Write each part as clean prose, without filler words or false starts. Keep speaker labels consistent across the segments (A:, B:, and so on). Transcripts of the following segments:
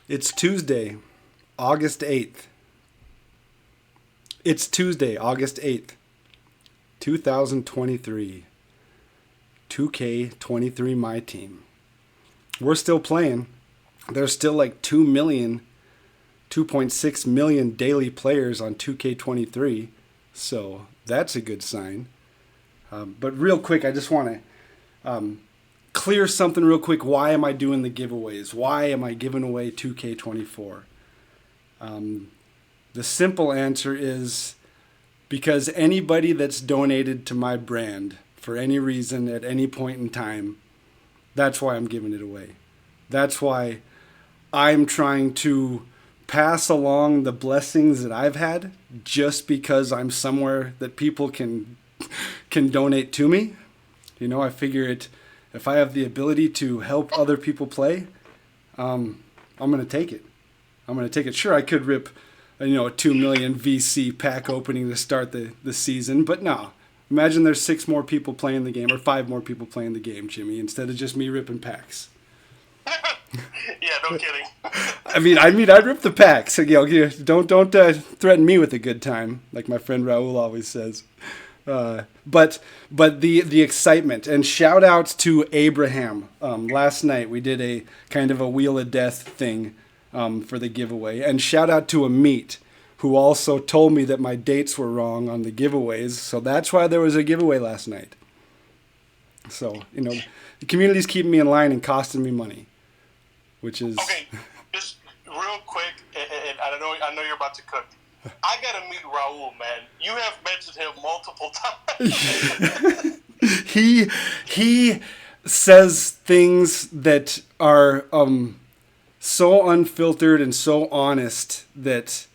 A: It's Tuesday, August 8th. It's Tuesday, August 8th, 2023. 2K23 My Team. We're still playing. There's still like 2.6 million daily players on 2K23. So that's a good sign. But real quick, I just want to clear something real quick. Why am I doing the giveaways? Why am I giving away 2K24? The simple answer is because anybody that's donated to my brand for any reason at any point in time, that's why I'm giving it away. That's why I'm trying to pass along the blessings that I've had just because I'm somewhere that people can donate to me. You know, I figure if I have the ability to help other people play, I'm going to take it. I'm going to take it. Sure, I could rip, a 2 million VC pack opening to start the season, but no. Imagine there's 6 more people playing the game or 5 more people playing the game, Jimmy, instead of just me ripping packs.
B: Yeah, no kidding.
A: I mean, I'd rip the packs. So, don't threaten me with a good time, like my friend Raul always says. But the excitement, and shout out to Abraham. Last night we did a kind of a Wheel of Death thing for the giveaway, and shout out to Amit, who also told me that my dates were wrong on the giveaways. So that's why there was a giveaway last night. So, the community's keeping me in line and costing me money, which is...
B: Okay, just real quick, and I know you're about to cook. I got to meet Raul, man. You have mentioned him multiple times.
A: He says things that are so unfiltered and so honest that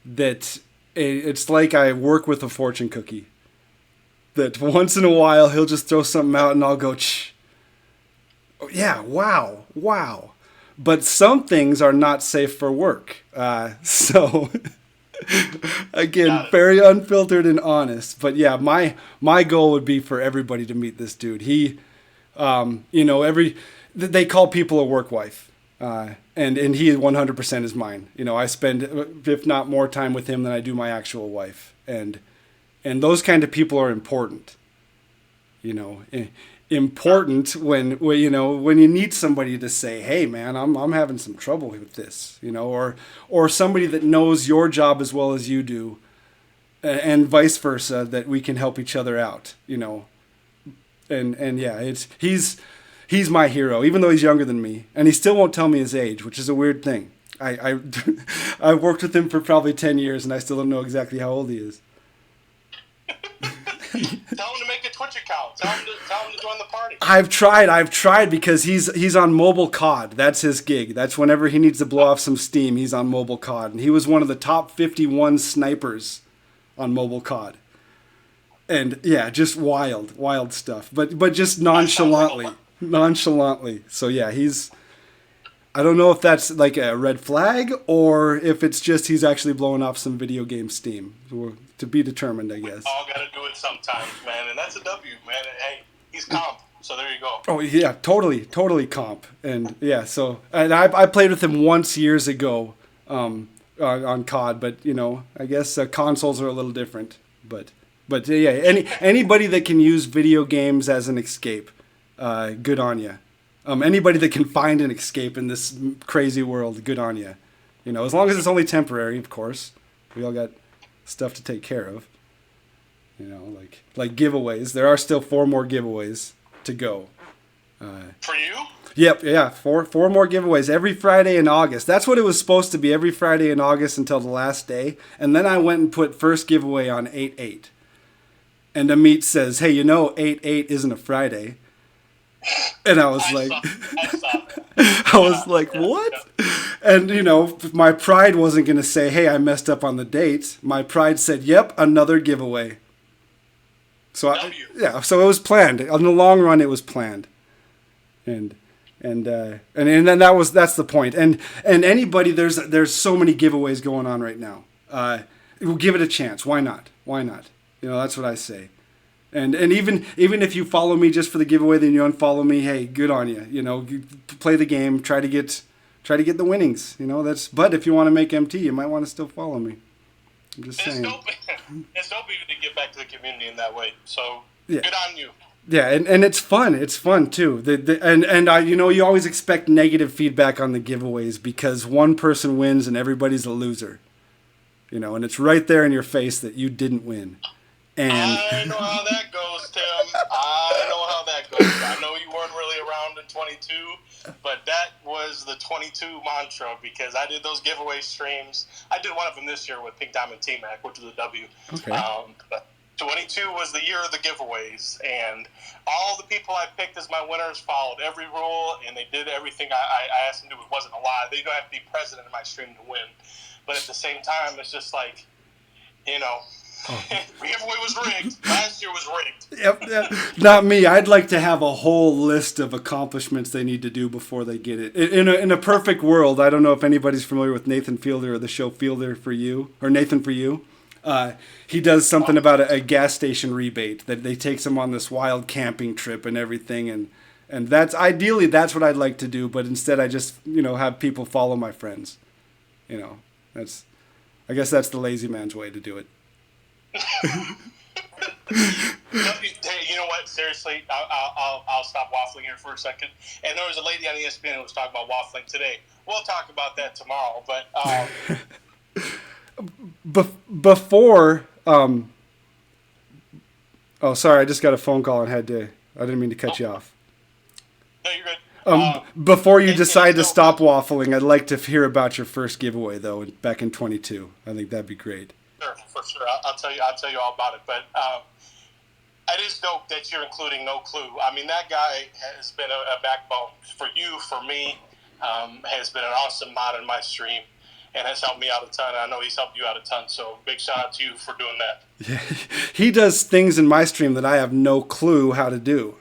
A: it's like I work with a fortune cookie. That once in a while he'll just throw something out and I'll go, oh, yeah, wow. But some things are not safe for work. So again, very unfiltered and honest. But yeah, my goal would be for everybody to meet this dude. He, they call people a work wife. And he 100% is mine. I spend, if not more time with him than I do my actual wife. And those kind of people are important. Important when you need somebody to say, hey man, I'm having some trouble with this, or somebody that knows your job as well as you do, and vice versa, that we can help each other out, and yeah, he's my hero, even though he's younger than me, and he still won't tell me his age, which is a weird thing. I worked with him for probably 10 years and I still don't know exactly how old he is.
B: Tell him to make a Twitch account. Tell him to join the party.
A: I've tried because he's on mobile COD. That's his gig. That's whenever he needs to blow off some steam, he's on mobile COD. And he was one of the top 51 snipers on mobile COD. And yeah, just wild stuff. But just nonchalantly. So yeah, I don't know if that's like a red flag or if it's just he's actually blowing off some video game steam. To be determined, I guess.
B: All got to do it sometimes, man. And that's a W, man. And, hey, he's comp. So there you go.
A: Oh, yeah, totally comp. And yeah, and I played with him once years ago on COD, but, I guess consoles are a little different. But yeah, anybody that can use video games as an escape, good on you. Anybody that can find an escape in this crazy world, good on you. As long as it's only temporary, of course. We all got stuff to take care of. Like giveaways. There are still 4 more giveaways to go.
B: For you?
A: Yep, yeah. 4 more giveaways every Friday in August. That's what it was supposed to be, every Friday in August until the last day. And then I went and put first giveaway on 8/8. And Amit says, hey, 8/8 isn't a Friday. And I was like, what? And, my pride wasn't going to say, hey, I messed up on the date. My pride said, yep, another giveaway. So, so it was planned. In the long run, it was planned. And then that's the point. And anybody, there's so many giveaways going on right now. We'll give it a chance. Why not? That's what I say. And even if you follow me just for the giveaway, then you unfollow me. Hey, good on you. Play the game. Try to try to get the winnings. But if you want to make MT, you might want to still follow me. I'm just saying.
B: It's dope even to get back to the community in that way. So
A: yeah.
B: Good on you.
A: Yeah, and it's fun. It's fun too. You always expect negative feedback on the giveaways because one person wins and everybody's a loser. And it's right there in your face that you didn't win. And
B: I know how that goes, Tim. I know how that goes. I know you weren't really around in 22, but that was the 22 mantra because I did those giveaway streams. I did one of them this year with Pink Diamond T-Mac, which was a W.
A: Okay.
B: But 22 was the year of the giveaways, and all the people I picked as my winners followed every rule, and they did everything I asked them to do. It wasn't a lie. They don't have to be present in my stream to win. But at the same time, it's just like, the giveaway was rigged. Last year was rigged.
A: Yep. Not me. I'd like to have a whole list of accomplishments they need to do before they get it. In a perfect world, I don't know if anybody's familiar with Nathan Fielder or the show Fielder for You, or Nathan for You. He does something about a gas station rebate that they take them on this wild camping trip and everything. And that's ideally that's what I'd like to do. But instead I just, have people follow my friends. I guess that's the lazy man's way to do it.
B: Hey, you know what? Seriously, I'll stop waffling here for a second. And there was a lady on ESPN who was talking about waffling today. We'll talk about that tomorrow. But
A: before, sorry, I just got a phone call and I didn't mean to cut you off.
B: No, you're good.
A: Before you decide to stop waffling, I'd like to hear about your first giveaway though, back in 22. I think that'd be great.
B: Sure, for sure. I'll tell you all about it. But it is dope that you're including No Clue. I mean, that guy has been a backbone for you, for me. Has been an awesome mod in my stream, and has helped me out a ton. I know he's helped you out a ton. So big shout out to you for doing that.
A: Yeah, he does things in my stream that I have no clue how to do.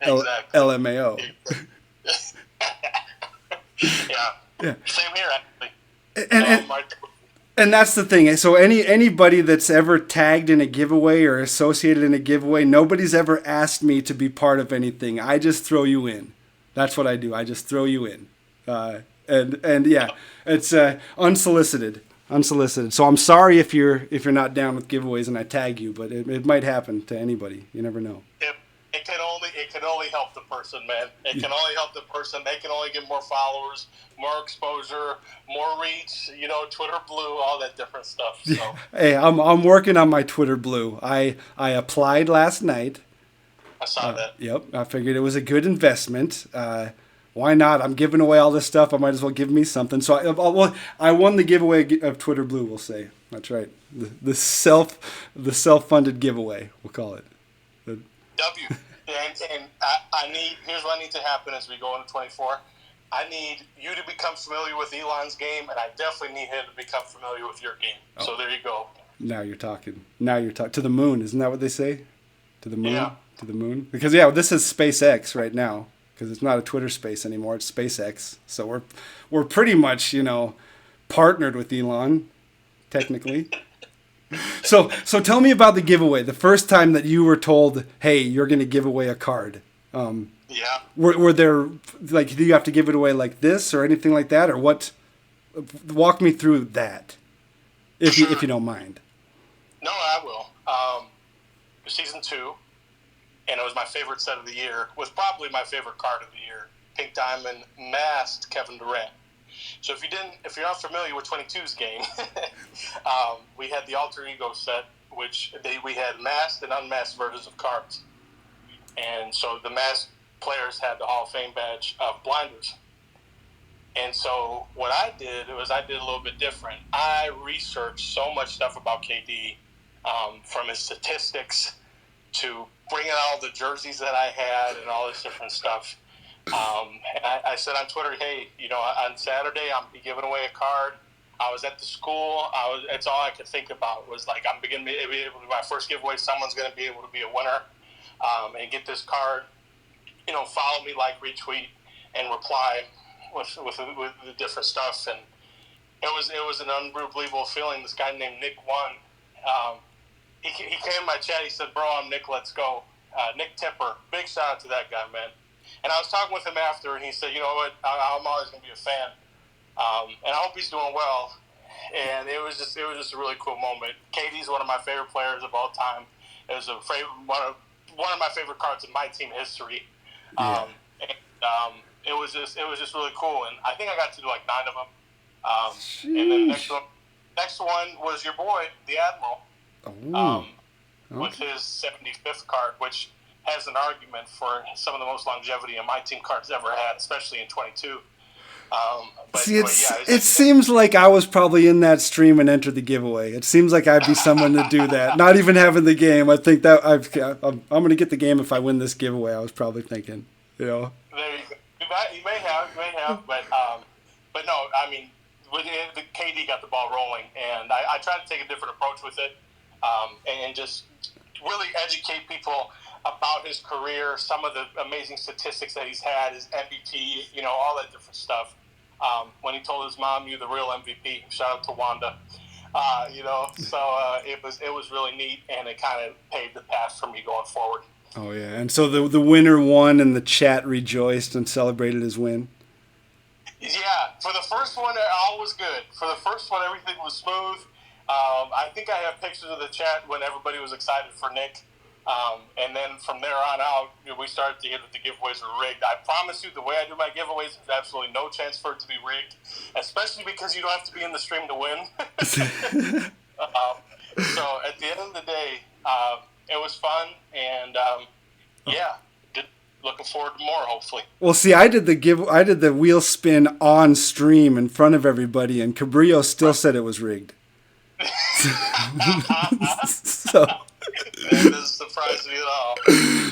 B: Exactly.
A: LMAO.
B: Yeah. Same here, actually.
A: And that's the thing. So anybody that's ever tagged in a giveaway or associated in a giveaway, nobody's ever asked me to be part of anything. I just throw you in. That's what I do. I just throw you in. And yeah, it's unsolicited. So I'm sorry if you're not down with giveaways and I tag you, but it might happen to anybody. You never know.
B: It can only help the person, man. It can only help the person. They can only get more followers, more exposure, more reach. Twitter Blue, all that different stuff. So.
A: Hey, I'm working on my Twitter Blue. I applied last night.
B: I saw that.
A: Yep. I figured it was a good investment. Why not? I'm giving away all this stuff. I might as well give me something. So I won the giveaway of Twitter Blue. We'll say that's right. The self-funded giveaway. We'll call it.
B: W. And I need. Here's what I need to happen as we go into 24. I need you to become familiar with Elon's game, and I definitely need him to become familiar with your game. Oh. So there you go.
A: Now you're talking. To the moon. Isn't that what they say? To the moon.
B: Yeah.
A: To the moon. Because this is SpaceX right now. Because it's not a Twitter space anymore. It's SpaceX. So we're pretty much partnered with Elon, technically. So tell me about the giveaway. The first time that you were told, "Hey, you're going to give away a card."
B: Yeah.
A: Were there do you have to give it away like this or anything like that, or what? Walk me through that, if you don't mind.
B: No, I will. Season 2, and it was my favorite set of the year. Was probably my favorite card of the year. Pink Diamond masked Kevin Durant. So if you're not familiar with 22's game, we had the Alter Ego set, which we had masked and unmasked versions of cards. And so the masked players had the Hall of Fame badge of blinders. And so what I did was I did a little bit different. I researched so much stuff about KD, from his statistics to bringing out all the jerseys that I had and all this different stuff. And I said on Twitter, hey, on Saturday I'm giving away a card. I was at the school. That's all I could think about was I'm beginning to be able to my first giveaway. Someone's going to be able to be a winner and get this card. Follow me, retweet, and reply with the different stuff. And it was an unbelievable feeling. This guy named Nick won. He came in my chat. He said, "Bro, I'm Nick. Let's go." Nick Tipper. Big shout out to that guy, man. And I was talking with him after, and he said, "You know what? I'm always going to be a fan And I hope he's doing well. And it was just a really cool moment. KD's one of my favorite players of all time. It was one of my favorite cards in MyTeam history.
A: Yeah.
B: It was just really cool. And I think I got to do like 9 of them. And then next one was your boy, the Admiral, with his 75th card, which has an argument for some of the most longevity a MyTeam cards ever had, especially in 22.
A: It seems like I was probably in that stream and entered the giveaway. It seems like I'd be someone to do that. Not even having the game. I think that I'm going to get the game if I win this giveaway. I was probably thinking,
B: There you go. You may have, but no. I mean, the KD got the ball rolling, and I tried to take a different approach with it, and just really educate people about his career, some of the amazing statistics that he's had, his MVP, all that different stuff. When he told his mom, "You're the real MVP," shout out to Wanda. So it was really neat, and it kind of paved the path for me going forward.
A: Oh yeah, and so the winner won, and the chat rejoiced and celebrated his win.
B: Yeah, for the first one, all was good. For the first one, everything was smooth. I think I have pictures of the chat when everybody was excited for Nick. And then from there on out, we started to hit that the giveaways were rigged. I promise you, the way I do my giveaways, there's absolutely no chance for it to be rigged, especially because you don't have to be in the stream to win. So at the end of the day, it was fun, and looking forward to more, hopefully.
A: Well, see, I did the wheel spin on stream in front of everybody, and Cabrillo still said it was rigged. So.
B: That doesn't surprise me at all.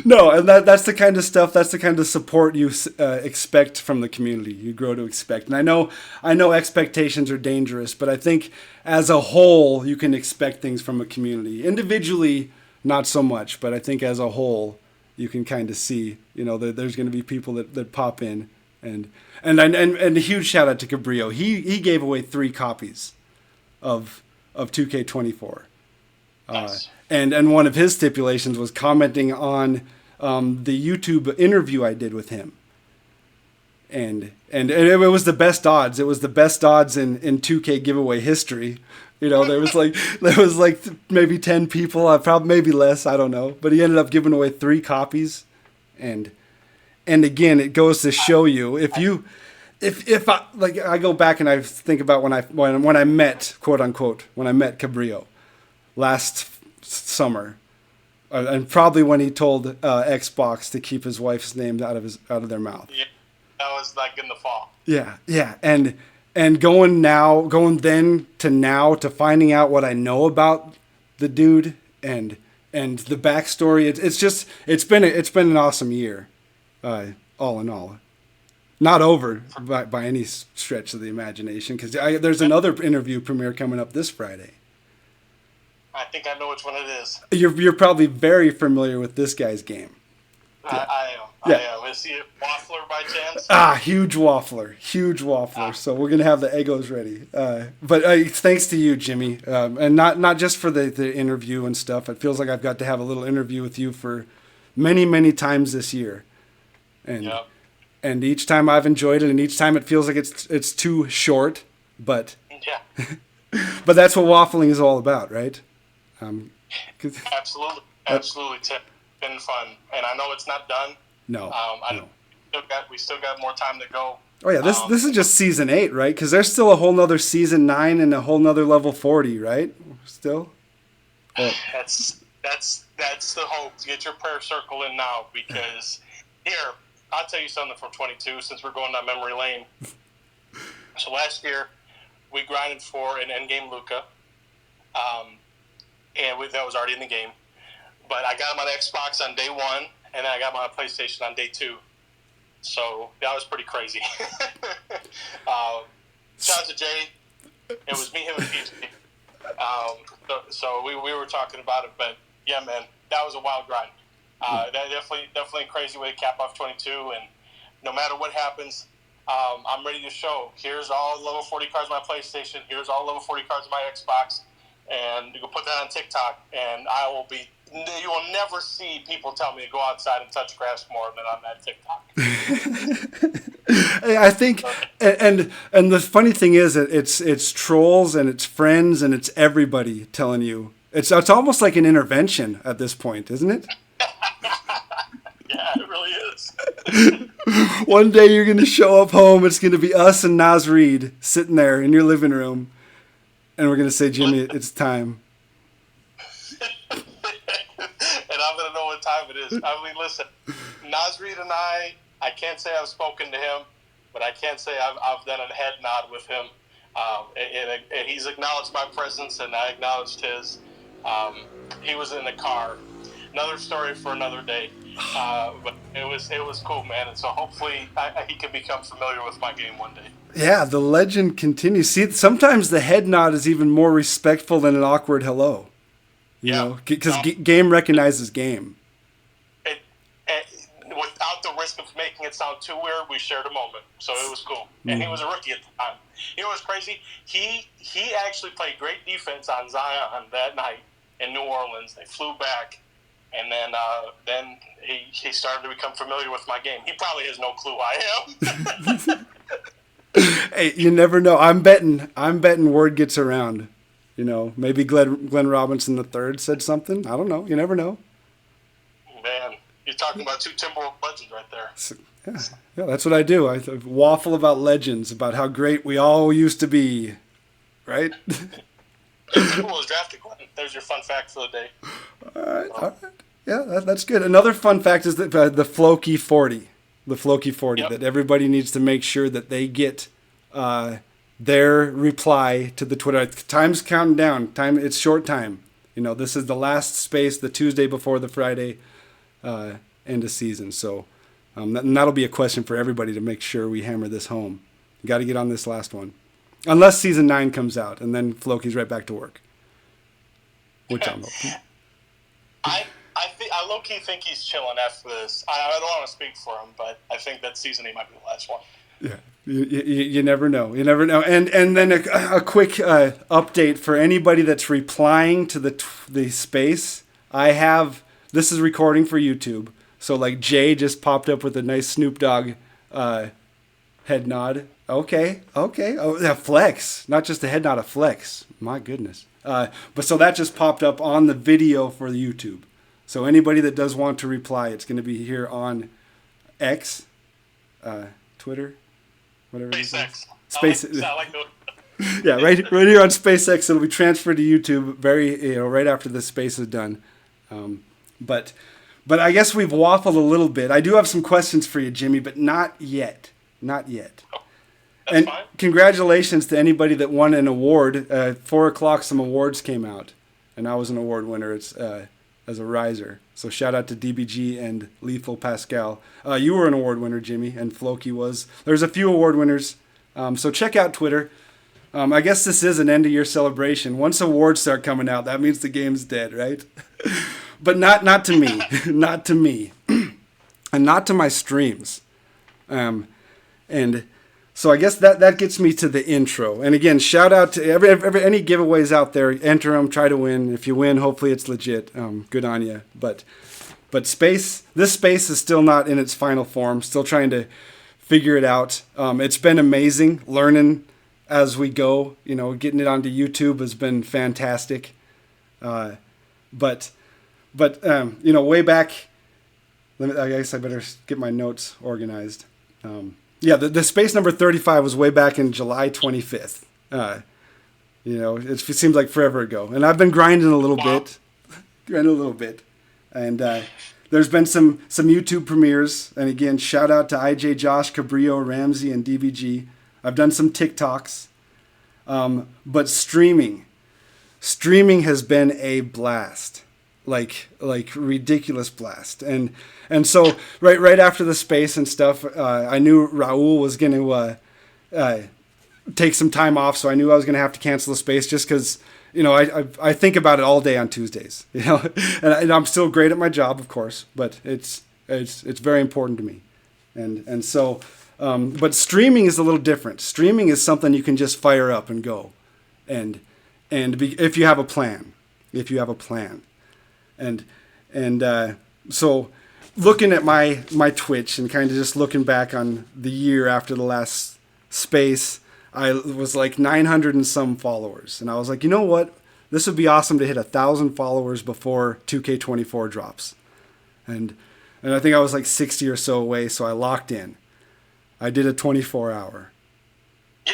A: No, and that's the kind of stuff, that's the kind of support you expect from the community. You grow to expect. And I know expectations are dangerous, but I think as a whole, you can expect things from a community. Individually, not so much, but I think as a whole, you can kind of see, there's going to be people that pop in. And a huge shout out to Cabrillo. He gave away 3 copies of 2K24.
B: Nice.
A: And one of his stipulations was commenting on the YouTube interview I did with him. And it was the best odds. It was the best odds in 2K giveaway history. There was like maybe 10 people, probably maybe less, I don't know. But he ended up giving away 3 copies. And again, it goes to show you if I go back and I think about when I met, quote unquote, when I met Cabrillo last summer, and probably when he told Xbox to keep his wife's name out of their mouth.
B: Yeah, that was like in the fall.
A: Yeah, and going then to now to finding out what I know about the dude and the backstory. It's been an awesome year, all in all. Not over by any stretch of the imagination, because there's another interview premiere coming up this Friday.
B: I think I know which one it is.
A: You're probably very familiar with this guy's game.
B: Yeah. I am. Is he a waffler by chance?
A: Huge waffler. So we're gonna have the egos ready. But thanks to you, Jimmy, and not just for the interview and stuff. It feels like I've got to have a little interview with you for many times this year, and each time I've enjoyed it, and each time it feels like it's too short, but but that's what waffling is all about, right?
B: Absolutely. It's been fun, and I know it's not done.
A: No.
B: We still got more time to go.
A: Oh yeah, this is just season 8, right? Because there's still a whole nother season 9 and a whole nother level 40, right? Still.
B: Oh. That's the hope. Get your prayer circle in now, because here I'll tell you something from 22. Since we're going down memory lane. So last year we grinded for an endgame Luca. And that was already in the game. But I got him on Xbox on day 1, and then I got him on PlayStation on day 2. So that was pretty crazy. Shout out to Jay. It was me, him, and PG. So we were talking about it, but yeah, man, that was a wild grind. That definitely a crazy way to cap off 22. And no matter what happens, I'm ready to show. Here's all level 40 cards on my PlayStation. Here's all level 40 cards on my Xbox. And you can put that on TikTok, and you will never see people tell me to go outside and touch grass more than on that TikTok.
A: I think, and the funny thing is that it's trolls and it's friends and it's everybody telling you. It's almost like an intervention at this point, isn't it?
B: Yeah, it really is.
A: One day you're going to show up home. It's going to be us and Naz Reid sitting there in your living room, and we're going to say, Jimmy, it's time.
B: And I'm going to know what time it is. I mean, listen, Naz Reid and I can't say I've spoken to him, but I can say I've done a head nod with him. And he's acknowledged my presence, and I acknowledged his. He was in the car. Another story for another day. But it was cool, man. And so hopefully he can become familiar with my game one day.
A: Yeah, the legend continues. See, sometimes the head nod is even more respectful than an awkward hello. You know, because game recognizes game.
B: Without the risk of making it sound too weird, we shared a moment, so it was cool. And he was a rookie at the time. You know what's crazy? He actually played great defense on Zion that night in New Orleans. They flew back, and then he started to become familiar with my game. He probably has no clue I am.
A: Hey, you never know. I'm betting word gets around. You know, maybe Glenn Robinson III said something. I don't know. You never know.
B: Man, you're talking about two Timberwolves legends right there.
A: So, yeah, that's what I do. I waffle about legends, about how great we all used to be, right?
B: Timberwolves drafted Glenn. There's your fun fact for the day.
A: All right. Yeah, that's good. Another fun fact is that the Floki 40. The Floki 40, that everybody needs to make sure that they get their reply to the Twitter. Time's counting down. It's short time. You know, this is the last space, the Tuesday before the Friday end of season. So and that'll be a question for everybody to make sure we hammer this home. You got to get on this last one. Unless season 9 comes out, and then Floki's right back to work. Which I'm hoping.
B: I low-key think he's chilling after this. I don't want to speak for him, but I think that season he might be the last one.
A: Yeah, you never know. You never know. And then a quick update for anybody that's replying to the space. This is recording for YouTube. So like Jay just popped up with a nice Snoop Dogg head nod. Okay. Oh, a flex. Not just a head nod, a flex. My goodness. But so that just popped up on the video for the YouTube. So anybody that does want to reply, it's going to be here on X, Twitter, whatever.
B: SpaceX.
A: Yeah, right here on SpaceX. It'll be transferred to YouTube right after the space is done. But I guess we've waffled a little bit. I do have some questions for you, Jimmy, but not yet. Not yet.
B: That's
A: and
B: fine.
A: Congratulations to anybody that won an award. 4 o'clock, some awards came out, and I was an award winner. It's as a riser. So shout out to DBG and Lethal Pascal. You were an award winner, Jimmy, and Floki was. There's a few award winners. So check out Twitter. I guess this is an end-of-year celebration. Once awards start coming out, that means the game's dead, right? But not to me. Not to me. And not to my streams. And so I guess that gets me to the intro. And again, shout out to any giveaways out there. Enter them, try to win. If you win, hopefully it's legit. Good on you. But this space is still not in its final form. Still trying to figure it out. It's been amazing learning as we go. You know, getting it onto YouTube has been fantastic. But you know, way back. I guess I better get my notes organized. Yeah, the space number 35 was way back in July 25th. You know, it seems like forever ago. And I've been grinding a little bit. And there's been some YouTube premieres. And again, shout out to IJ, Josh, Cabrillo, Ramsey, and DBG. I've done some TikToks. But streaming has been a blast. Like ridiculous blast. And so right after the space and stuff, I knew Raul was going to take some time off, so I knew I was going to have to cancel the space just because, you know, I think about it all day on Tuesdays, you know, and I'm still great at my job, of course, but it's very important to me, and so but streaming is a little different. Streaming is something you can just fire up and go, if you have a plan, and so looking at my Twitch and kind of just looking back on the year after the last space, I was like 900 and some followers. And I was like, you know what? This would be awesome to hit 1,000 followers before 2K24 drops. And I think I was like 60 or so away, so I locked in. I did a 24-hour.
B: Yeah.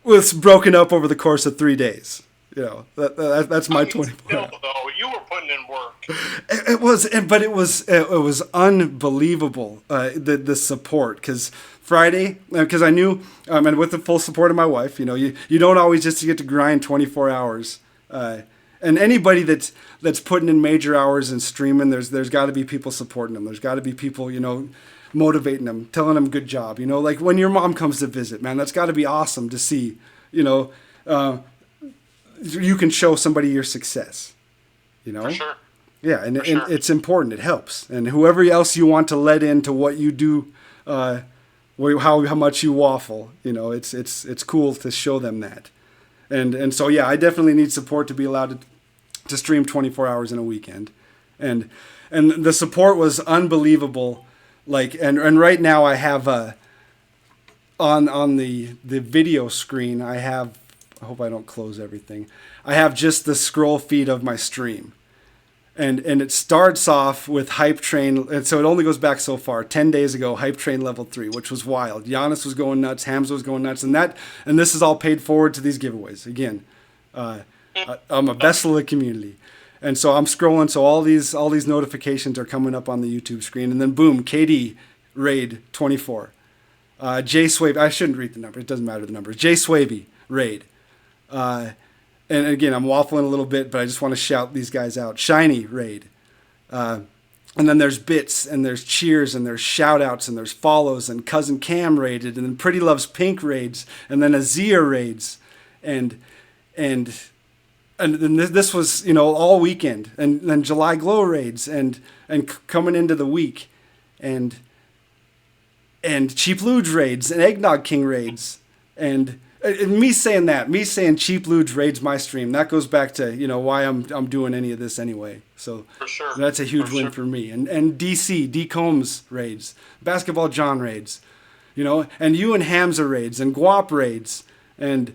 A: It was broken up over the course of 3 days. You know, that's my 24.
B: Still, though, you were putting in work.
A: It was unbelievable, the support, because Friday, because I knew, and with the full support of my wife, you know, you don't always just get to grind 24 hours. And anybody that's putting in major hours and streaming, there's got to be people supporting them. There's got to be people, you know, motivating them, telling them good job. You know, like when your mom comes to visit, man, that's got to be awesome to see. You know, you can show somebody your success. You know,
B: for sure.
A: Yeah, and it's important. It helps, and whoever else you want to let into what you do, how much you waffle. You know, it's cool to show them that. And so, yeah, I definitely need support to be allowed to stream 24 hours in a weekend. And the support was unbelievable. Like, and right now I have on the video screen, I hope I don't close everything. I have just the scroll feed of my stream. And it starts off with Hype Train, and so it only goes back so far. 10 days ago, Hype Train level 3, which was wild. Giannis was going nuts, Hamza was going nuts, and this is all paid forward to these giveaways. Again, I'm a vessel of the community, and so I'm scrolling. So all these notifications are coming up on the YouTube screen, and then boom, KD raid 24, Jay Swavey. I shouldn't read the number. It doesn't matter the number. Jay Swavey raid. And again, I'm waffling a little bit, but I just want to shout these guys out. Shiny raid. And then there's bits, and there's cheers, and there's shout-outs, and there's follows, and Cousin Cam raided, and then Pretty Loves Pink raids, and then Azia raids. And then this was, you know, all weekend. And then July Glow raids, and coming into the week. And Cheap Luge raids, and Eggnog King raids. And me saying Cheap Luge raids my stream, that goes back to, you know, why I'm doing any of this anyway. So
B: for sure.
A: That's a huge win for me. And D Combs raids, Basketball John raids, you know, and you and Hamza raids, and Guap raids, and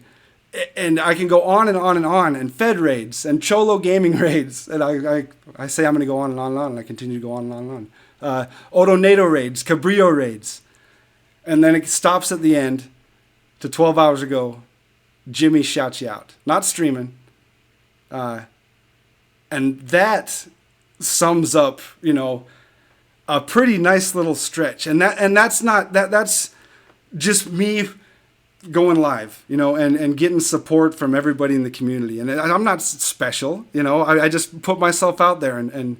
A: I can go on and on and on, and Fed raids, and Cholo Gaming raids, and I say I'm going to go on and on and on, and I continue to go on and on and on. Odonado raids, Cabrillo raids, and then it stops at the end. To 12 hours ago, Jimmy shouts you out. Not streaming. And that sums up, you know, a pretty nice little stretch. And that's just me going live, you know, and getting support from everybody in the community. And I'm not special, you know. I just put myself out there, and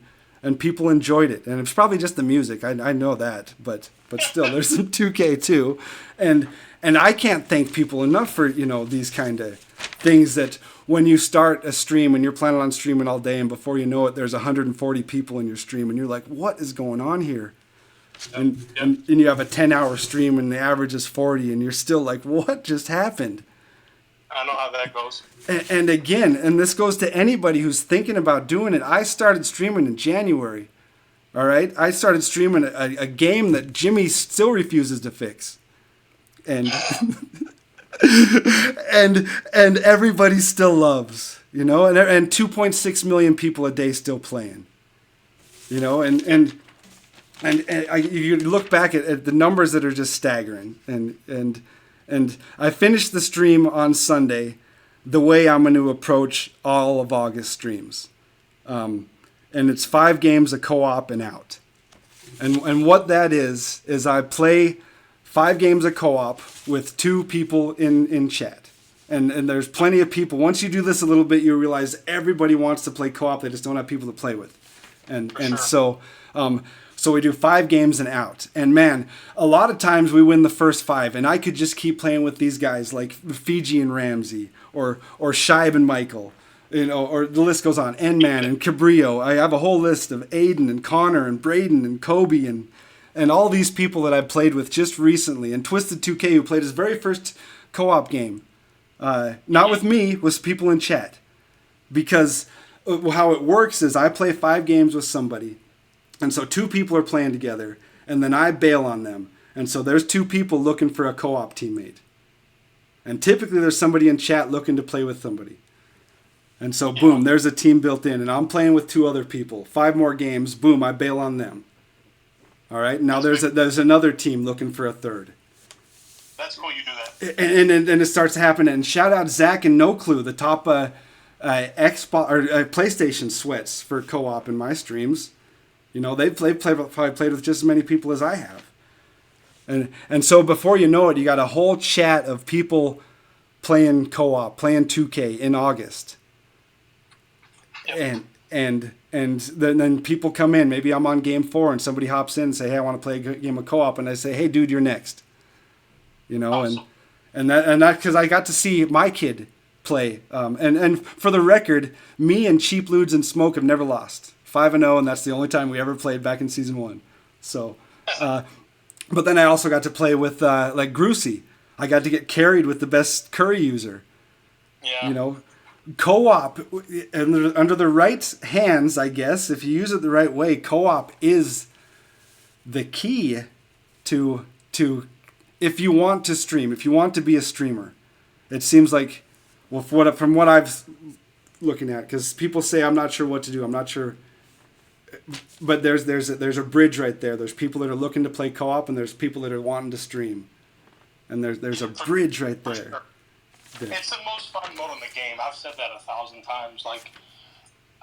A: people enjoyed it. And it's probably just the music. I know that, but still, there's some 2K too. And I can't thank people enough for, you know, these kind of things that when you start a stream and you're planning on streaming all day, and before you know it, there's 140 people in your stream, and you're like, what is going on here? And you have a 10-hour stream and the average is 40, and you're still like, what just happened?
B: I know how that goes.
A: And again, and this goes to anybody who's thinking about doing it. I started streaming in January. All right? I started streaming a game that Jimmy still refuses to fix. And and everybody still loves, you know, and 2.6 million people a day still playing, you know, and you look back at the numbers that are just staggering, and I finished the stream on Sunday the way I'm going to approach all of August streams, and it's 5 games of co-op and out, and what that is I play 5 games of co-op with 2 people in chat. And there's plenty of people. Once you do this a little bit, you realize everybody wants to play co-op. They just don't have people to play with. So we do 5 games and out. And man, a lot of times we win the first 5. And I could just keep playing with these guys like Fiji and Ramsey or Shibe and Michael. You know, or the list goes on. N-Man and Cabrillo. I have a whole list of Aiden and Connor and Braden and Kobe and all these people that I played with just recently, and Twisted 2K, who played his very first co-op game, not with me, with people in chat. Because how it works is I play 5 games with somebody, And so 2 people are playing together, and then I bail on them. And so there's 2 people looking for a co-op teammate. And typically there's somebody in chat looking to play with somebody. And so, boom, there's a team built in. And I'm playing with 2 other people. 5 more games, boom, I bail on them. All right, now there's another team looking for a third.
B: That's cool you do that.
A: And it starts happening. And shout out Zach and No Clue, the top Xbox or PlayStation sweats for co-op in my streams. You know, they've probably played with just as many people as I have. And so before you know it, you got a whole chat of people playing co-op, playing 2K in August.
B: Yep.
A: And then people come in. Maybe I'm on game 4 and somebody hops in and say, hey, I want to play a game of co-op. And I say, hey, dude, you're next. You know,
B: awesome.
A: and that because I got to see my kid play. And for the record, me and Cheap Ludes and Smoke have never lost. 5-0, and that's the only time we ever played back in season 1. So, but then I also got to play with like Grucy. I got to get carried with the best curry user.
B: Yeah.
A: You know, co-op under the right hands, I guess, if you use it the right way, co-op is the key to if you want to stream, if you want to be a streamer. It seems like, well, from what I've looking at, because people say I'm not sure what to do, I'm not sure. But there's a bridge right there. There's people that are looking to play co-op, and there's people that are wanting to stream, and there's a bridge right there.
B: It's the most fun mode in the game. I've said that 1,000 times. Like,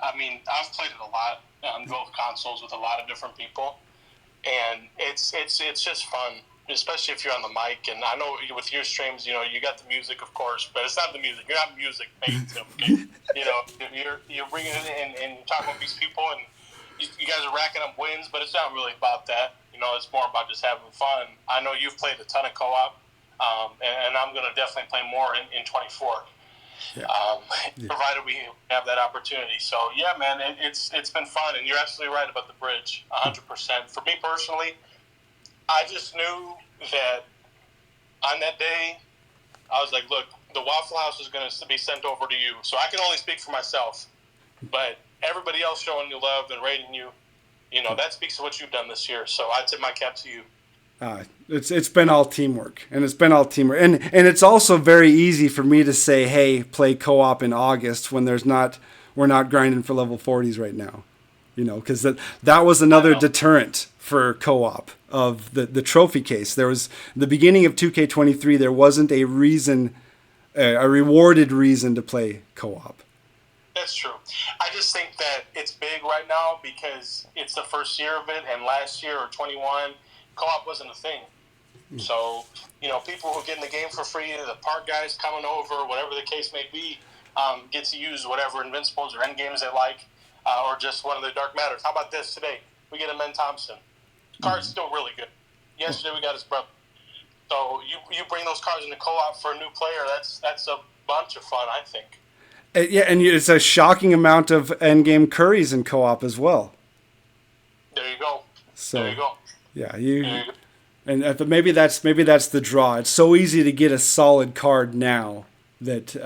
B: I mean, I've played it a lot on both consoles with a lot of different people, and it's just fun, especially if you're on the mic. And I know with your streams, you know, you got the music, of course, but it's not the music. You're not music made to. Okay? You know, you're bringing it in and talking with these people and. You guys are racking up wins, but it's not really about that. You know, it's more about just having fun. I know you've played a ton of co-op, and I'm going to definitely play more in 24, provided we have that opportunity. So, yeah, man, it's been fun, and you're absolutely right about the bridge, 100%. For me personally, I just knew that on that day, I was like, look, the Waffle House is going to be sent over to you. So I can only speak for myself, but everybody else showing you love and rating you, you know, that speaks to what you've done this year. So I tip my cap to you.
A: It's been all teamwork, and it's also very easy for me to say, hey, play co-op in August when we're not grinding for level 40s right now, you know, because that was another deterrent for co-op of the trophy case. There was the beginning of 2K23. There wasn't a rewarded reason to play co-op.
B: That's true. I just think that it's big right now because it's the first year of it, and last year or 21, co-op wasn't a thing. So, you know, people who get in the game for free, the park guys coming over, whatever the case may be, get to use whatever Invincibles or end games they like, or just one of the Dark Matters. How about this today? We get a Men Thompson. The card's still really good. Yesterday we got his brother. So you bring those cards into co-op for a new player, that's a bunch of fun, I think.
A: Yeah, and it's a shocking amount of endgame curries in co-op as well.
B: There you go.
A: So,
B: there you go.
A: Yeah, and maybe that's the draw. It's so easy to get a solid card now that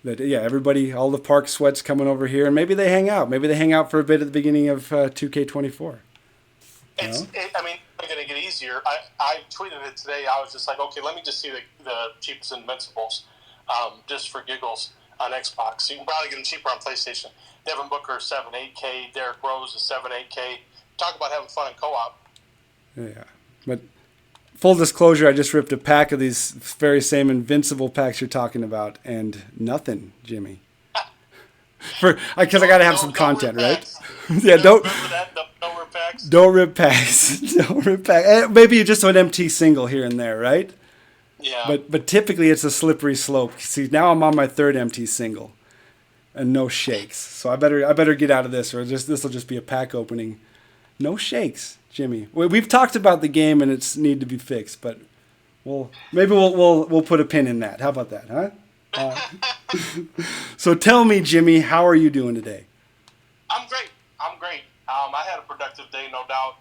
A: everybody, all the park sweats coming over here, and maybe they hang out. Maybe they hang out for a bit at the beginning of 2K24.
B: I mean, it's going to get easier. I tweeted it today. I was just like, okay, let me just see the cheapest Invincibles. Just for giggles on Xbox. You can probably get them cheaper on PlayStation. Devin Booker, 7-8K. Derrick Rose is 7-8K. Talk about having fun in co-op.
A: Yeah. But full disclosure, I just ripped a pack of these very same Invincible packs you're talking about, and nothing, Jimmy. Because I got to have some content, right? Yeah, don't.
B: Remember that? Don't rip packs?
A: Don't rip packs. Don't rip packs. Maybe just an empty single here and there, right?
B: Yeah.
A: But typically it's a slippery slope. See, now I'm on my 3rd empty single, and no shakes. So I better get out of this, or this will just be a pack opening. No shakes, Jimmy. We've talked about the game and it's need to be fixed, but we'll put a pin in that. How about that, huh? So tell me, Jimmy, how are you doing today?
B: I'm great. I had a productive day, no doubt.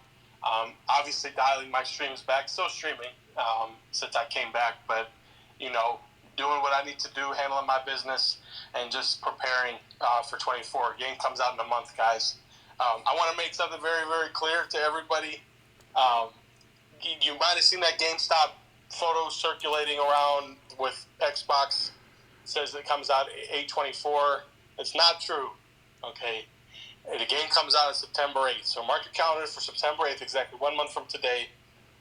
B: Obviously dialing my streams back, still streaming since I came back, but, you know, doing what I need to do, handling my business, and just preparing for 24. Game comes out in a month, guys. I want to make something very, very clear to everybody. Um, you might have seen that GameStop photo circulating around with Xbox. It says it comes out 8/24. It's not true. Okay. The game comes out on September 8th. So mark your calendars for September 8th, exactly 1 month from today.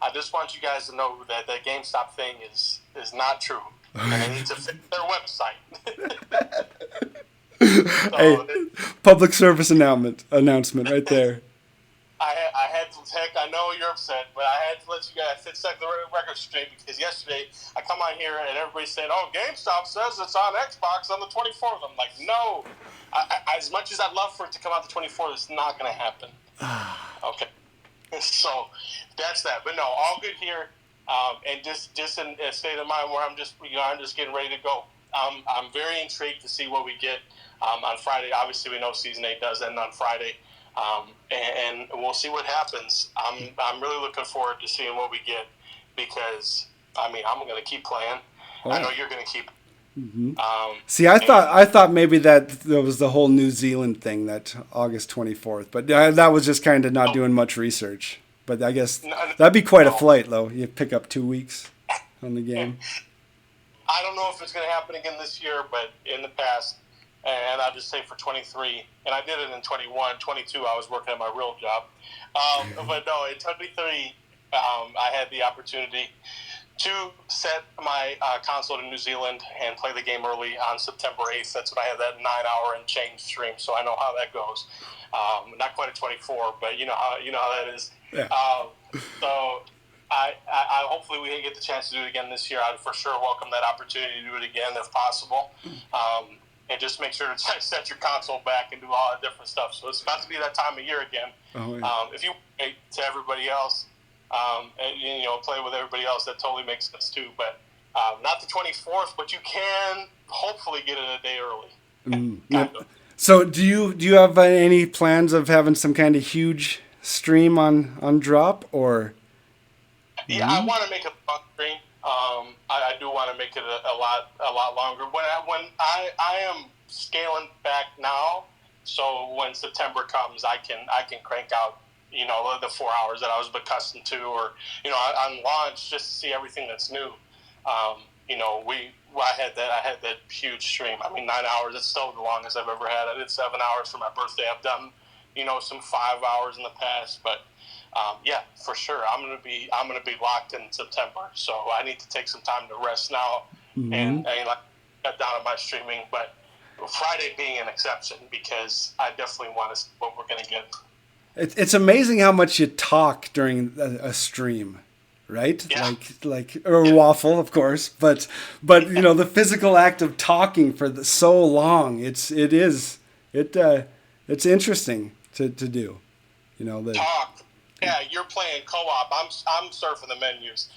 B: I just want you guys to know that the GameStop thing is not true. And they need to fix their website. So,
A: hey, public service announcement right there.
B: I had to, heck, I know you're upset, but I had to let you guys set the record straight because yesterday I come on here and everybody's saying, oh, GameStop says it's on Xbox on the 24th. I'm like, no. As much as I'd love for it to come out the 24th, it's not going to happen. Okay. So that's that. But no, all good here. And just in a state of mind where I'm just getting ready to go. I'm very intrigued to see what we get on Friday. Obviously, we know Season 8 does end on Friday. And we'll see what happens. I'm really looking forward to seeing what we get because, I mean, I'm going to keep playing. Oh. I know you're going to keep.
A: Mm-hmm. See, I thought maybe that there was the whole New Zealand thing, that August 24th, but that was just kind of not doing much research. But I guess that'd be quite a flight, though. You pick up 2 weeks on the game.
B: I don't know if it's going to happen again this year, but in the past, and I'll just say for 23, and I did it in 21, 22, I was working at my real job. But no, in 23, I had the opportunity to set my console to New Zealand and play the game early on September 8th. That's when I had that 9-hour and change stream, so I know how that goes. Not quite a 24, but you know how that is. Yeah. So I hopefully we get the chance to do it again this year. I'd for sure welcome that opportunity to do it again if possible. And just make sure to set your console back and do all that different stuff. So it's about to be that time of year again. Oh, yeah. If you wait to everybody else, and, play with everybody else, that totally makes sense too. But not the 24th, but you can hopefully get it a day early.
A: So do you have any plans of having some kind of huge stream on drop or?
B: Yeah, I want to make a fun stream. I do want to make it a lot longer. When I am scaling back now, so when September comes, I can crank out the 4 hours that I was accustomed to, or on launch just to see everything that's new. I had that huge stream. I mean, 9 hours. It's still the longest I've ever had. I did 7 hours for my birthday. I've done some 5 hours in the past, but. Yeah, for sure. I'm gonna be locked in September, so I need to take some time to rest now and cut down on my streaming. But Friday being an exception because I definitely want to see what we're gonna get.
A: It's amazing how much you talk during a stream, right?
B: Yeah.
A: Like or waffle, of course, but the physical act of talking for so long, it's interesting to do.
B: Talk. Yeah, you're playing co-op. I'm surfing the menus.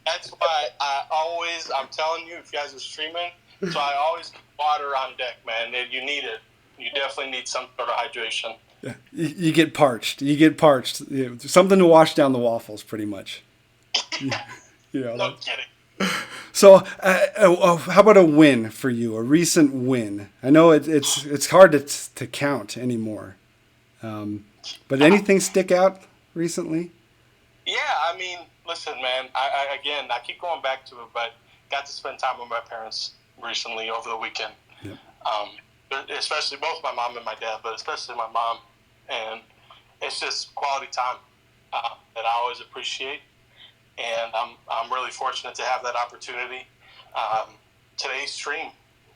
B: That's why I'm telling you, if you guys are streaming, so I always keep water on deck, man. You need it. You definitely need some sort of hydration.
A: Yeah, you get parched. Something to wash down the waffles, pretty much.
B: No kidding.
A: So, how about a win for you? A recent win. I know it's hard to count anymore. But anything stick out recently?
B: Yeah, I mean, listen, man. I keep going back to it, but got to spend time with my parents recently over the weekend. Yep. Especially both my mom and my dad, but especially my mom, and it's just quality time that I always appreciate, and I'm really fortunate to have that opportunity. Today's stream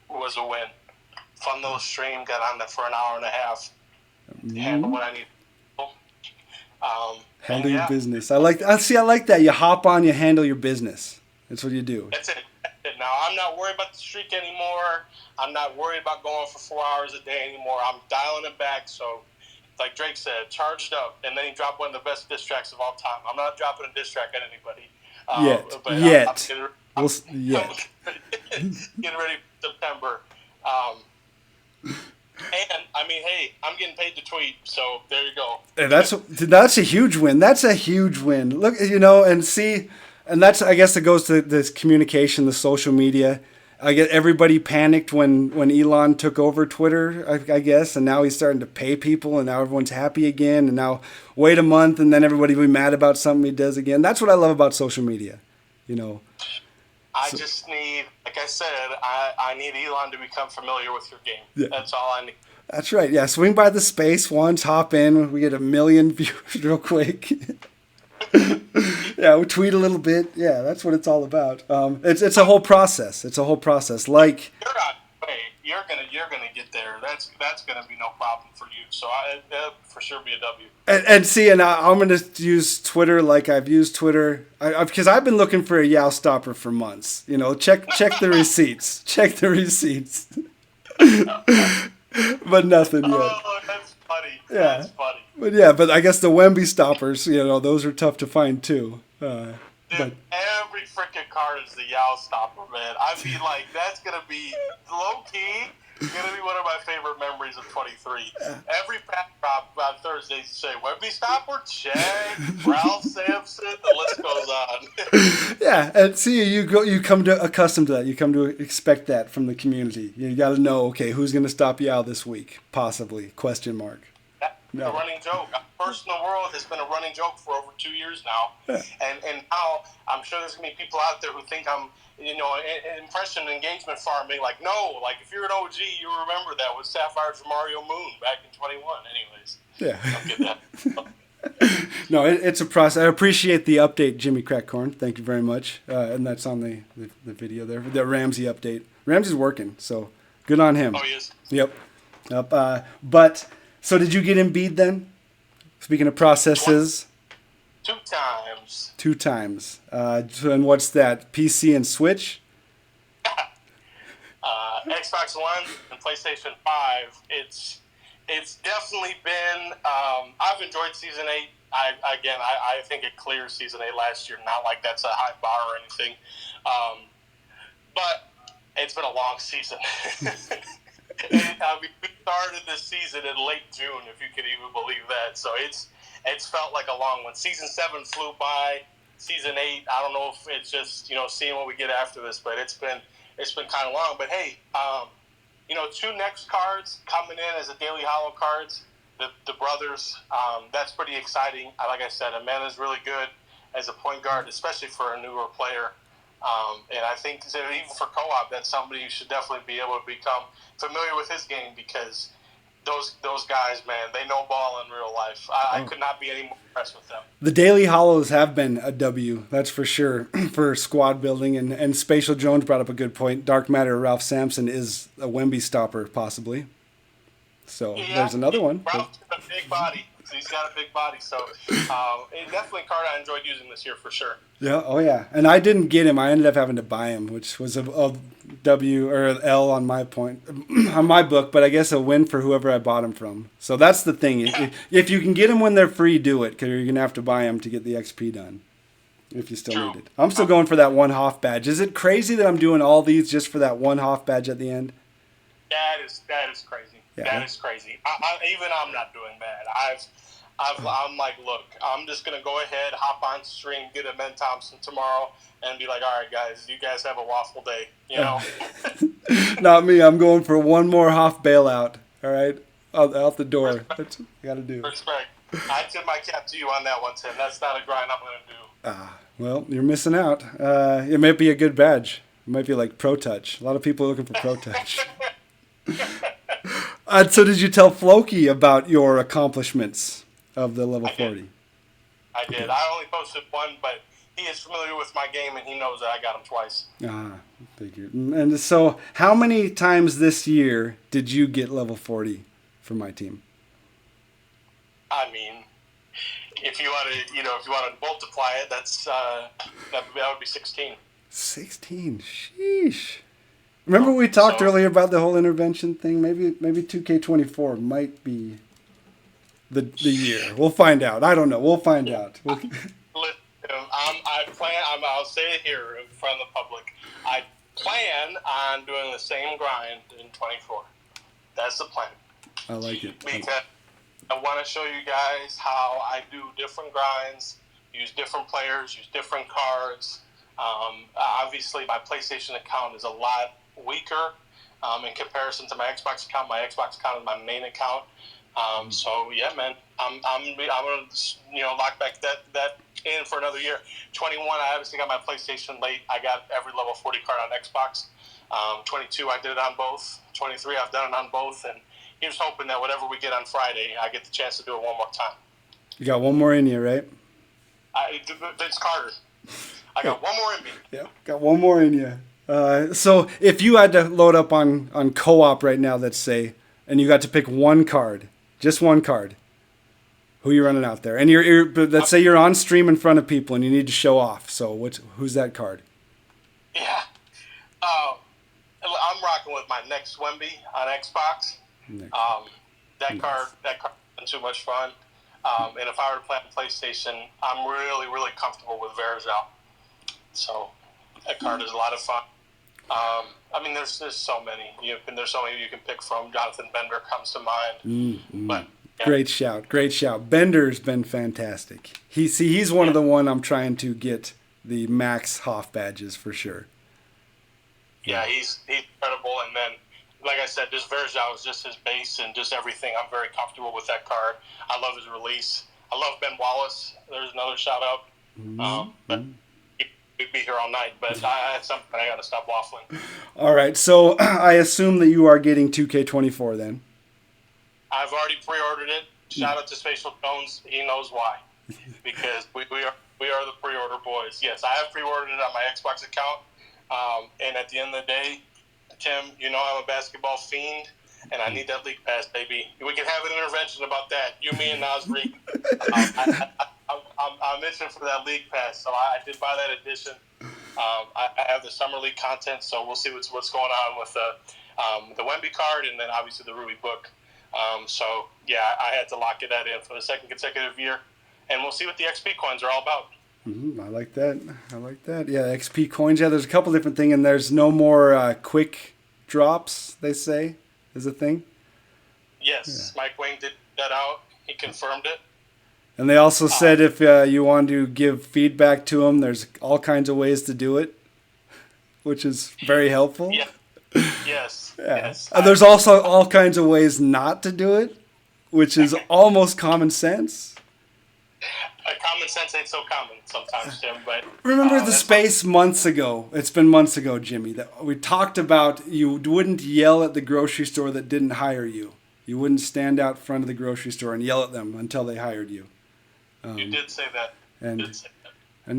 B: was a win. Fun little stream. Got on there for an hour and a half. Handle what I need.
A: Handle your business. I like that. You hop on, you handle your business. That's what you do.
B: That's it. Now, I'm not worried about the streak anymore. I'm not worried about going for 4 hours a day anymore. I'm dialing it back. So, like Drake said, charged up. And then he dropped one of the best diss tracks of all time. I'm not dropping a diss track at anybody.
A: Yet.
B: Getting ready for September. And I mean, hey, I'm getting paid to tweet, so there you go.
A: And that's a huge win. That's a huge win. Look, and that's, I guess it goes to this communication, the social media. I get everybody panicked when Elon took over Twitter, I guess, and now he's starting to pay people, and now everyone's happy again, and now wait a month, and then everybody will be mad about something he does again. That's what I love about social media, you know.
B: I just need, like I said, I need Elon to become familiar with your game. Yeah. That's all I need.
A: That's right. Yeah, swing by the space once, hop in, we get 1 million views real quick. Yeah, we tweet a little bit. Yeah, that's what it's all about. It's a whole process. It's a whole process. Like
B: you're gonna get there. That's gonna be no problem for you. So that'll for sure be a W.
A: And see, and I'm gonna use Twitter like I've used Twitter because I've been looking for a Yow stopper for months. You know, check the receipts. Check the receipts. But nothing yet.
B: Oh, that's funny.
A: Yeah.
B: That's funny.
A: But I guess the Wemby stoppers, you know, those are tough to find too.
B: Dude, every freaking card is the Yow stopper, man. I mean, like, that's going to be low-key going to be one of my favorite memories of 23. Every pack drop on Thursdays say, Wemby stopper, check, Ralph Sampson, the list goes on.
A: Yeah, and see, you come to accustomed to that. You come to expect that from the community. You got to know, okay, who's going to stop Yow this week? Possibly, question mark.
B: No. A running joke. First in the world has been a running joke for over 2 years now. Yeah. And now I'm sure there's going to be people out there who think I'm, you know, impression engagement farming. Like, no, like if you're an OG, you remember that with Sapphires for Mario Moon back in 21 anyways.
A: Yeah.
B: Don't get that.
A: No, it's a process. I appreciate the update, Jimmy Crackcorn. Thank you very much. And that's on the video there, the Ramsey update. Ramsey's working, so good on him.
B: Oh, he is?
A: Yep. But... So did you get Embiid then? Speaking of processes.
B: 2 times.
A: 2 times. And what's that? PC and Switch?
B: Xbox One and PlayStation 5. It's definitely been. I've enjoyed Season 8. I think it cleared Season 8 last year. Not like that's a high bar or anything. But it's been a long season. We started this season in late June, if you could even believe that. So it's felt like a long one. Season 7 flew by. Season 8, I don't know if it's just, you know, seeing what we get after this, but it's been kind of long. But hey, you know, 2 next cards coming in as a Daily Hollow cards. The brothers, that's pretty exciting. Like I said, Amanda's really good as a point guard, especially for a newer player. And I think that even for co-op, that's somebody you should definitely be able to become familiar with his game because those guys, man, they know ball in real life. I could not be any more impressed with them.
A: The Daily Hollows have been a W, that's for sure, for squad building. And Spatial Jones brought up a good point. Dark Matter Ralph Sampson is a Wemby stopper, possibly. So there's another one.
B: Ralph's got a big body. He's got a big body. So it's definitely a card I enjoyed using this year for sure.
A: Yeah, oh yeah. And I didn't get him. I ended up having to buy him, which was a W or an L on my point, on my book, but I guess a win for whoever I bought him from. So that's the thing. If you can get them when they're free, do it, because you're going to have to buy them to get the XP done, if you still need it. I'm still going for that 1 Hoff badge. Is it crazy that I'm doing all these just for that 1 Hoff badge at the end?
B: That is crazy. Yeah. That is crazy. Even I'm not doing bad. I'm like, look, I'm just going to go ahead, hop on stream, get a Ben Thompson tomorrow, and be like, all right, guys, you guys have a waffle day, you know?
A: Not me. I'm going for 1 more Hoff bailout, all right? Out the door. Respect. That's what you got to do.
B: Respect. I tip my cap to you on that one, Tim. That's not a grind I'm going to do.
A: Well, you're missing out. It might be a good badge. It might be like Pro Touch. A lot of people are looking for Pro Touch. So did you tell Floki about your accomplishments of the level 40?
B: I did. I only posted 1, but he is familiar with my game, and he knows that I got him twice.
A: Figured. And so how many times this year did you get level 40 for my team?
B: I mean, if you want to multiply it, that would be 16.
A: 16? Sheesh. Remember we talked earlier about the whole intervention thing? Maybe 2K24 might be the year. We'll find out. I don't know. We'll find out.
B: Listen, I'll say it here in front of the public. I plan on doing the same grind in 24. That's the plan.
A: I like it.
B: Because I want to show you guys how I do different grinds, use different players, use different cards. Obviously, my PlayStation account is a lot weaker in comparison to my Xbox account. My Xbox account is my main account. So yeah, man, I'm gonna lock back that in for another year. 21, I obviously got my PlayStation late. I got every level 40 card on Xbox. 22, I did it on both. 23, I've done it on both, and here's hoping that whatever we get on Friday, I get the chance to do it one more time.
A: You got one more in you, right?
B: Vince Carter. I got one more in me.
A: Yeah, got one more in you. So if you had to load up on co-op right now, let's say, and you got to pick one card, just one card, who you running out there? And but let's say you're on stream in front of people and you need to show off. So who's that card?
B: Yeah. I'm rocking with my next Wemby on Xbox. That card has been too much fun. And if I were to play on PlayStation, I'm really, really comfortable with Verizal. So that card is a lot of fun. I mean, there's so many. There's so many you can pick from. Jonathan Bender comes to mind. But yeah.
A: Great shout. Bender's been fantastic. He's one of the one I'm trying to get the Max Hoff badges for sure.
B: Yeah, he's incredible. And then, like I said, just Verizal is just his base and just everything. I'm very comfortable with that card. I love his release. I love Ben Wallace. There's another shout out. But we'd be here all night. But at some point, I got to stop waffling.
A: All right. So I assume that you are getting 2K24 then.
B: I've already pre-ordered it. Shout out to Spatial Jones. He knows why. Because we are the pre-order boys. Yes, I have pre-ordered it on my Xbox account. And at the end of the day, Tim, I'm a basketball fiend, and I need that league pass, baby. We can have an intervention about that. You, me, and Nasri. I'm itching for that league pass, so I did buy that edition. I have the summer league content, so we'll see what's going on with the Wemby card, and then obviously the Ruby book. So yeah, I had to lock that in for the second consecutive year, and we'll see what the XP coins are all about.
A: I like that. Yeah, XP coins. Yeah, there's a couple different things, and there's no more quick drops, they say, is a thing.
B: Yes, yeah. Mike Wang did that out. He confirmed it.
A: And they also said if you want to give feedback to them, there's all kinds of ways to do it, which is very helpful.
B: Yeah. Yes.
A: Yeah.
B: Yes.
A: There's also all kinds of ways not to do it, which is almost common sense.
B: Common sense ain't so common sometimes, Tim. But
A: remember the space months ago. It's been months ago, Jimmy. That we talked about. You wouldn't yell at the grocery store that didn't hire you. You wouldn't stand out front of the grocery store and yell at them until they hired you.
B: You did say that.
A: And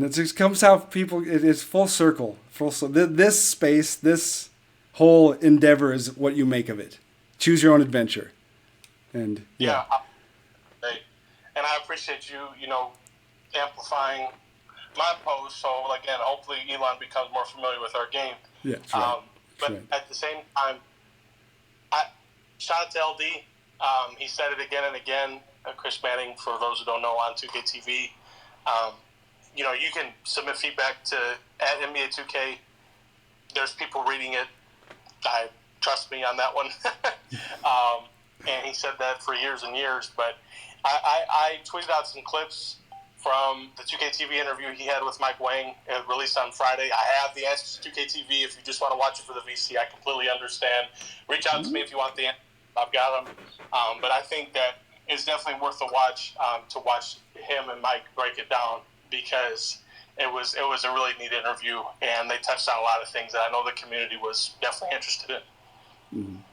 A: it just comes out. People. It's full circle. This space. This whole endeavor is what you make of it. Choose your own adventure. And yeah.
B: And I appreciate you, amplifying my post. So, again, hopefully Elon becomes more familiar with our game.
A: Yeah, that's right.
B: But at the same time, shout out to LD. He said it again and again. Chris Manning, for those who don't know, on 2KTV. You can submit feedback to at NBA 2K. There's people reading it. Trust me on that one. And he said that for years and years, but I tweeted out some clips from the 2KTV interview he had with Mike Wang, released on Friday. I have the answers to 2KTV. If you just want to watch it for the VC, I completely understand. Reach out to me if you want the answers. I've got them. But I think that it's definitely worth the watch to watch him and Mike break it down, because it was a really neat interview, and they touched on a lot of things that I know the community was definitely interested in.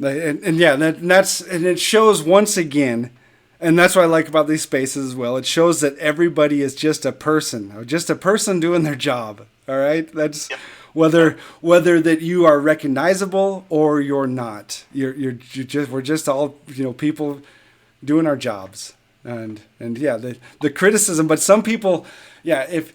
A: And it shows once again. And that's what I like about these spaces as well. It shows that everybody is just a person doing their job. All right, that's whether that you are recognizable or you're not. We're just all people doing our jobs. And yeah, the criticism. But some people, if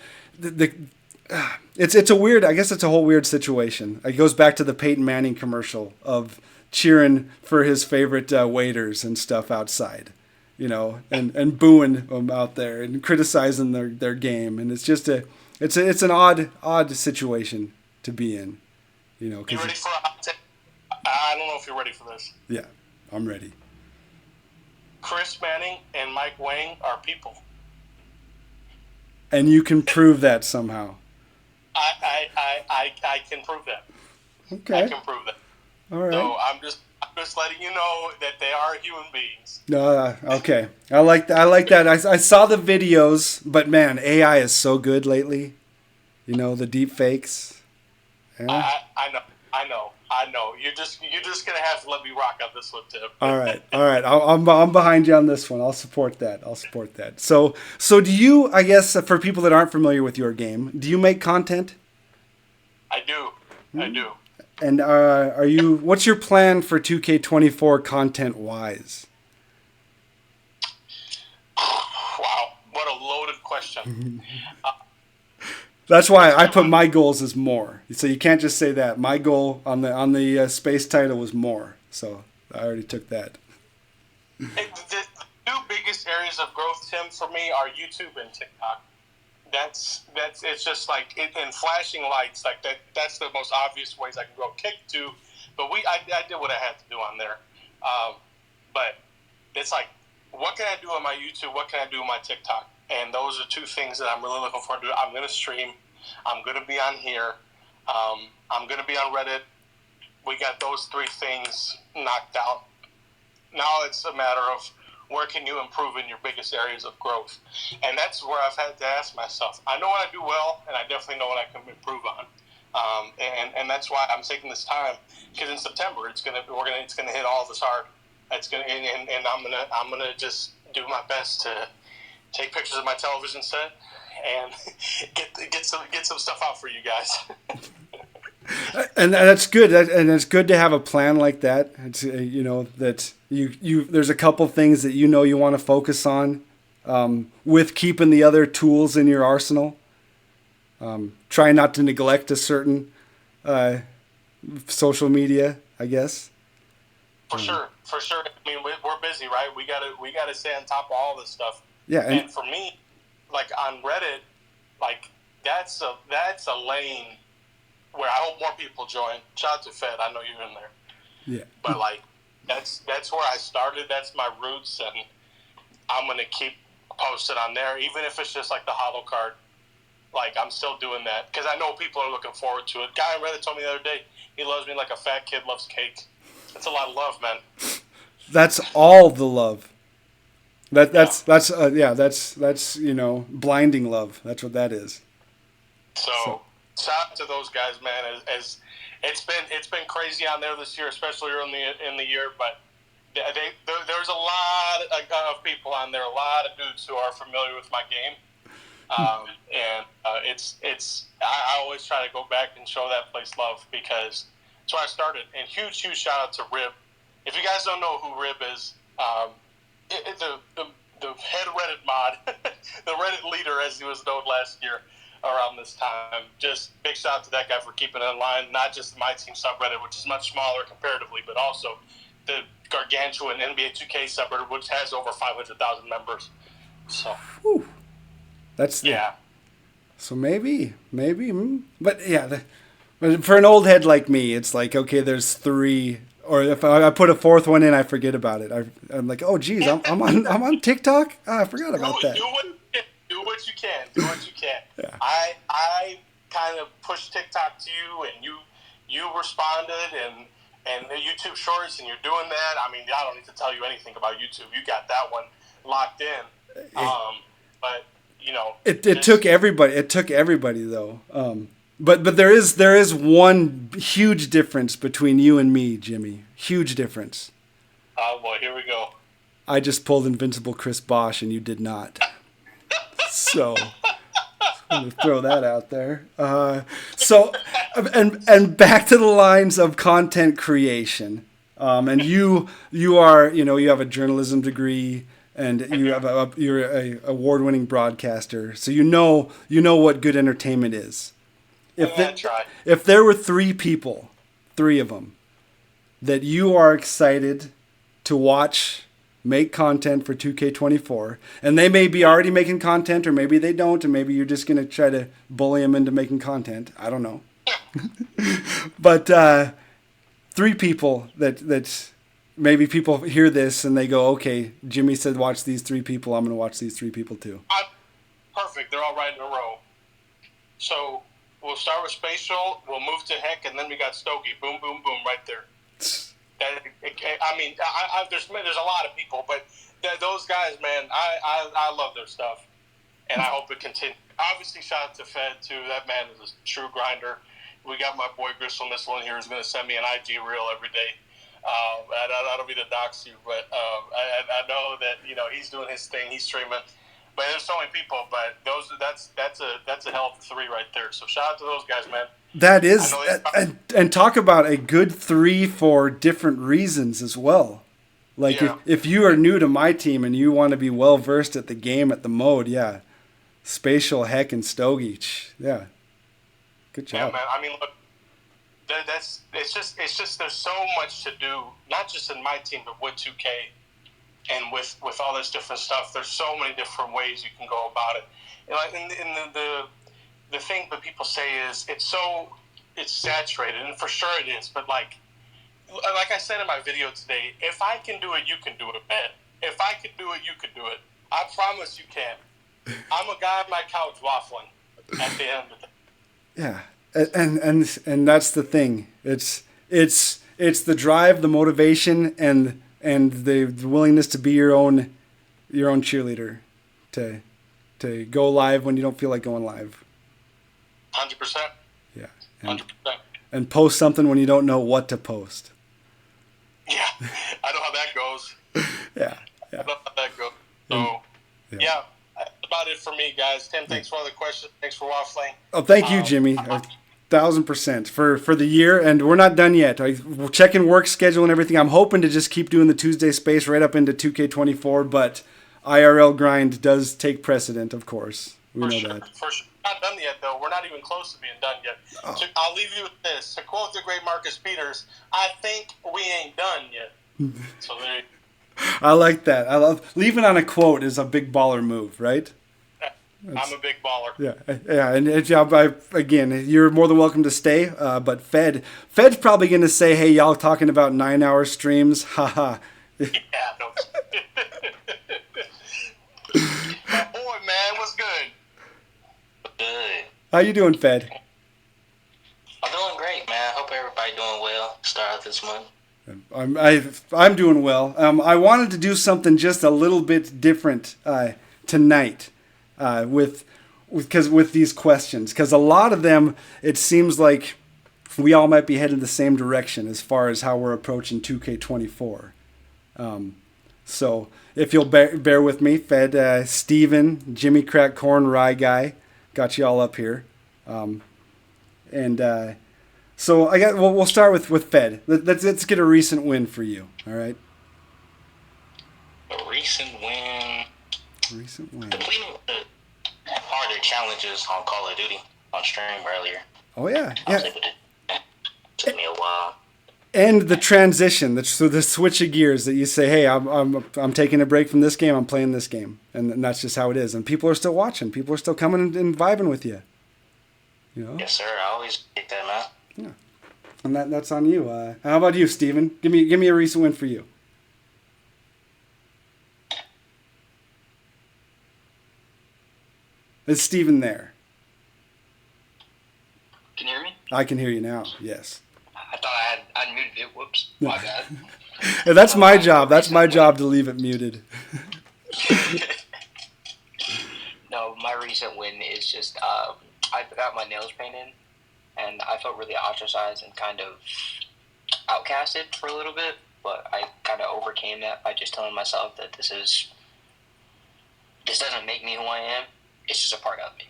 A: it's a weird. I guess it's a whole weird situation. It goes back to the Peyton Manning commercial of cheering for his favorite waiters and stuff outside. And booing them out there and criticizing their game, and it's just it's an odd situation to be in, You ready
B: for a hot take? I don't know if you're ready for this.
A: Yeah, I'm ready.
B: Chris Manning and Mike Wang are people,
A: and you can prove that somehow.
B: I can prove that. I
A: Okay.
B: can prove that.
A: All right.
B: So I'm just letting you know that they are human beings.
A: Okay. I like that. I saw the videos, but man, AI is so good lately. You know, the deep fakes. Yeah.
B: I know. You're just gonna have to let me rock on this one, Tim.
A: All right. All right. I'm behind you on this one. I'll support that. I'll support that. So do you, I guess, for people that aren't familiar with your game, do you make content?
B: I do. I do.
A: And what's your plan for 2K24 content wise?
B: Wow, what a loaded question.
A: That's why I put my goals as more. So you can't just say that. My goal on the space title was more. So I already took that.
B: The two biggest areas of growth, Tim, for me are YouTube and TikTok. That's it's just like in flashing lights, like that's the most obvious ways I can grow. Kick too, but I did what I had to do on there. But it's like, what can I do on my YouTube? What can I do on my TikTok? And those are two things that I'm really looking forward to. I'm going to stream. I'm going to be on here. I'm going to be on Reddit. We got those three things knocked out. Now it's a matter of where can you improve in your biggest areas of growth. And that's where I've had to ask myself. I know what I do well, and I definitely know what I can improve on. And that's why I'm taking this time, because in September it's gonna hit all of us hard. And I'm gonna just do my best to take pictures of my television set and get some stuff out for you guys.
A: And that's good. And it's good to have a plan like that. It's that you there's a couple things that you want to focus on, with keeping the other tools in your arsenal. Try not to neglect a certain social media, I guess.
B: For sure. I mean, we're busy, right? We gotta stay on top of all this stuff.
A: Yeah,
B: and for me, like on Reddit, like that's a lane where I hope more people join. Shout out to Fed, I know you're in there.
A: Yeah.
B: But like that's where I started. That's my roots, and I'm gonna keep posted on there, even if it's just like the hollow card. Like I'm still doing that because I know people are looking forward to it. Guy on Reddit told me the other day he loves me like a fat kid loves cake. That's a lot of love, man. That's
A: all the love. That's blinding love. That's what that is.
B: So shout out to those guys, man. As it's been crazy on there this year, especially early in the year. But there's a lot of people on there, a lot of dudes who are familiar with my game. I always try to go back and show that place love because that's where I started. And huge shout out to Rib. If you guys don't know who Rib is, the head Reddit mod, the Reddit leader as he was known last year around this time. Just big shout out to that guy for keeping it in line. Not just the MyTeam subreddit, which is much smaller comparatively, but also the gargantuan NBA 2K subreddit, which has over 500,000 members. So.
A: Whew. That's
B: yeah.
A: So maybe, but yeah, but for an old head like me, it's like, okay, there's three, or if I put a fourth one in, I forget about it. I'm like, oh geez, I'm on TikTok. I forgot about that.
B: Do what you can. Do what you can.
A: Yeah.
B: I kind of pushed TikTok to you, and you responded, and the YouTube Shorts, and you're doing that. I mean, I don't need to tell you anything about YouTube. You got that one locked in. But. It
A: took everybody. It took everybody though. But there is one huge difference between you and me, Jimmy. Huge difference.
B: Oh boy, here we go.
A: I just pulled Invincible Chris Bosh and you did not. So I'm gonna throw that out there. And back to the lines of content creation. And you are you have a journalism degree. And you're a award-winning broadcaster, so you know what good entertainment is. If there were three of them, that you are excited to watch make content for 2K24, and they may be already making content, or maybe they don't, and maybe you're just gonna try to bully them into making content. I don't know. But three people that. Maybe people hear this and they go, okay, Jimmy said watch these three people. I'm going to watch these three people too.
B: Perfect. They're all right in a row. So We'll start with Spatial. We'll move to Heck, and then we got Stogie. Boom, boom, boom, right there. There's a lot of people, but those guys, man, I love their stuff, and I hope it continues. Obviously, shout out to Fed too. That man is a true grinder. We got my boy Gristle Missile in here who's going to send me an IG reel every day. I don't mean to dox you, but I know that he's doing his thing. He's streaming. But there's so many people, but that's a hell of a three right there. So shout out to those guys, man.
A: That is, and talk about a good three for different reasons as well. Like if you are new to my team and you want to be well versed at the game, at the mode, Spatial, Heck, and Stogie, yeah, good job.
B: Yeah, man. I mean, look, it's just there's so much to do, not just in my team, but with 2K. And with all this different stuff, there's so many different ways you can go about it. And the thing that people say is it's saturated, and for sure it is. But like I said in my video today, if I can do it, you can do it, Ben. If I can do it, you can do it. I promise you can. I'm a guy on my couch waffling at the end of the day.
A: Yeah, and that's the thing. It's the drive, the motivation, and the willingness to be your own cheerleader, to go live when you don't feel like going live.
B: 100%.
A: Yeah.
B: 100%.
A: And post something when you don't know what to post.
B: Yeah, I know how that goes.
A: Yeah.
B: I know how that goes. So, yeah, that's about it for me, guys. Tim, thanks for all the questions. Thanks for waffling.
A: Oh, thank you, Jimmy. 1,000% for the year, and we're not done yet. We're checking work schedule and everything. I'm hoping to just keep doing the Tuesday space right up into 2K24, but IRL grind does take precedent, of course. We know that. For sure.
B: Not done yet, though. We're not even close to being done yet. Oh. So I'll leave you with this. To quote the great Marcus Peters, I think we ain't done yet. So there you go.
A: I like that. I love leaving on a quote is a big baller move, right?
B: I'm a big baller.
A: Yeah, and again, you're more than welcome to stay. But Fed's probably going to say, "Hey, y'all talking about 9-hour streams? Haha."
B: Yeah, no. My boy, man, what's good?
C: Good.
A: How you doing, Fed?
C: I'm doing great, man. I hope everybody doing well. Start out this month.
A: I'm doing well. I wanted to do something just a little bit different tonight. With these questions, because a lot of them, it seems like we all might be heading the same direction as far as how we're approaching 2K24. So if you'll bear with me, Fed, Steven, Jimmy Crack Corn, Rye Guy, got you all up here. So we'll start with Fed. Let's get a recent win for you. All right.
C: A recent win. Completing harder challenges on Call of Duty on stream earlier.
A: Oh yeah.
C: Took me a while.
A: And the transition, the switch of gears that you say, hey, I'm taking a break from this game, I'm playing this game, and that's just how it is. And people are still watching, people are still coming and vibing with you. You know?
C: Yes, sir. I always get that, man.
A: Yeah. And that's on you. How about you, Steven? Give me a recent win for you. Is Steven there?
D: Can you hear me?
A: I can hear you now, yes.
D: I thought I had muted it. Whoops. My bad.
A: That's my job. That's my job to leave it muted.
D: No, my recent win is just I got my nails painted, and I felt really ostracized and kind of outcasted for a little bit, but I kind of overcame that by just telling myself that this doesn't make me who I am. It's just a part of me.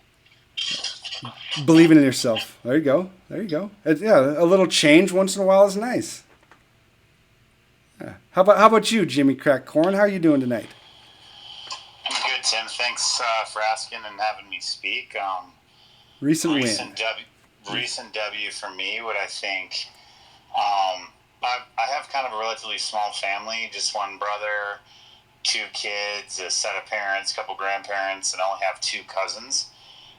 A: Believing in yourself. There you go. A little change once in a while is nice. Yeah. How about you, Jimmy Crack Corn? How are you doing tonight?
E: I'm good, Tim. Thanks for asking and having me speak.
A: Recent win.
E: Recent W for me. What I think. I have kind of a relatively small family. Just one brother, 2 kids, a set of parents, a couple grandparents, and I only have 2 cousins.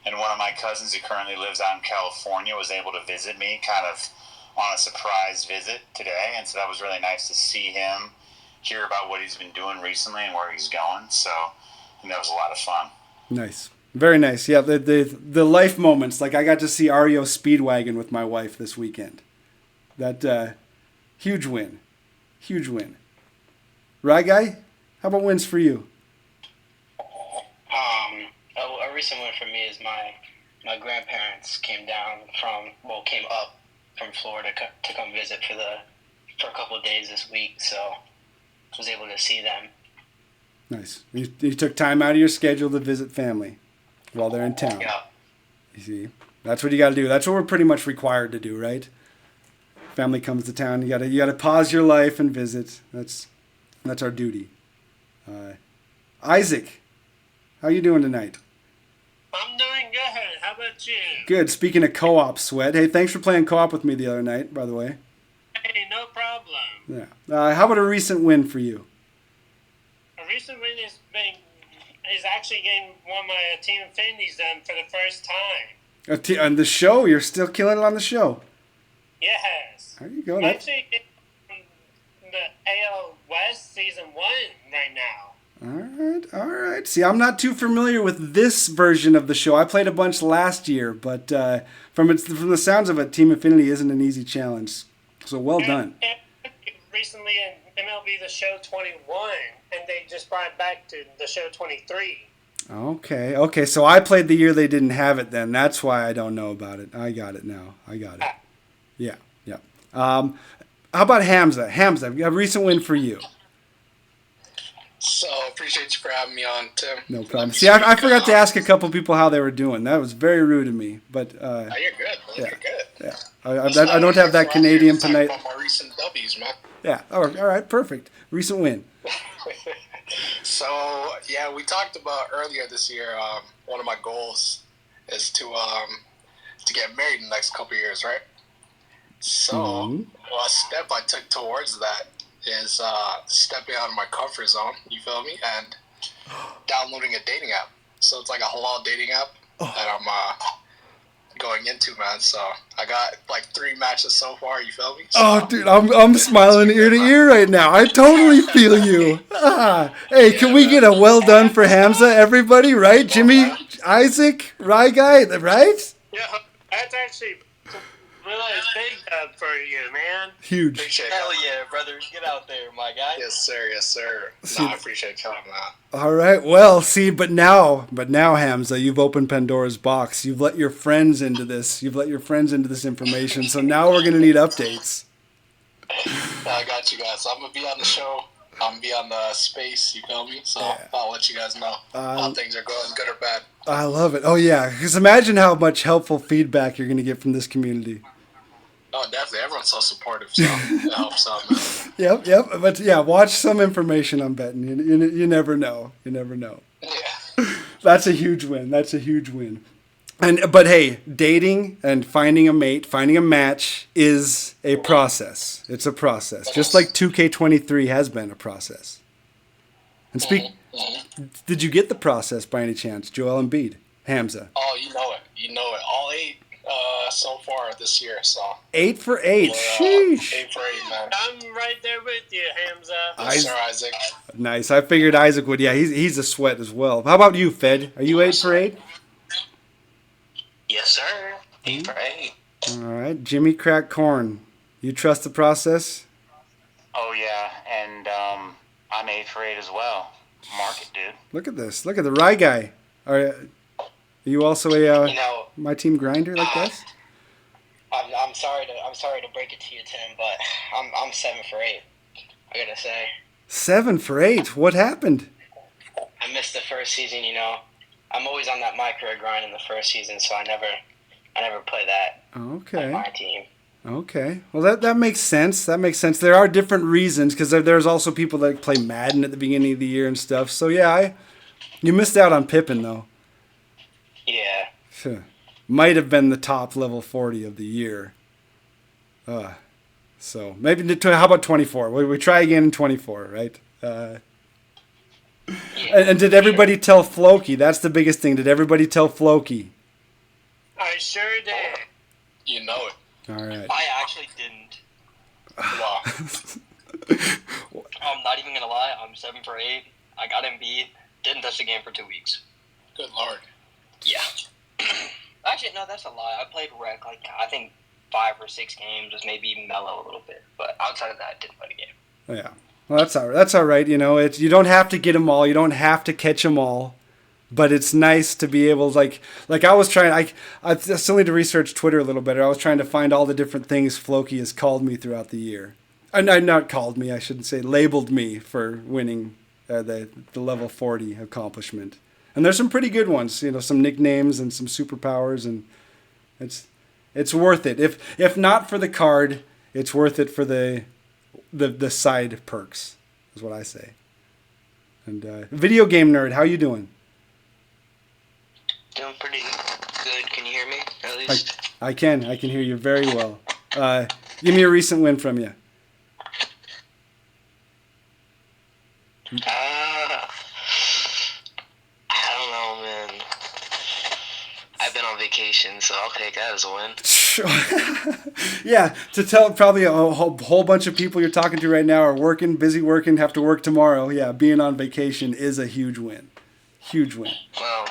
E: And one of my cousins who currently lives out in California was able to visit me kind of on a surprise visit today. And so that was really nice to see him, hear about what he's been doing recently and where he's going. So I think that was a lot of fun.
A: Nice. Very nice. Yeah, the life moments. Like I got to see REO Speedwagon with my wife this weekend. That huge win. Huge win. Right, guy? How about wins for you?
D: A recent one for me is my grandparents came up from Florida to come visit for a couple of days this week, so I was able to see them.
A: Nice. You took time out of your schedule to visit family while they're in town.
D: Yeah.
A: You see, that's what you got to do. That's what we're pretty much required to do, right? Family comes to town, you gotta pause your life and visit. That's our duty. Isaac, how you doing tonight?
F: I'm doing good. How about you?
A: Good. Speaking of co-op, Sweat. Hey, thanks for playing co-op with me the other night, by the way.
F: Hey, no problem.
A: Yeah. How about a recent win for you?
F: A recent win is actually getting one of my Team Infinity's done for the first time.
A: On the show? You're still killing it on the show?
F: Yes.
A: There you go.
F: I'm actually in the AL West Season 1 right now.
A: All right. See, I'm not too familiar with this version of the show. I played a bunch last year, but from the sounds of it, Team Infinity isn't an easy challenge. So well done.
F: Recently in MLB The Show 21, and they just brought it back to The Show 23.
A: Okay. So I played the year they didn't have it then. That's why I don't know about it. I got it now. I got it. Yeah. How about Hamza? Hamza, a recent win for you.
G: So, appreciate you for having me on, Tim.
A: No problem. See, I forgot to ask a couple people how they were doing. That was very rude of me. But
G: you're good, man.
A: Yeah.
G: You're good.
A: Yeah. I don't have that Canadian polite.
G: About my recent W's, man.
A: Yeah. All right. Perfect. Recent win.
G: So, yeah, we talked about earlier this year. One of my goals is to get married in the next couple of years, right? So, a step I took towards that is stepping out of my comfort zone, you feel me, and downloading a dating app. So it's like a halal dating app that I'm going into, man. So I got like 3 matches so far, you feel me? So,
A: dude, I'm smiling ear to ear right now. I totally feel you. Hey, can we get a well done for Hamza, everybody, right? Jimmy, Isaac, Rye Guy, right?
F: Yeah, that's actually really big for you, man.
A: Huge.
D: Hell yeah, brother. Get out there, my guy.
G: Yes, sir. No, I appreciate you telling that.
A: All right. Well, see, but now, Hamza, you've opened Pandora's box. You've let your friends into this. You've let your friends into this information. So now we're going to need updates.
G: I got you guys. I'm going to be on the show. I'm going to be on the space, you feel me? So I'll let you guys know how things are going, good or bad.
A: I love it. Oh, yeah. Because imagine how much helpful feedback you're going to get from this community.
G: Oh, definitely. Everyone's so supportive, so it helps out, man.
A: Yep. But, yeah, watch some information, I'm betting. You never know. You never know.
G: Yeah.
A: That's a huge win. But hey, dating and finding a mate, finding a match is a process. It's a process. Just like 2K23 has been a process. And did you get the process by any chance, Joel Embiid, Hamza?
G: Oh, you know it. All 8 so far this year, so.
A: 8 for 8. Sheesh.
G: 8 for 8, man.
F: I'm right there with you, Hamza.
G: Yes, sir, Isaac.
A: Nice. I figured Isaac would. Yeah, he's a sweat as well. How about you, Fed? Are you 8 for 8?
C: Yes, sir. 8 for 8.
A: All right. Jimmy Crack Corn. You trust the process?
C: Oh, yeah. And I'm 8 for 8 as well. Mark it, dude.
A: Look at this. Look at the Rye Guy. Are you also a my team grinder like this?
D: I'm sorry to break it to you, Tim, but I'm 7 for 8. I gotta say.
A: 7 for 8. What happened?
D: I missed the first season. I'm always on that micro grind in the first season, so I never play that.
A: Okay.
D: On my team.
A: Okay. Well, that makes sense. There are different reasons because there's also people that play Madden at the beginning of the year and stuff. So yeah, you missed out on Pippen though.
D: Yeah.
A: Might have been the top level 40 of the year. So maybe how about 24? We try again in 24, right? And did everybody tell Floki? That's the biggest thing. Did everybody tell Floki?
F: I sure did.
G: You know it.
A: All right.
D: I actually didn't.
G: Wow.
D: I'm not even gonna lie. I'm 7 for 8. I got Embiid. Didn't touch the game for 2 weeks.
G: Good Lord.
D: Yeah. Actually, no, that's a lie. I played rec, like, I think 5 or 6 games, just maybe mellow a little bit. But outside of that, I didn't play the game.
A: Yeah. Well, that's all right. You know, you don't have to get them all. You don't have to catch them all. But it's nice to be able, like I was trying, I still need to research Twitter a little better. I was trying to find all the different things Floki has called me throughout the year. Not called me, I shouldn't say, labeled me for winning the level 40 accomplishment. And there's some pretty good ones, you know, some nicknames and some superpowers, and it's worth it. If not for the card, it's worth it for the side perks, is what I say. And video game nerd, how you doing?
H: Doing pretty good. Can you hear me, at least?
A: I can hear you very well. Give me a recent win from you.
H: I don't know, man. I've been on vacation, so I'll take that as a win.
A: Yeah, to tell probably a whole bunch of people you're talking to right now are busy working, have to work tomorrow. Yeah, being on vacation is a huge win. Huge win.
H: Well,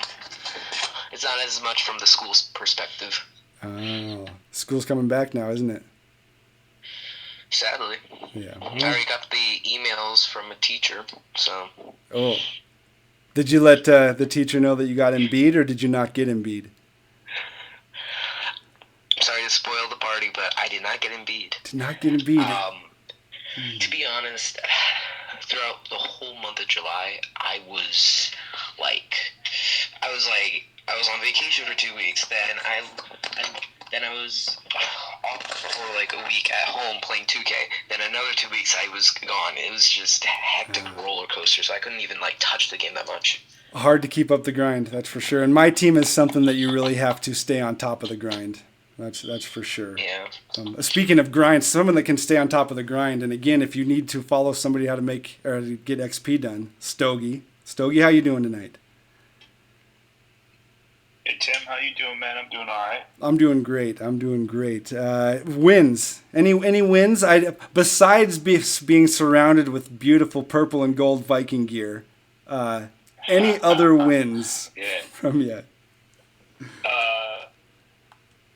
H: it's not as much from the school's perspective.
A: Oh, school's coming back now, isn't it?
H: Sadly.
A: Yeah.
H: I already got the emails from a teacher, so.
A: Oh. Did you let the teacher know that you got Embiid, or did you not get Embiid?
H: I'm sorry to spoil the party, but I did not get Embiid.
A: Did not get Embiid.
H: To be honest, throughout the whole month of July, I was on vacation for 2 weeks. Then I was off for like a week at home playing 2K. Then another 2 weeks I was gone. It was just a hectic roller coaster, so I couldn't even touch the game that much.
A: Hard to keep up the grind, that's for sure. And MyTeam is something that you really have to stay on top of the grind. That's for sure.
H: Yeah.
A: Speaking of grind, someone that can stay on top of the grind, and again, if you need to follow somebody how to make or to get XP done, Stogie, how you doing tonight?
I: Hey Tim, how you doing, man? I'm doing all right.
A: I'm doing great. Wins? Any wins? Besides being surrounded with beautiful purple and gold Viking gear, any other wins from you?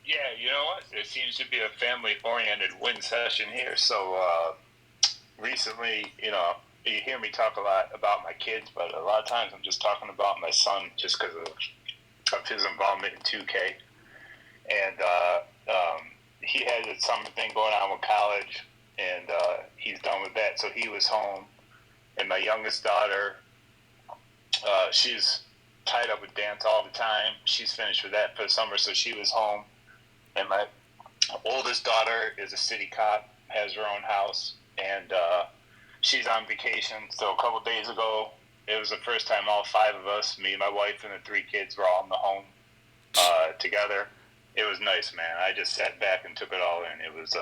I: Yeah, you know what? There seems to be a family-oriented win session here. So recently, you know, you hear me talk a lot about my kids, but a lot of times I'm just talking about my son just because of his involvement in 2K. And he had a summer thing going on with college, and he's done with that. So he was home. And my youngest daughter, she's tied up with dance all the time. She's finished with that for the summer, so she was home. And my oldest daughter is a city cop, has her own house, and she's on vacation. So a couple days ago, it was the first time all 5 of us, me, my wife, and the 3 kids, were all in the home together. It was nice, man. I just sat back and took it all in. It was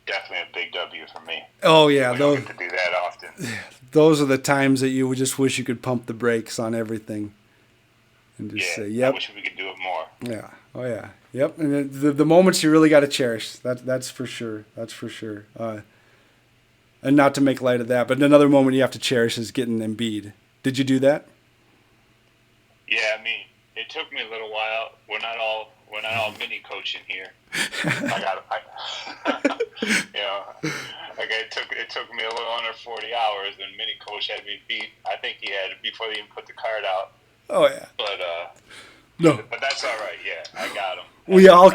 I: definitely a big W for me.
A: Oh, yeah.
I: We don't get to do that often.
A: Those are the times that you would just wish you could pump the brakes on everything. And just say, yep.
I: I wish we could do it more.
A: Yeah. Oh, yeah. Yep. And the moments you really got to cherish. That's for sure. That's for sure. And not to make light of that, but another moment you have to cherish is getting Embiid. Did you do that?
I: Yeah, I mean, it took me a little while. We're not all mini coaching here. You know, like it took me a little under 40 hours, and mini coach had me beat. I think he had it before they even put the card out.
A: Oh yeah.
I: But
A: no.
I: But that's all right. Yeah, I got him.
A: We all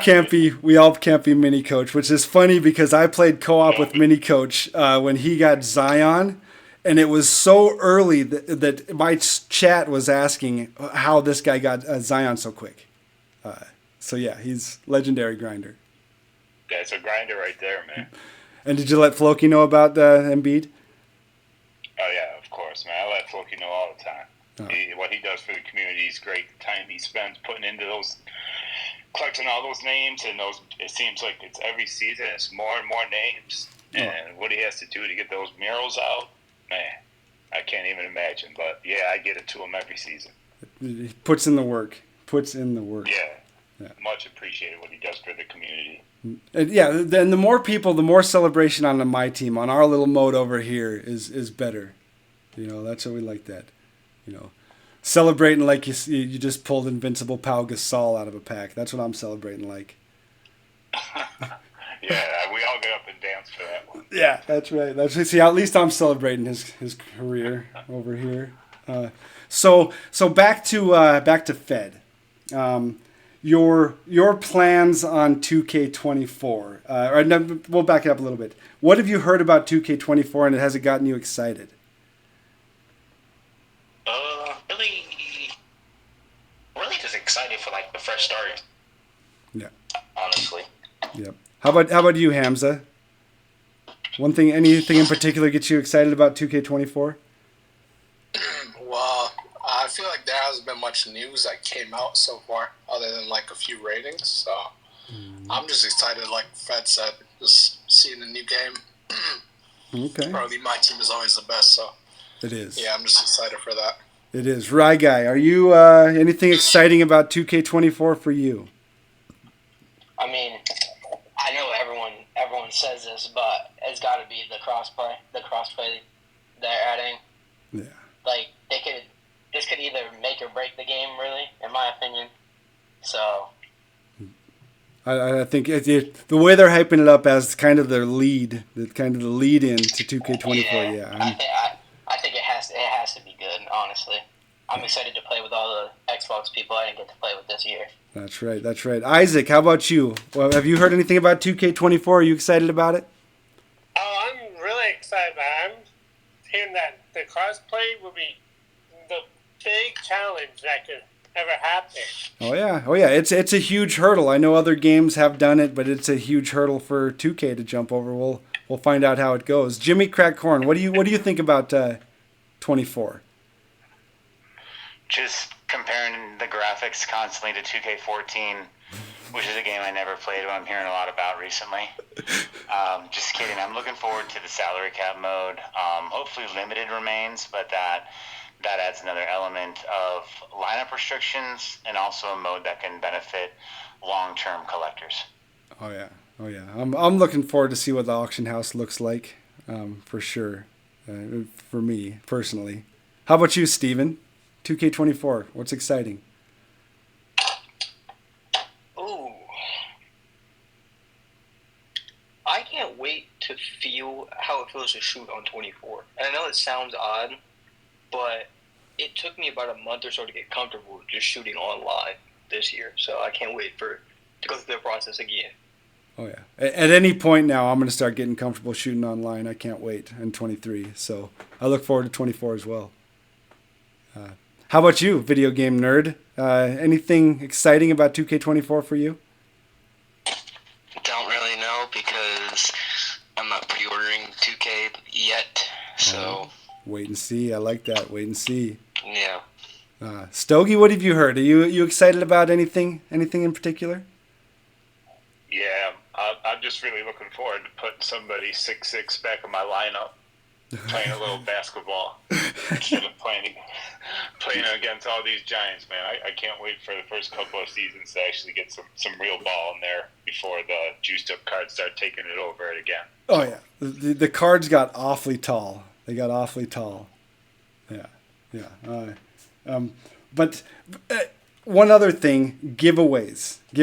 A: can't be mini coach, which is funny because I played co-op with mini coach when he got Zion. And it was so early that my chat was asking how this guy got Zion so quick. So, yeah, he's legendary grinder.
I: Yeah, it's a grinder right there, man.
A: And did you let Floki know about Embiid?
I: Oh, yeah, of course, man. I let Floki know all the time. Oh. What he does for the community is great. The time he spends putting into those, collecting all those names, and those, it seems like it's every season, it's more and more names. Oh. And what he has to do to get those murals out. Man, I can't even imagine. But, yeah, I get it to him every season.
A: He puts in the work.
I: Yeah. Much appreciated what he does for the community.
A: And, yeah, and the more people, the more celebration on MyTeam, on our little mode over here is better. You know, that's what we like that. You know, Celebrating like you just pulled Invincible Pau Gasol out of a pack. That's what I'm celebrating like.
I: Yeah, we all get up and dance for that one.
A: Yeah, that's right. See, at least I'm celebrating his career over here. So back to Fed. Your plans on 2K24. We'll back it up a little bit. What have you heard about 2K24, and has it gotten you excited?
C: Really just excited for like the fresh start.
A: Yeah.
C: Honestly.
A: Yep. How about you, Hamza? Anything in particular gets you excited about 2K24?
G: Well, I feel like there hasn't been much news that came out so far, other than like a few ratings. So I'm just excited, like Fred said, just seeing a new game.
A: Okay.
G: Probably my team is always the best, so
A: it is.
G: Yeah, I'm just excited for that.
A: It is. Rye Guy, are you anything exciting about 2K24 for you?
D: I mean, I know everyone says this, but it's got to be the crossplay they're adding.
A: Yeah.
D: Like this could either make or break the game, really, in my opinion. So.
A: I think the way they're hyping it up as kind of their lead, kind of the lead in to 2K24. Yeah.
D: I think it has to be good. Honestly, I'm excited to play with all the Xbox people I didn't get to play with this year.
A: That's right. Isaac, how about you? Well, have you heard anything about 2K24? Are you excited about it?
F: Oh, I'm really excited about it. I'm hearing that the crossplay will be the big challenge that could ever happen.
A: Oh yeah. It's a huge hurdle. I know other games have done it, but it's a huge hurdle for 2K to jump over. We'll find out how it goes. Jimmy Crackcorn, what do you think about 24?
E: Just comparing the graphics constantly to 2K14, which is a game I never played, but I'm hearing a lot about recently. Just kidding. I'm looking forward to the salary cap mode. Hopefully limited remains, but that adds another element of lineup restrictions and also a mode that can benefit long-term collectors.
A: Oh yeah. I'm looking forward to see what the auction house looks like, for sure. For me personally. How about you, Steven? 2K24. What's exciting?
D: Ooh. I can't wait to feel how it feels to shoot on 24. And I know it sounds odd, but it took me about a month or so to get comfortable just shooting online this year. So I can't wait to go through the process again.
A: Oh yeah. At any point now, I'm going to start getting comfortable shooting online. I can't wait in 23. So I look forward to 24 as well. How about you, video game nerd? Anything exciting about 2K24 for you?
H: Don't really know because I'm not pre-ordering 2K yet. So
A: wait and see. I like that. Wait and see.
H: Yeah.
A: Stogie, what have you heard? Are you excited about anything in particular?
I: Yeah, I'm just really looking forward to putting somebody 6'6" back in my lineup, playing a little basketball instead of playing against all these giants, man. I can't wait for the first couple of seasons to actually get some real ball in there before the juiced up cards start taking it over it again.
A: Oh yeah, the cards got awfully tall. They got awfully tall. Yeah. But one other thing, giveaways. I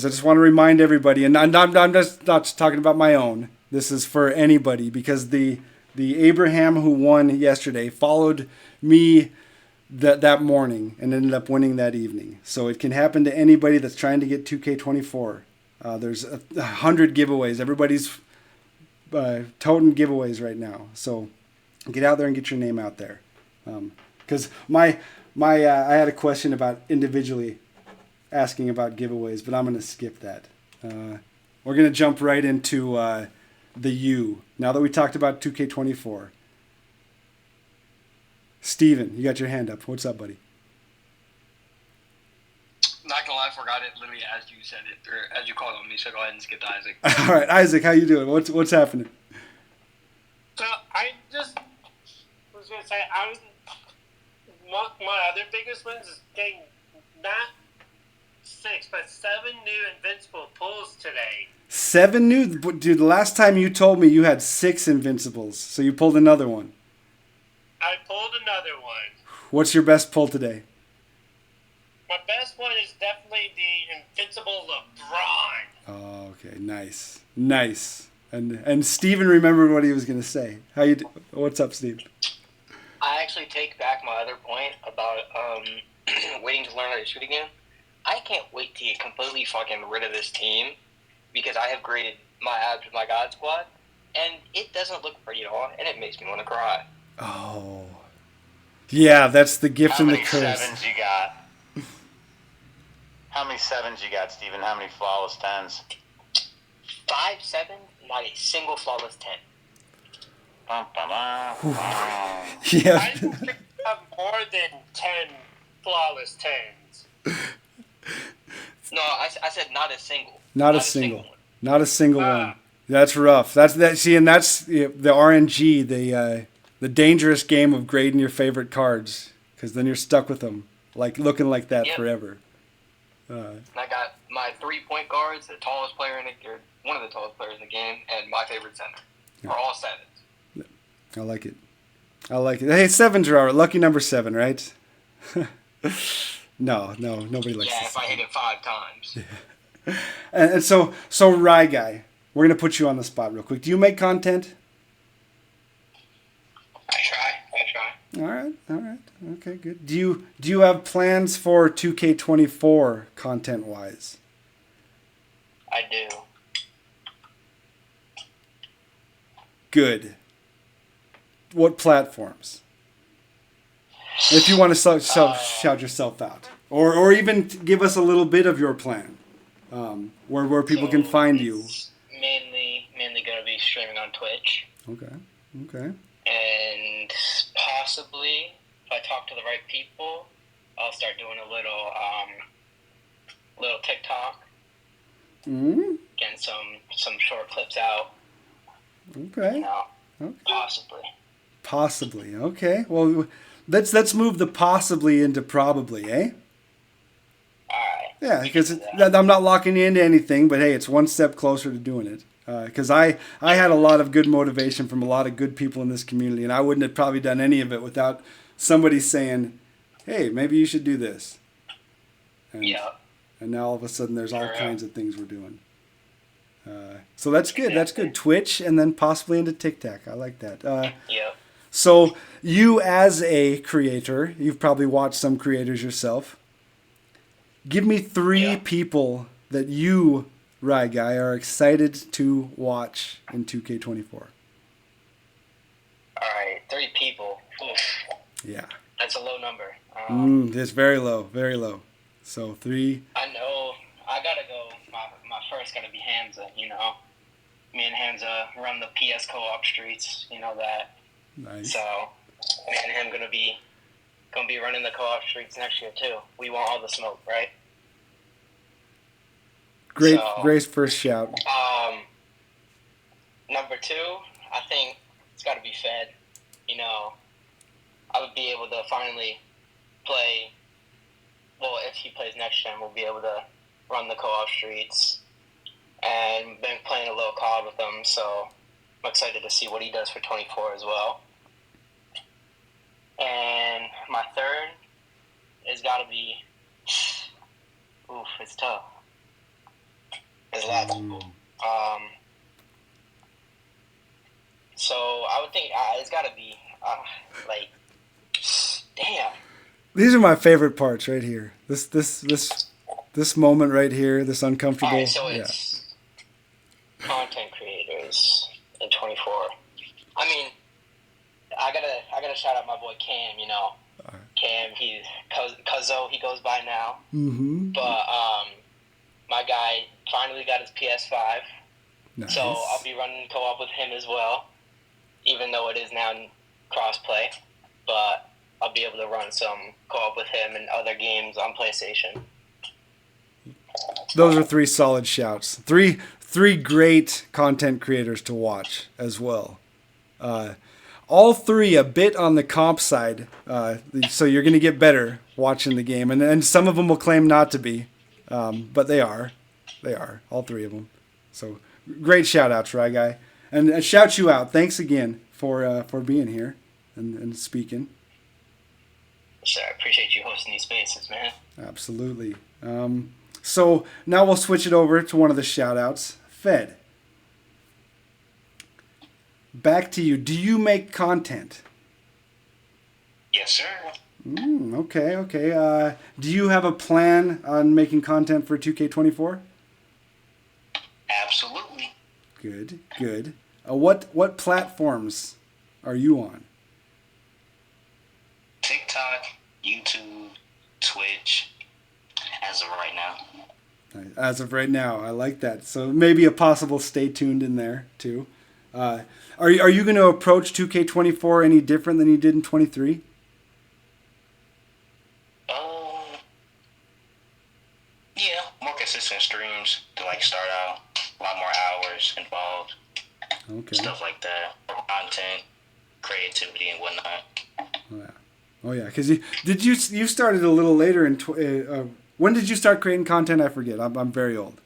A: just want to remind everybody, and I'm just not talking about my own. This is for anybody because the Abraham who won yesterday followed me that morning and ended up winning that evening. So it can happen to anybody that's trying to get 2K24. There's 100 giveaways. Everybody's toting giveaways right now. So get out there and get your name out there. Because I had a question about individually asking about giveaways, but I'm going to skip that. We're going to jump right into the U. Now that we talked about 2K24. Steven, you got your hand up. What's up, buddy?
J: Not gonna lie, I forgot it literally as you said it, or as you called on me, so go ahead and skip to Isaac.
A: All right, Isaac, how you doing? What's happening?
F: So I just was gonna say my other biggest wins is getting not 6 but 7 new invincible pulls today.
A: 7 new? Dude, the last time you told me you had 6 invincibles, so you pulled another one.
F: I pulled another one.
A: What's your best pull today?
F: My best one is definitely the Invincible LeBron.
A: Oh, okay, nice. And Steven remembered what he was going to say. What's up, Steve?
D: I actually take back my other point about waiting to learn how to shoot again. I can't wait to get completely fucking rid of this team because I have graded my abs with my God Squad, and it doesn't look pretty at all, and it makes me want to cry.
A: Oh. Yeah, that's the gift and the curse.
E: How many sevens you got? How many sevens you got, Steven? How many flawless 10s?
D: 5 7, not a single flawless 10.
A: Yeah.
F: I don't think I have more than 10 flawless 10s.
D: No, I said not a single.
A: Not a single. Not a single one. That's rough. See, and that's the RNG, the dangerous game of grading your favorite cards, because then you're stuck with them, like looking like that forever.
D: I got my 3-point guards, the tallest player or one of the tallest players in the game, and my favorite center. Are all 7s.
A: I like it. Hey, 7s are our lucky number 7, right? No, nobody likes.
D: Yeah, if I hit it 5 times.
A: Yeah. And so Rye Guy, we're gonna put you on the spot real quick. Do you make content?
D: I try.
A: All right. Okay, good. Do you have plans for 2K24 content wise?
D: I do.
A: Good. What platforms? If you want to shout yourself out, or even give us a little bit of your plan, where people can find you.
D: Mainly going to be streaming on Twitch.
A: Okay.
D: And possibly, if I talk to the right people, I'll start doing a little TikTok.
A: Mm-hmm.
D: Getting some short clips out.
A: Okay. Okay.
D: Possibly.
A: Okay. Well, let's move the possibly into probably, eh?
D: Alright.
A: Yeah, because I'm not locking you into anything, but hey, it's one step closer to doing it. Because I had a lot of good motivation from a lot of good people in this community, and I wouldn't have probably done any of it without somebody saying, hey, maybe you should do this. And now all of a sudden there's all kinds of things we're doing. So that's good. That's good. Twitch and then possibly into TikTok. I like that. So you as a creator, you've probably watched some creators yourself. Give me 3 people that you, Rye Guy, are excited to watch in 2K24.
D: All right, 3 people. Oof.
A: Yeah.
D: That's a low number.
A: It's very low, very low. So 3.
D: I know. I gotta go. My first gotta be Hamza. You know, me and Hamza run the PS co-op streets. You know that.
A: Nice.
D: So me and him gonna be running the co-op streets next year too. We want all the smoke, right?
A: Great first shout.
D: Number 2, I think it's got to be Fed. You know, I would be able to finally play. Well, if he plays next gen, we'll be able to run the co-op streets, and been playing a little COD with him. So I'm excited to see what he does for 24 as well. And my 3rd has got to be. Oof, it's tough. There's lots of people. So I would think it's got to be damn.
A: These are my favorite parts right here. This moment right here. This uncomfortable.
D: All right, so it's content creators in 24. I mean, I gotta shout out my boy Cam. You know, Cam. He's Cuzzo. He goes by now.
A: Mm-hmm.
D: But my guy finally got his PS5.
A: Nice.
D: So I'll be running co-op with him as well, even though it is now cross-play. But I'll be able to run some co-op with him and other games on PlayStation.
A: Those are 3 solid shouts. Three great content creators to watch as well. All 3 a bit on the comp side, so you're going to get better watching the game. And some of them will claim not to be, but they are. They are, all 3 of them. So great shout-outs, Rye Guy. And shout you out. Thanks again for being here and speaking.
H: So I appreciate you hosting these spaces, man.
A: Absolutely. So now we'll switch it over to one of the shout-outs. Fed. Back to you. Do you make content?
C: Yes, sir.
A: Okay. Do you have a plan on making content for 2K24?
C: Absolutely.
A: Good. What platforms are you on?
C: TikTok, YouTube, Twitch, as of right now.
A: As of right now, I like that. So maybe a possible stay tuned in there too. Are you going to approach 2K24 any different than you did in 23?
C: Yeah, more consistent streams to like start out. A lot more hours involved.
A: Okay.
C: Stuff like that. More content, creativity, and whatnot.
A: Oh yeah. Because you started a little later in. When did you start creating content? I forget. I'm very old.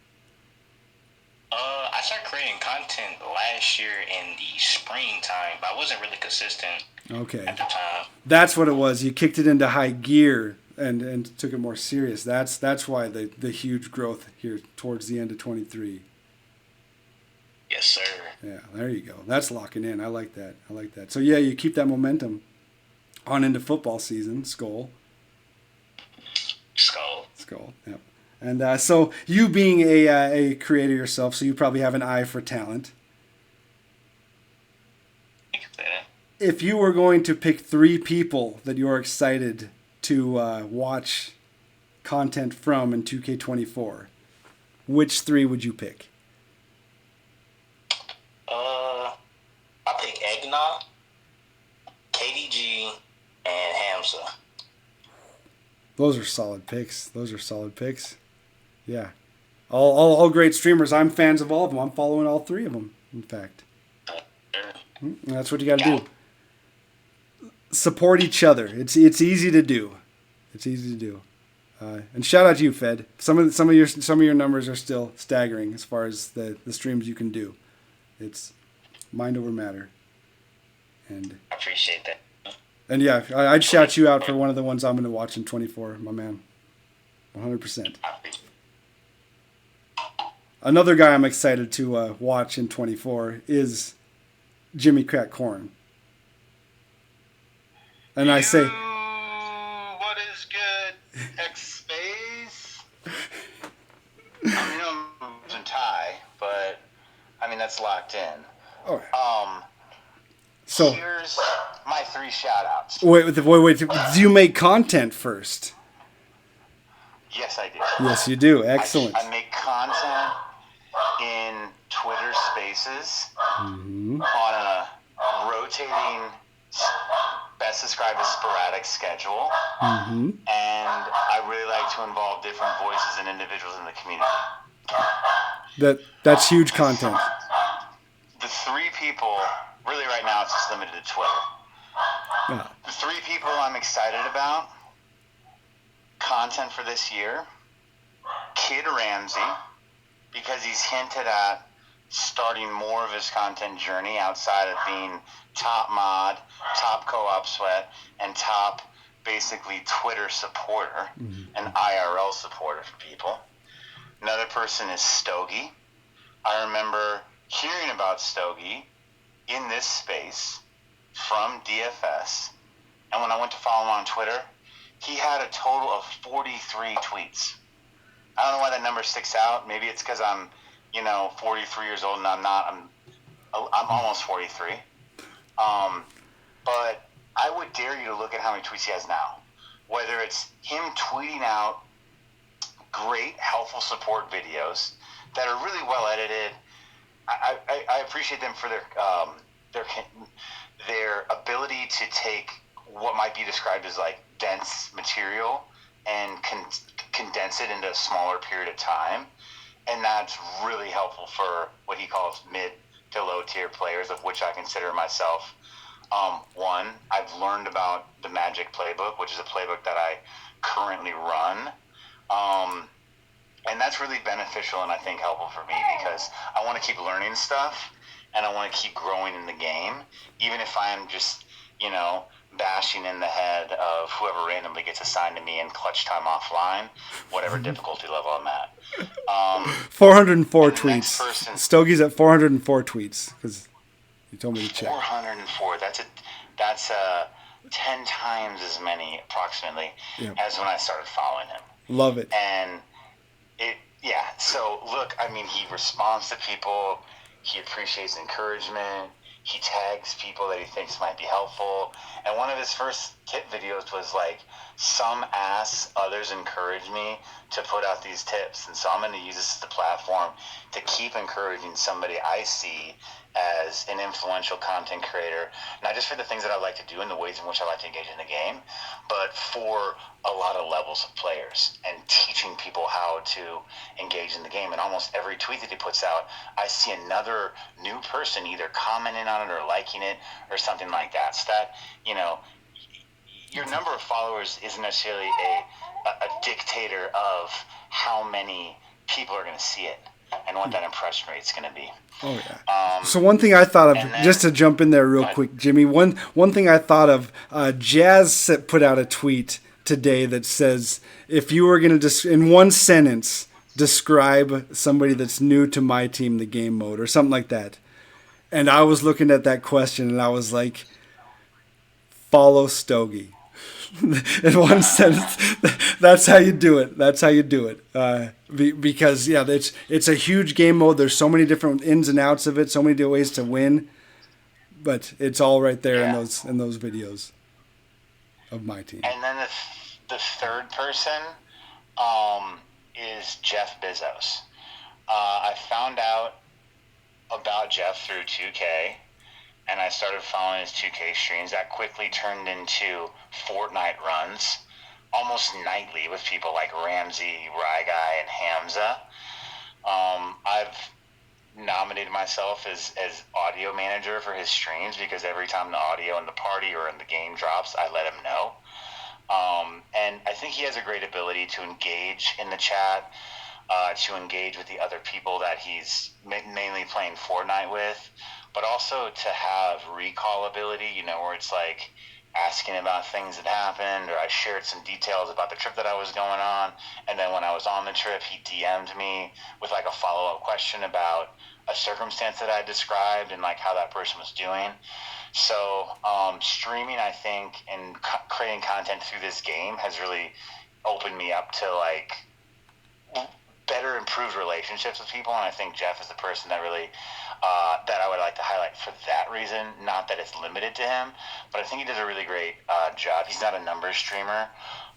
C: I started creating content last year in the springtime, but I wasn't really consistent.
A: Okay.
C: At the time.
A: That's what it was. You kicked it into high gear and took it more serious. That's why the huge growth here towards the end of 23.
C: Yes, sir.
A: Yeah, there you go. That's locking in. I like that. So yeah, you keep that momentum on into football season. Skull. Yep. And so you being a creator yourself, so you probably have an eye for talent. If you were going to pick 3 people that you're excited to watch content from in 2K24, which 3 would you pick?
C: I pick Eggnog, KDG, and Hamza.
A: Those are solid picks. Yeah. All great streamers. I'm fans of all of them. I'm following all 3 of them, in fact. That's what you got to do. Support each other. It's easy to do. And shout out to you, Fed. Some of your numbers are still staggering as far as the streams you can do. It's mind over matter. And
C: I appreciate that.
A: And yeah, I'd shout you out for one of the ones I'm going to watch in 24, my man. 100%. Another guy I'm excited to watch in 24 is Jimmy Crack Corn. And I say,
E: what is good? X space. I'm in tie, but I mean that's locked in.
A: Oh. So
E: here's my 3 shout-outs.
A: Wait. Do you make content first?
E: Yes, I do.
A: Yes, you do. Excellent.
E: I make content in Twitter Spaces on a rotating, best described as sporadic schedule. And I really like to involve different voices and individuals in the community.
A: That's huge content.
E: The 3 people, really right now it's just limited to Twitter.
A: Yeah.
E: The 3 people I'm excited about, content for this year, Kid Ramsey, because he's hinted at starting more of his content journey outside of being top mod, top co-op sweat, and top basically Twitter supporter and IRL supporter for people. Another person is Stogie. I remember hearing about Stogie in this space from DFS, and when I went to follow him on Twitter, he had a total of 43 tweets. I don't know why that number sticks out. Maybe it's because I'm, 43 years old and I'm not. I'm almost 43. But I would dare you to look at how many tweets he has now. Whether it's him tweeting out great, helpful support videos that are really well edited. I appreciate them for their ability to take what might be described as like dense material and condense it into a smaller period of time. And that's really helpful for what he calls mid to low tier players, of which I consider myself. One, I've learned about the Magic playbook, which is a playbook that I currently run. And that's really beneficial and I think helpful for me because I want to keep learning stuff and I want to keep growing in the game, even if I'm just, bashing in the head of whoever randomly gets assigned to me in clutch time offline, whatever difficulty level I'm at.
A: 404 tweets. Stogie's at 404 tweets because you told me to check.
E: 404. That's 10 times as many approximately as when I started following him.
A: Love it.
E: And so look, I mean, he responds to people. He appreciates encouragement. He tags people that he thinks might be helpful. And one of his first tip videos was like, some ass, others encourage me to put out these tips. And so I'm going to use this as the platform to keep encouraging somebody I see as an influential content creator, not just for the things that I like to do and the ways in which I like to engage in the game, but for a lot of levels of players and teaching people how to engage in the game. And almost every tweet that he puts out, I see another new person either commenting on it or liking it or something like that. So that, you know, your number of followers isn't necessarily a dictator of how many people are going to see it and what that impression rate is going to be.
A: Oh, yeah. So one thing I thought of, then, just to jump in there real quick, Jimmy, one thing I thought of, Jazz put out a tweet today that says, if you were going to, in one sentence, describe somebody that's new to my team, the game mode, or something like that. And I was looking at that question, and I was like, follow Stogie. In one sentence, that's how you do it. That's how you do it. Because it's a huge game mode. There's so many different ins and outs of it, so many ways to win, but it's all right there in those videos of my team.
E: And then the third person is Jeff Bezos. I found out about Jeff through 2K. And I started following his 2K streams. That quickly turned into Fortnite runs, almost nightly, with people like Ramsey, Ryguy, and Hamza. I've nominated myself as audio manager for his streams because every time the audio in the party or in the game drops, I let him know. And I think he has a great ability to engage in the chat, to engage with the other people that he's mainly playing Fortnite with, but also to have recall ability, you know, where it's like asking about things that happened, or I shared some details about the trip that I was going on, and then when I was on the trip, he DM'd me with like a follow-up question about a circumstance that I described and like how that person was doing. So streaming, I think, and creating content through this game has really opened me up to like better improved relationships with people, and I think Jeff is the person that really that I would like to highlight for that reason. Not that it's limited to him, but I think he does a really great job. He's not a numbers streamer,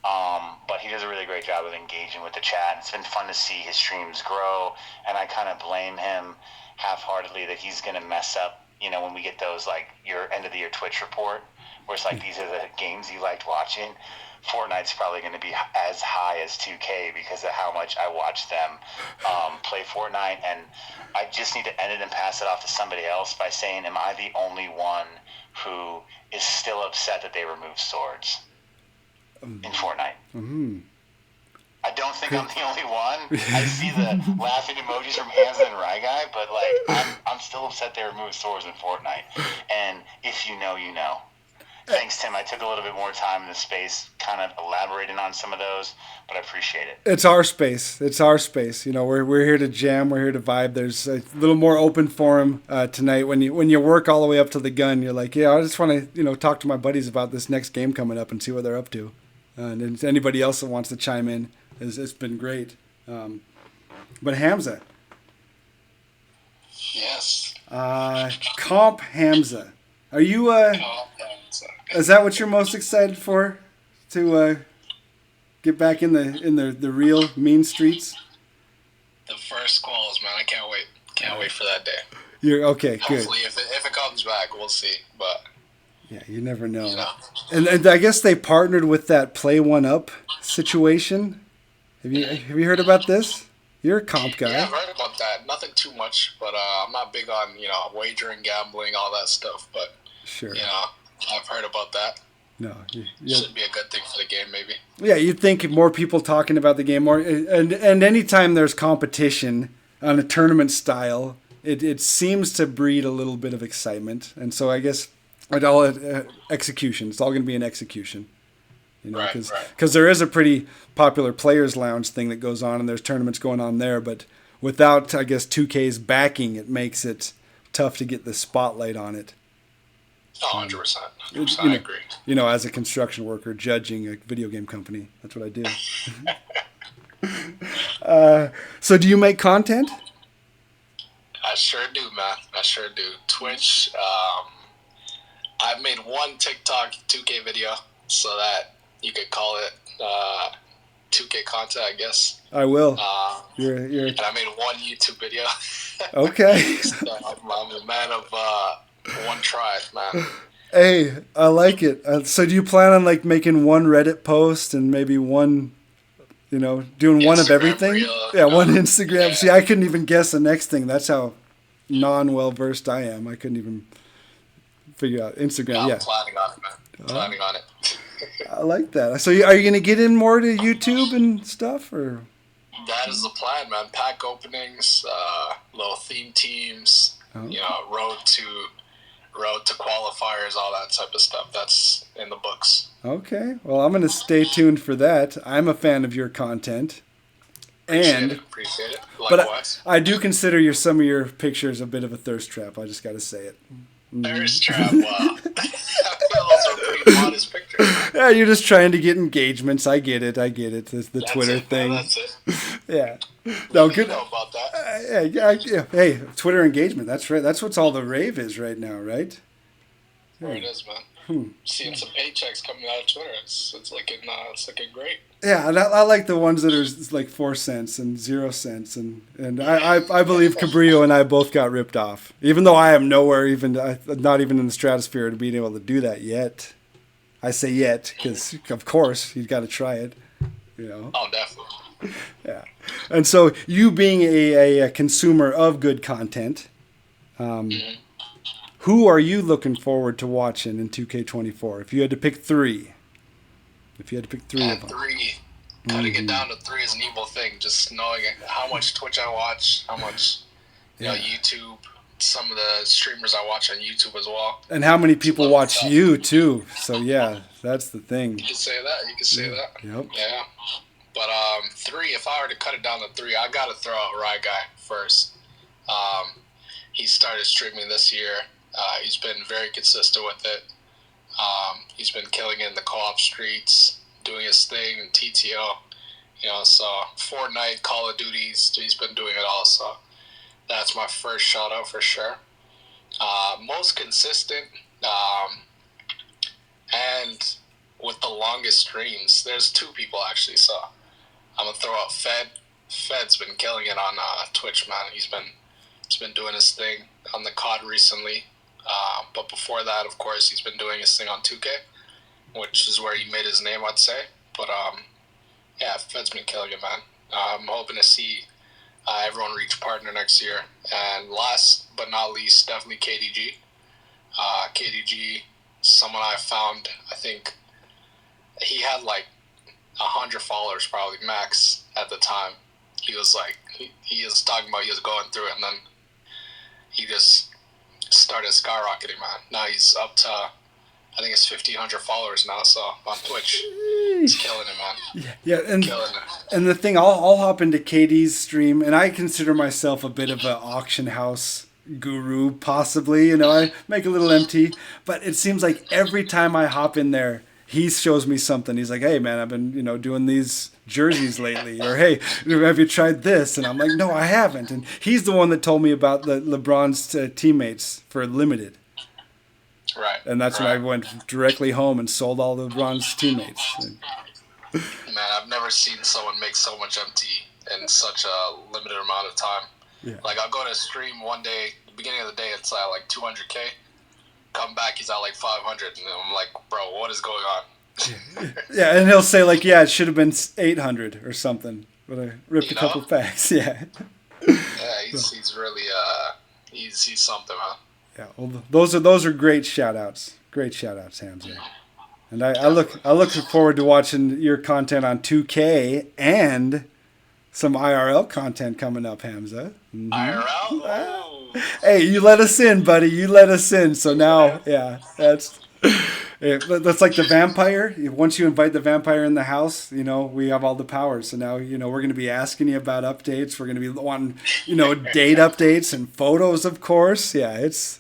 E: but he does a really great job of engaging with the chat. It's been fun to see his streams grow, and I kind of blame him half-heartedly that he's going to mess up, you know, when we get those, like, your end-of-the-year Twitch report, where it's like, these are the games you liked watching. Fortnite's probably going to be as high as 2K because of how much I watch them play Fortnite. And I just need to end it and pass it off to somebody else by saying, am I the only one who is still upset that they removed swords in Fortnite?
A: Mm-hmm.
E: I don't think I'm the only one. I see the laughing emojis from Hamza and Ryguy, but like I'm still upset they removed swords in Fortnite. And if you know, you know. Thanks, Tim. I took a little bit more time in the space, kind of elaborating on some of those, but I appreciate it.
A: It's our space. It's our space. You know, we're here to jam. We're here to vibe. There's a little more open forum tonight. When you work all the way up to the gun, you're like, yeah, I just want to talk to my buddies about this next game coming up and see what they're up to. And anybody else that wants to chime in, it's been great. But Hamza.
G: Yes.
A: Comp Hamza. Are you is that what you're most excited for? To get back in the real mean streets?
G: The first calls, man. I can't wait. Can't wait for that day.
A: You're okay, good.
G: Hopefully if it comes back, we'll see. But
A: yeah, you never know.
G: You know.
A: And I guess they partnered with that Play One Up situation. Have you heard about this? You're a comp guy.
G: Yeah, I've heard about that. Nothing too much, but I'm not big on wagering, gambling, all that stuff. But
A: sure,
G: I've heard about that.
A: No,
G: should be a good thing for the game, maybe.
A: Yeah, you'd think more people talking about the game more, and anytime there's competition on a tournament style, it seems to breed a little bit of excitement, and so I guess Execution. It's all going to be an execution. You know,
G: Right.
A: because there is a pretty popular players lounge thing that goes on, and there's tournaments going on there. But without, I guess, 2K's backing, it makes it tough to get the spotlight on it.
G: 100%.
A: I
G: agree.
A: You know, as a construction worker judging a video game company, that's what I do. So do you make content?
G: I sure do, man. I sure do. Twitch. I've made one TikTok 2K video, so that you could call it 2K content, I guess.
A: I will.
G: And I made one YouTube video.
A: Okay.
G: So I'm a man of one try, man.
A: Hey, I like it. So do you plan on like making one Reddit post and maybe one, you know, doing one of everything?
G: Reel,
A: one Instagram. Yeah. See, I couldn't even guess the next thing. That's how non-well versed I am. I couldn't even figure out Instagram.
G: I'm planning on it, man. Planning on it.
A: I like that. So are you going to get in more to YouTube and stuff, or?
G: That is the plan, man. Pack openings, little theme teams, you know, road to qualifiers, all that type of stuff. That's in the books.
A: Okay. Well, I'm going to stay tuned for that. I'm a fan of your content.
G: Appreciate it. Likewise.
A: But I do consider some of your pictures a bit of a thirst trap. I just got to say it.
G: Thirst trap, wow. Those are pretty modest pictures.
A: Yeah, you're just trying to get engagements. I get it. It's the Twitter thing.
G: That's it.
A: Yeah. No, good.
G: You know about that.
A: Yeah. Hey, Twitter engagement. That's right. That's what's all the rave is right now, right?
G: There it is, man. Seeing some paychecks coming out of Twitter, it's looking great.
A: Yeah, and I like the ones that are like 4 cents and 0 cents, and I believe Cabrillo and I both got ripped off, even though I am nowhere, not even in the stratosphere to being able to do that yet. I say yet because of course you've got to try it, you know.
G: Oh, definitely.
A: Yeah, and so you being a consumer of good content, who are you looking forward to watching in 2K24? If you had to pick three. If you had to pick three of them.
G: Cutting it down to 3 is an evil thing. Just knowing how much Twitch I watch, how much YouTube, some of the streamers I watch on YouTube as well.
A: And how many people watch you too. So yeah, that's the thing.
G: You can say that.
A: Yep.
G: Yeah. But 3, if I were to cut it down to 3, I gotta throw out Rye Guy first. He started streaming this year. He's been very consistent with it. He's been killing it in the co-op streets, doing his thing in TTO. You know, so Fortnite, Call of Duty, he's been doing it all. So that's my first shout out for sure. Most consistent, and with the longest streams, there's 2 people actually. So I'm gonna throw out Fed. Fed's been killing it on Twitch, man. He's been doing his thing on the COD recently. But before that, of course, he's been doing his thing on 2K, which is where he made his name, I'd say. But yeah, Fed's been killing it, man. I'm hoping to see everyone reach partner next year. And last but not least, definitely KDG. KDG, someone I found, I think he had like 100 followers probably max at the time. He was like, he was talking about he was going through it, and then he just started skyrocketing, man. Now he's up to, I think it's 1,500 followers now, so on Twitch. He's killing it, man.
A: Yeah, and the thing, I'll hop into KD's stream, and I consider myself a bit of an auction house guru, possibly. You know, I make a little MT, but it seems like every time I hop in there, he shows me something. He's like, hey, man, I've been, doing these jerseys lately. Or, hey, have you tried this? And I'm like, no, I haven't. And he's the one that told me about the LeBron's teammates for Limited.
G: Right.
A: And that's when I went directly home and sold all of LeBron's teammates.
G: Man, I've never seen someone make so much MT in such a limited amount of time.
A: Yeah.
G: Like, I'll go to a stream one day, the beginning of the day, it's at like 200K. Come back, he's at like 500, and I'm like, bro, what is going on?
A: Yeah, and he'll say like, yeah, it should have been 800 or something, but I ripped a couple packs. Yeah.
G: Yeah, he's really he's something, man.
A: Yeah, well, those are great shout outs. Great shout outs, Hamza. And I look forward to watching your content on 2K and some IRL content coming up, Hamza.
G: IRL? Oh,
A: Hey, you let us in, buddy. You let us in. So now, yeah, that's like the vampire. Once you invite the vampire in the house, we have all the powers. So now, we're going to be asking you about updates. We're going to be wanting, date updates and photos, of course. Yeah, it's.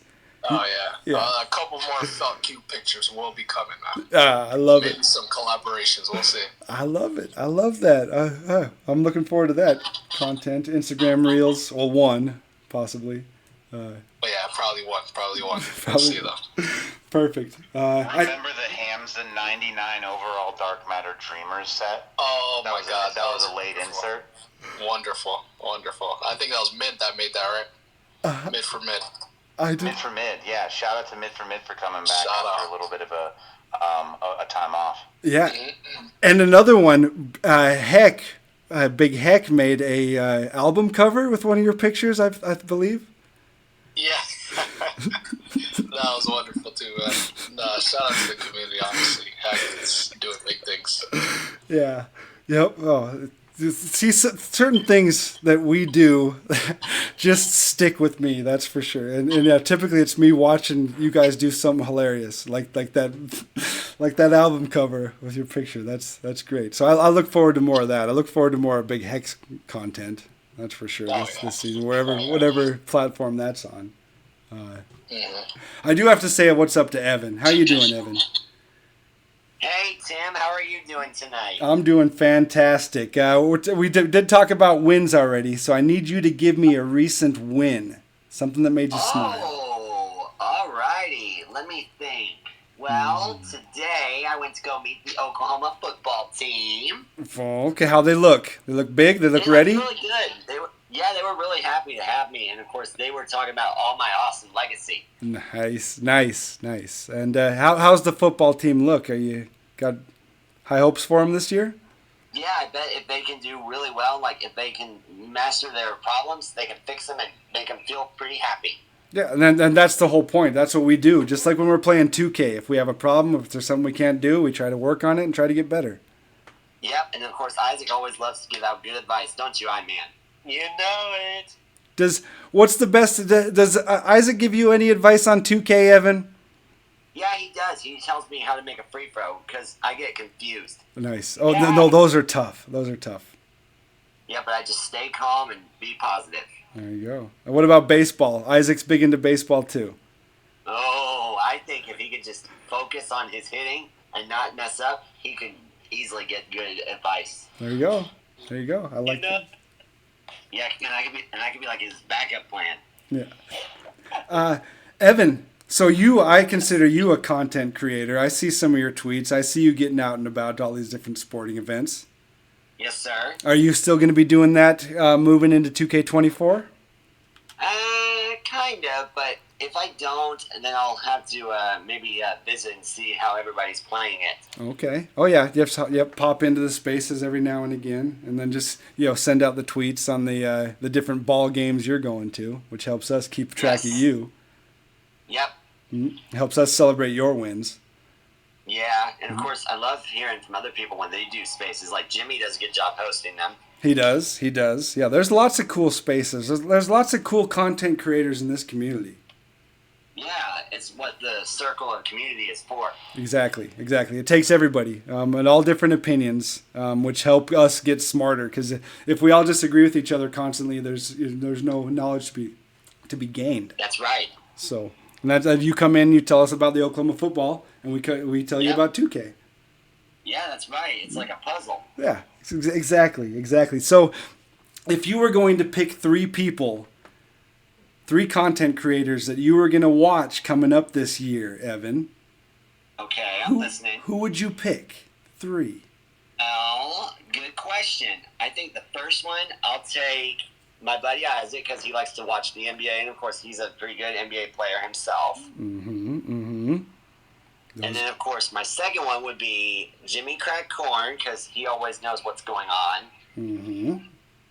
G: Oh yeah. A couple more felt cute pictures will be coming now.
A: I love
G: Maybe
A: it.
G: some collaborations. We'll see.
A: I love it. I love that. I'm looking forward to that content. Instagram Reels, well, one possibly.
G: But yeah, probably one. We'll see though.
A: Perfect.
E: Remember the Ham's the 99 overall Dark Matter Dreamers set?
G: Oh my God,
E: that was a late insert.
G: Wonderful. I think that was Mid that made that, right? Mid for Mid.
A: Mid
E: for Mid, yeah. Shout out to Mid for Mid for coming back after a little bit of a time off.
A: Yeah, and another one, Big Heck made a album cover with one of your pictures, I believe.
G: Yeah, that was wonderful too. Shout out to the community, honestly. Heck is doing big things.
A: Yeah. Yep. Oh, see, certain things that we do just stick with me. That's for sure. And yeah, typically it's me watching you guys do something hilarious, like that album cover with your picture. That's great. So I look forward to more of that. I look forward to more Big Hex content. That's for sure. This season, whatever platform that's on. I do have to say what's up to Evan. How you doing, Evan?
K: Hey, Tim, how are you doing tonight?
A: I'm doing fantastic. We did talk about wins already, so I need you to give me a recent win. Something that made you smile.
K: Oh, alrighty. Let me think. Well, today I went to go meet the Oklahoma football team.
A: Okay, how they look? They look big? They look ready?
K: They look really good. They were really happy to have me, and of course they were talking about all my awesome legacy. Nice.
A: And how's the football team look? Are you got high hopes for them this year?
K: Yeah, I bet if they can do really well, like if they can master their problems, they can fix them and make them feel pretty happy.
A: Yeah, and that's the whole point. That's what we do. Just like when we're playing 2K. If we have a problem, if there's something we can't do, we try to work on it and try to get better.
K: Yep, and of course Isaac always loves to give out good advice, don't you, I-Man?
F: You know it.
A: Does Isaac give you any advice on 2K, Evan?
K: Yeah, he does. He tells me how to make a free throw because I get confused.
A: Nice. Oh, yeah. No, those are tough.
K: Yeah, but I just stay calm and be positive.
A: There you go. And what about baseball? Isaac's big into baseball too.
K: Oh, I think if he could just focus on his hitting and not mess up, he could easily get good advice.
A: There you go. I like that.
K: Yeah, and I could be like his backup plan.
A: Yeah. Evan, so I consider you a content creator. I see some of your tweets. I see you getting out and about to all these different sporting events.
K: Yes, sir.
A: Are you still going to be doing that moving into 2K24?
K: Kind of, but if I don't, then I'll have to maybe visit and see how everybody's playing it.
A: Okay. Oh, yeah. Yep. Pop into the spaces every now and again, and then just send out the tweets on the different ball games you're going to, which helps us keep track of you.
K: Yep.
A: Mm-hmm. Helps us celebrate your wins.
K: Yeah, and of course, I love hearing from other people when they do spaces. Like Jimmy does a good job hosting them.
A: He does. Yeah, there's lots of cool spaces. There's lots of cool content creators in this community.
K: Yeah, it's what the circle of community is for.
A: Exactly. It takes everybody and all different opinions, which help us get smarter. Because if we all disagree with each other constantly, there's no knowledge to be gained.
K: That's right.
A: So, and that's you come in, you tell us about the Oklahoma football, and we tell you about 2K.
K: Yeah, that's right. It's like a puzzle.
A: Yeah, exactly. So, if you were going to pick 3 people, 3 content creators that you were going to watch coming up this year, Evan.
K: Okay, I'm listening.
A: Who would you pick? 3.
K: Oh, good question. I think the first one, I'll take my buddy Isaac because he likes to watch the NBA, and of course, he's a pretty good NBA player himself. And then, of course, my second one would be Jimmy Crack Corn because he always knows what's going on.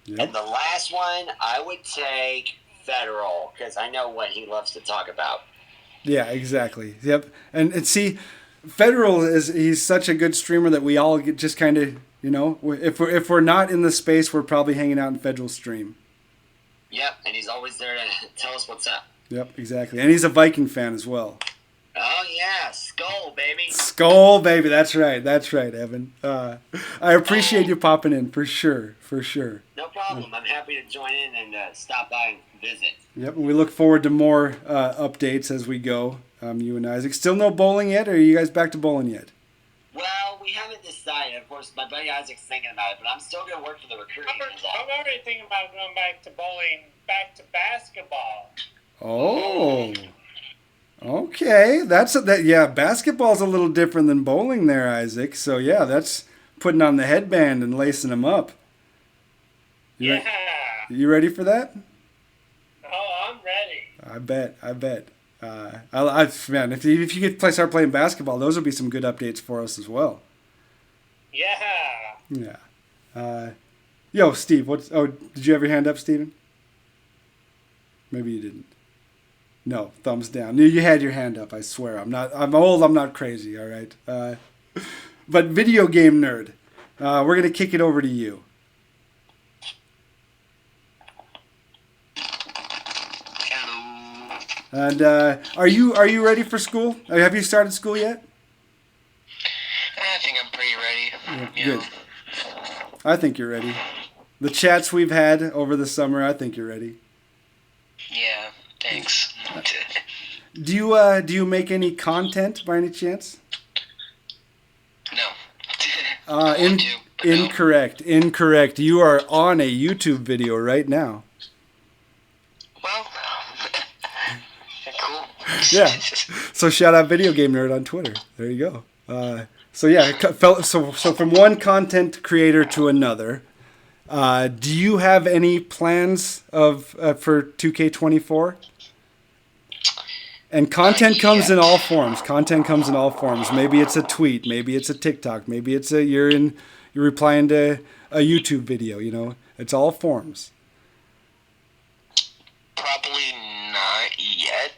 K: Yep. And the last one, I would take Federal because I know what he loves to talk about.
A: Yeah, exactly. Yep. And see, Federal he's such a good streamer that we all just kind of, if we're not in the space, we're probably hanging out in Federal stream.
K: Yep, and he's always there to tell us what's up.
A: Yep, exactly. And he's a Viking fan as well.
K: Oh, yeah. Skull, baby.
A: Skull, baby. That's right, Evan. I appreciate you popping in, for sure.
K: No problem. I'm happy to join in and stop by and visit.
A: Yep, and we look forward to more updates as we go, you and Isaac. Still no bowling yet, or are you guys back to bowling yet?
K: Well, we haven't decided. Of course, my buddy Isaac's thinking about it, but I'm still going to work for the recruiting.
F: I'm already thinking about going back to bowling, back to basketball.
A: Oh, okay. Yeah, basketball's a little different than bowling there, Isaac. So, yeah, that's putting on the headband and lacing them up. You ready for that?
F: Oh, I'm ready.
A: I bet. Man, if you could start playing basketball, those would be some good updates for us as well.
F: Yeah.
A: Yeah. Yo, Steve, did you have your hand up, Steven? Maybe you didn't. No, thumbs down. You had your hand up, I swear. I'm old, I'm not crazy, all right? But video game nerd, we're going to kick it over to you. And are you ready for school? Have you started school yet?
H: I think I'm pretty ready.
A: Yeah, good. I think you're ready. The chats we've had over the summer, I think you're ready.
H: Yeah, thanks.
A: Do you make any content by any chance?
H: No.
A: Incorrect. You are on a YouTube video right now.
H: Well, cool.
A: Yeah. So shout out Video Game Nerd on Twitter. There you go. So from one content creator to another, do you have any plans for 2K24? And content comes in all forms. Maybe it's a tweet, maybe it's a TikTok, maybe it's you're replying to a YouTube video. You know, it's all forms.
H: Probably not yet.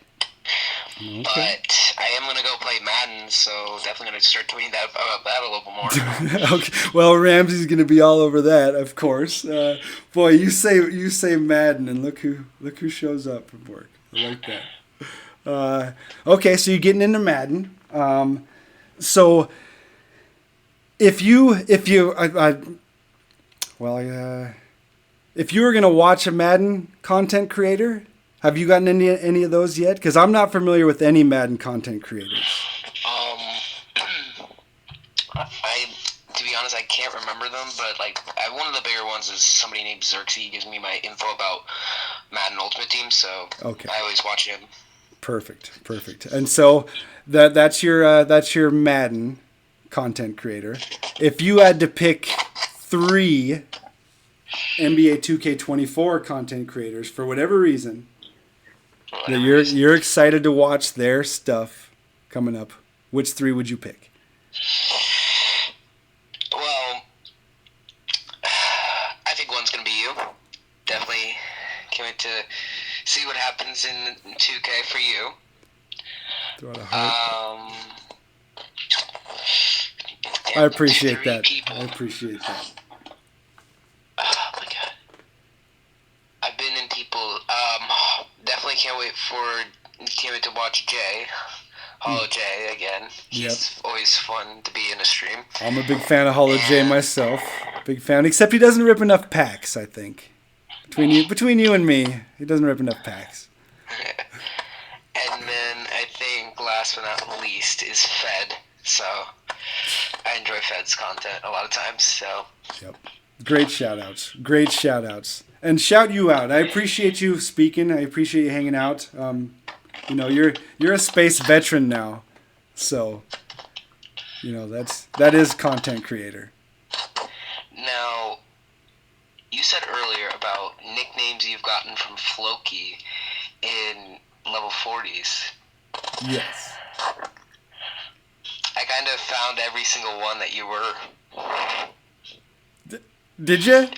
H: Okay. But I am gonna go play Madden, so definitely gonna start tweeting about that a little bit more.
A: Okay. Well, Ramsey's gonna be all over that, of course. Boy, you say Madden, and look who shows up from work. I like that. Okay, so you're getting into Madden. So if you were gonna watch a Madden content creator, have you gotten any of those yet? Because I'm not familiar with any Madden content creators.
H: To be honest, I can't remember them, but one of the bigger ones is somebody named Xerxes. He gives me my info about Madden Ultimate Team, so okay. I always watch him.
A: Perfect. And so that's your Madden content creator. If you had to pick 3 NBA 2K24 content creators for whatever reason that you're excited to watch their stuff coming up, which 3 would you pick?
H: Well, I think one's gonna be you. Definitely can't wait to see what happens in 2K for you.
A: Throw out a heart. I appreciate that.
H: Oh my god. I've been in people. Definitely can't wait to watch Jay. Hollow Jay again. He's always fun to be in a stream.
A: I'm a big fan of Hollow Jay myself. Big fan, except he doesn't rip enough packs, I think. Between you and me, he doesn't rip enough packs.
H: And then I think last but not least is Fed. So I enjoy Fed's content a lot of times. So
A: yep. Great shout outs. And shout you out. I appreciate you speaking. I appreciate you hanging out. You're a space veteran now. So that is content creator.
H: Now, you said earlier about nicknames you've gotten from Floki in level 40s.
A: Yes.
H: I kind of found every single one that you were.
A: Did you?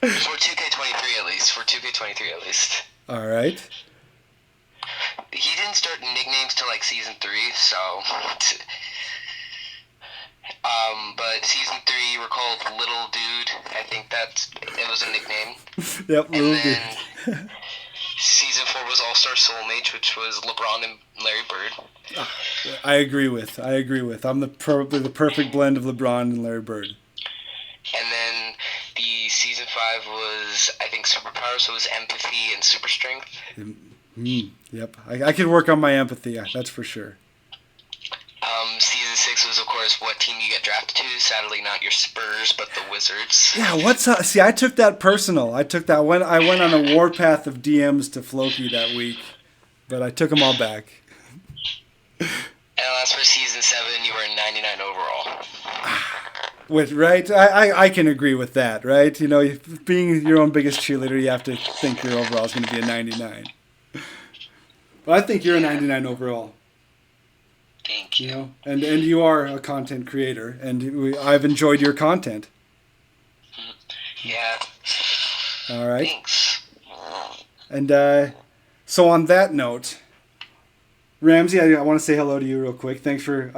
H: For 2K23 at least.
A: All right.
H: He didn't start nicknames till season 3, so. But season 3, you were called Little Dude. I think it was a nickname.
A: Yep, Little
H: Dude. Season 4 was All-Star Soulmates, which was LeBron and Larry Bird.
A: I agree with. I'm probably the perfect blend of LeBron and Larry Bird.
H: And then the season 5 was, I think, Superpower, so it was Empathy and Super Strength.
A: Yep. I could work on my empathy, that's for sure.
H: Season 6 was, of course, what team you get drafted to. Sadly, not your Spurs, but the Wizards.
A: Yeah, what's up? See, I took that personal. I went on a warpath of DMs to Floki that week, but I took them all back.
H: And as for season 7, you were 99 overall.
A: Right? I can agree with that, right? You know, being your own biggest cheerleader, you have to think your overall is going to be a 99. But I think you're a 99 overall.
H: Thank you.
A: You know, and you are a content creator, and I've enjoyed your content.
H: Yeah.
A: All right.
H: Thanks.
A: And so on that note, Ramsey, I want to say hello to you real quick. Thanks for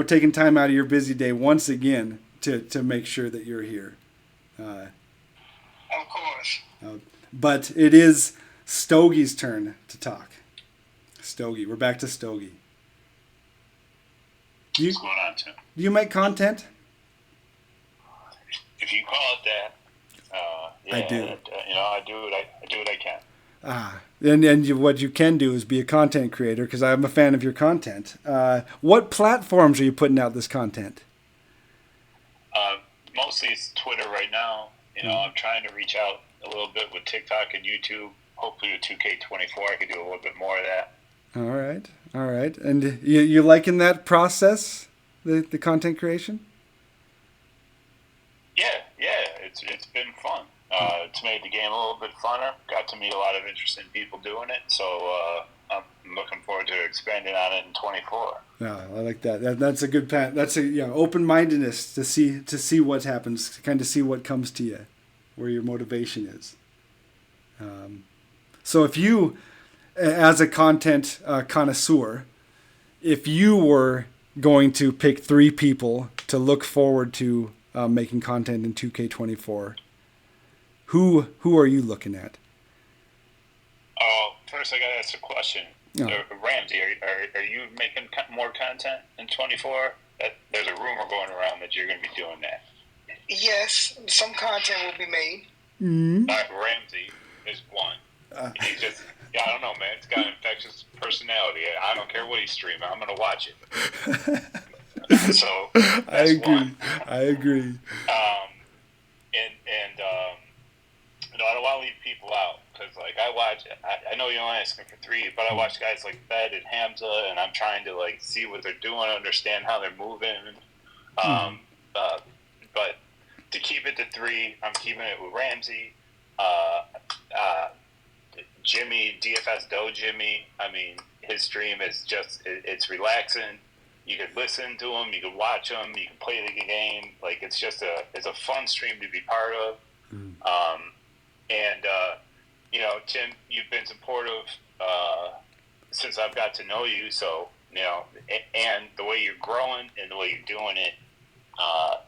A: taking time out of your busy day once again to make sure that you're here.
F: Of course.
A: But it is Stogie's turn to talk. Stogie, we're back to Stogie.
I: What's going on, Tim?
A: Do you make content?
I: If you call it that, yeah,
A: I do.
I: I do what I can.
A: And what you can do is be a content creator, because I'm a fan of your content. What platforms are you putting out this content?
I: Mostly it's Twitter right now. I'm trying to reach out a little bit with TikTok and YouTube. Hopefully with 2K24 I could do a little bit more of that.
A: All right. And you liking that process, the content creation?
I: Yeah, it's been fun. It's made the game a little bit funner. Got to meet a lot of interesting people doing it, so I'm looking forward to expanding on it in 24.
A: Yeah, I like that. That's a good path. That's open-mindedness to see what happens, to kind of see what comes to you, where your motivation is. So if you, as a content connoisseur, if you were going to pick 3 people to look forward to making content in 2K24, who are you looking at?
I: Oh, first I got to ask a question.
A: Oh.
I: Ramsey, are you making more content in 24? There's a rumor going around that you're going to be doing that.
F: Yes, some content will be made.
A: Mm-hmm.
I: Ramsey is one. He's just, I don't know, man. It's got an infectious personality. I don't care what he's streaming. I'm going to watch it. So that's one.
A: I agree.
I: I don't want to leave people out, because I watch. I know you're only asking for 3, but I watch guys like Fed and Hamza, and I'm trying to see what they're doing, understand how they're moving. But to keep it to 3, I'm keeping it with Ramsey, Jimmy, DFS Doe Jimmy. I mean, his stream is just it's relaxing. You could listen to him, you could watch him, you can play the game. It's just it's a fun stream to be part of. Tim, you've been supportive since I've got to know you. So, and the way you're growing and the way you're doing it,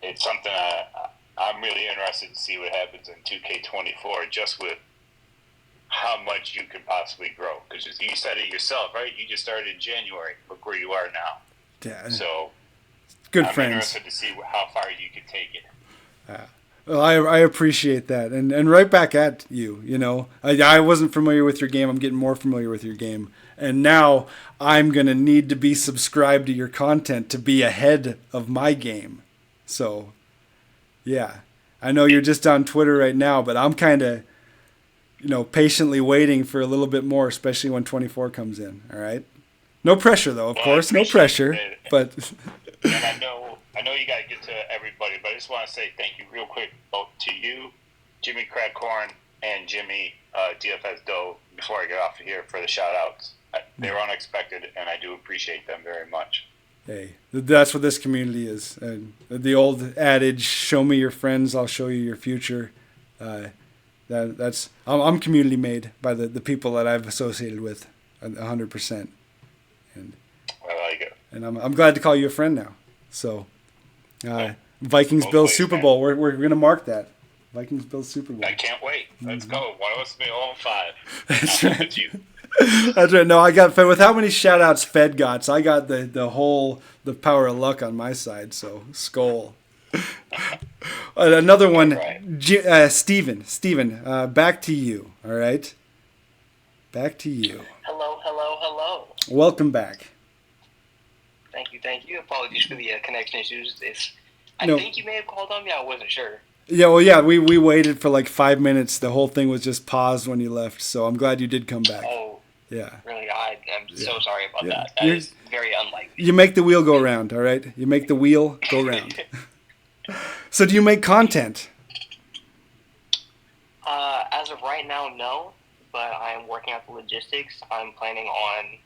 I: it's something I'm really interested to see what happens in 2K24, just with how much you could possibly grow. Because you said it yourself, right? You just started in January. Look where you are now.
A: Yeah.
I: So,
A: good
I: I'm
A: friends.
I: interested to see how far you can take it.
A: Well, I appreciate that, and right back at you. I wasn't familiar with your game. I'm getting more familiar with your game, and now I'm gonna need to be subscribed to your content to be ahead of my game. So, yeah, I know you're just on Twitter right now, but I'm kind of, patiently waiting for a little bit more, especially when 24 comes in. All right, no pressure though, of course, no pressure, but.
I: And I know you got to get to everybody, but I just want to say thank you real quick both to you, Jimmy Crackcorn, and Jimmy DFS Doe, before I get off of here, for the shout-outs. They were unexpected, and I do appreciate them very much.
A: Hey, that's what this community is. And the old adage, show me your friends, I'll show you your future. I'm community made by the people that I've associated with 100%. And
I: I like it.
A: And I'm glad to call you a friend now. So, Vikings Bills Super Bowl. We're going to mark that. Vikings Bills Super Bowl.
I: I can't wait. Let's go. One of us will be 0-5.
A: That's
I: I'll
A: right.
I: with you.
A: That's right. No, I got Fed. With how many shout-outs Fed got, so I got the power of luck on my side, so Skull. Another one, right. Steven, back to you, all right? Back to you.
D: Hello.
A: Welcome back.
D: Thank you. Apologies for the connection issues. I think you may have called on me. I wasn't sure.
A: Yeah, well, yeah, we waited for like 5 minutes. The whole thing was just paused when you left, so I'm glad you did come back.
D: Oh,
A: yeah.
D: Really, I'm so sorry about that. That is very unlike me.
A: You make the wheel go round, all right? You make the wheel go round. So do you make content?
D: As of right now, no, but I am working out the logistics. I'm planning on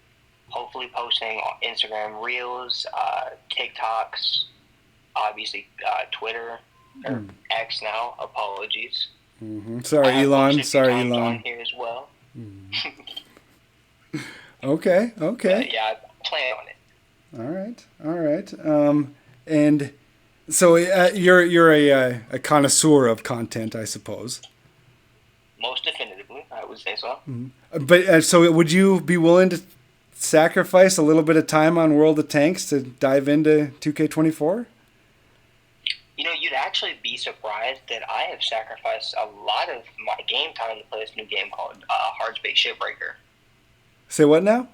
D: hopefully posting on Instagram Reels, TikToks, obviously Twitter, or X now. Apologies.
A: Mm-hmm. Sorry, Elon.
D: On here as well.
A: Okay.
D: Yeah, I plan on it.
A: All right. And so you're a connoisseur of content, I suppose.
D: Most definitively, I would say so.
A: Mm-hmm. But so would you be willing to sacrifice a little bit of time on World of Tanks to dive into 2K24?
D: You know, you'd actually be surprised that I have sacrificed a lot of my game time to play this new game called Hard Space Shipbreaker.
A: Say what now?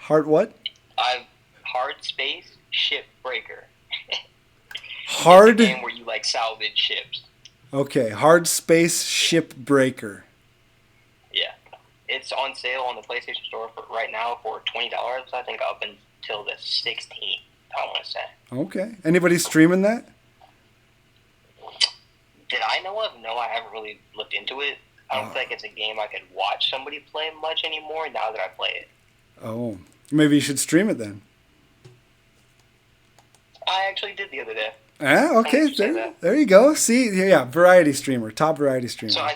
A: What?
D: Hard Space Shipbreaker.
A: Hard?
D: It's a game where you like salvage ships.
A: Okay, Hard Space Shipbreaker.
D: Yeah, it's on sale on the PlayStation Store right now for $20. I think up until the 16th. I want to say.
A: Okay. Anybody streaming that?
D: That I know of, no. I haven't really looked into it. I don't think it's a game I could watch somebody play much anymore now that I play it.
A: Oh, maybe you should stream it then.
D: I actually did the other day.
A: Okay. There you go. See, yeah, variety streamer, top variety streamer.
D: So I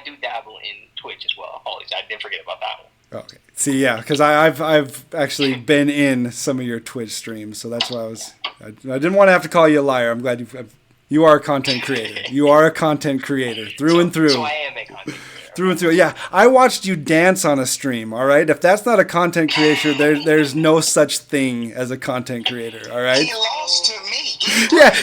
D: do dabble in Twitch as well. Apologies, I did forget about that one.
A: Okay. See, yeah, because I've actually been in some of your Twitch streams, so that's why I didn't want to have to call you a liar. I'm glad you are a content creator. You are a content creator through and through.
D: So I am a content creator.
A: Through and through. Yeah, I watched you dance on a stream, all right? If that's not a content creator, there's no such thing as a content creator, all right?
H: He lost to me.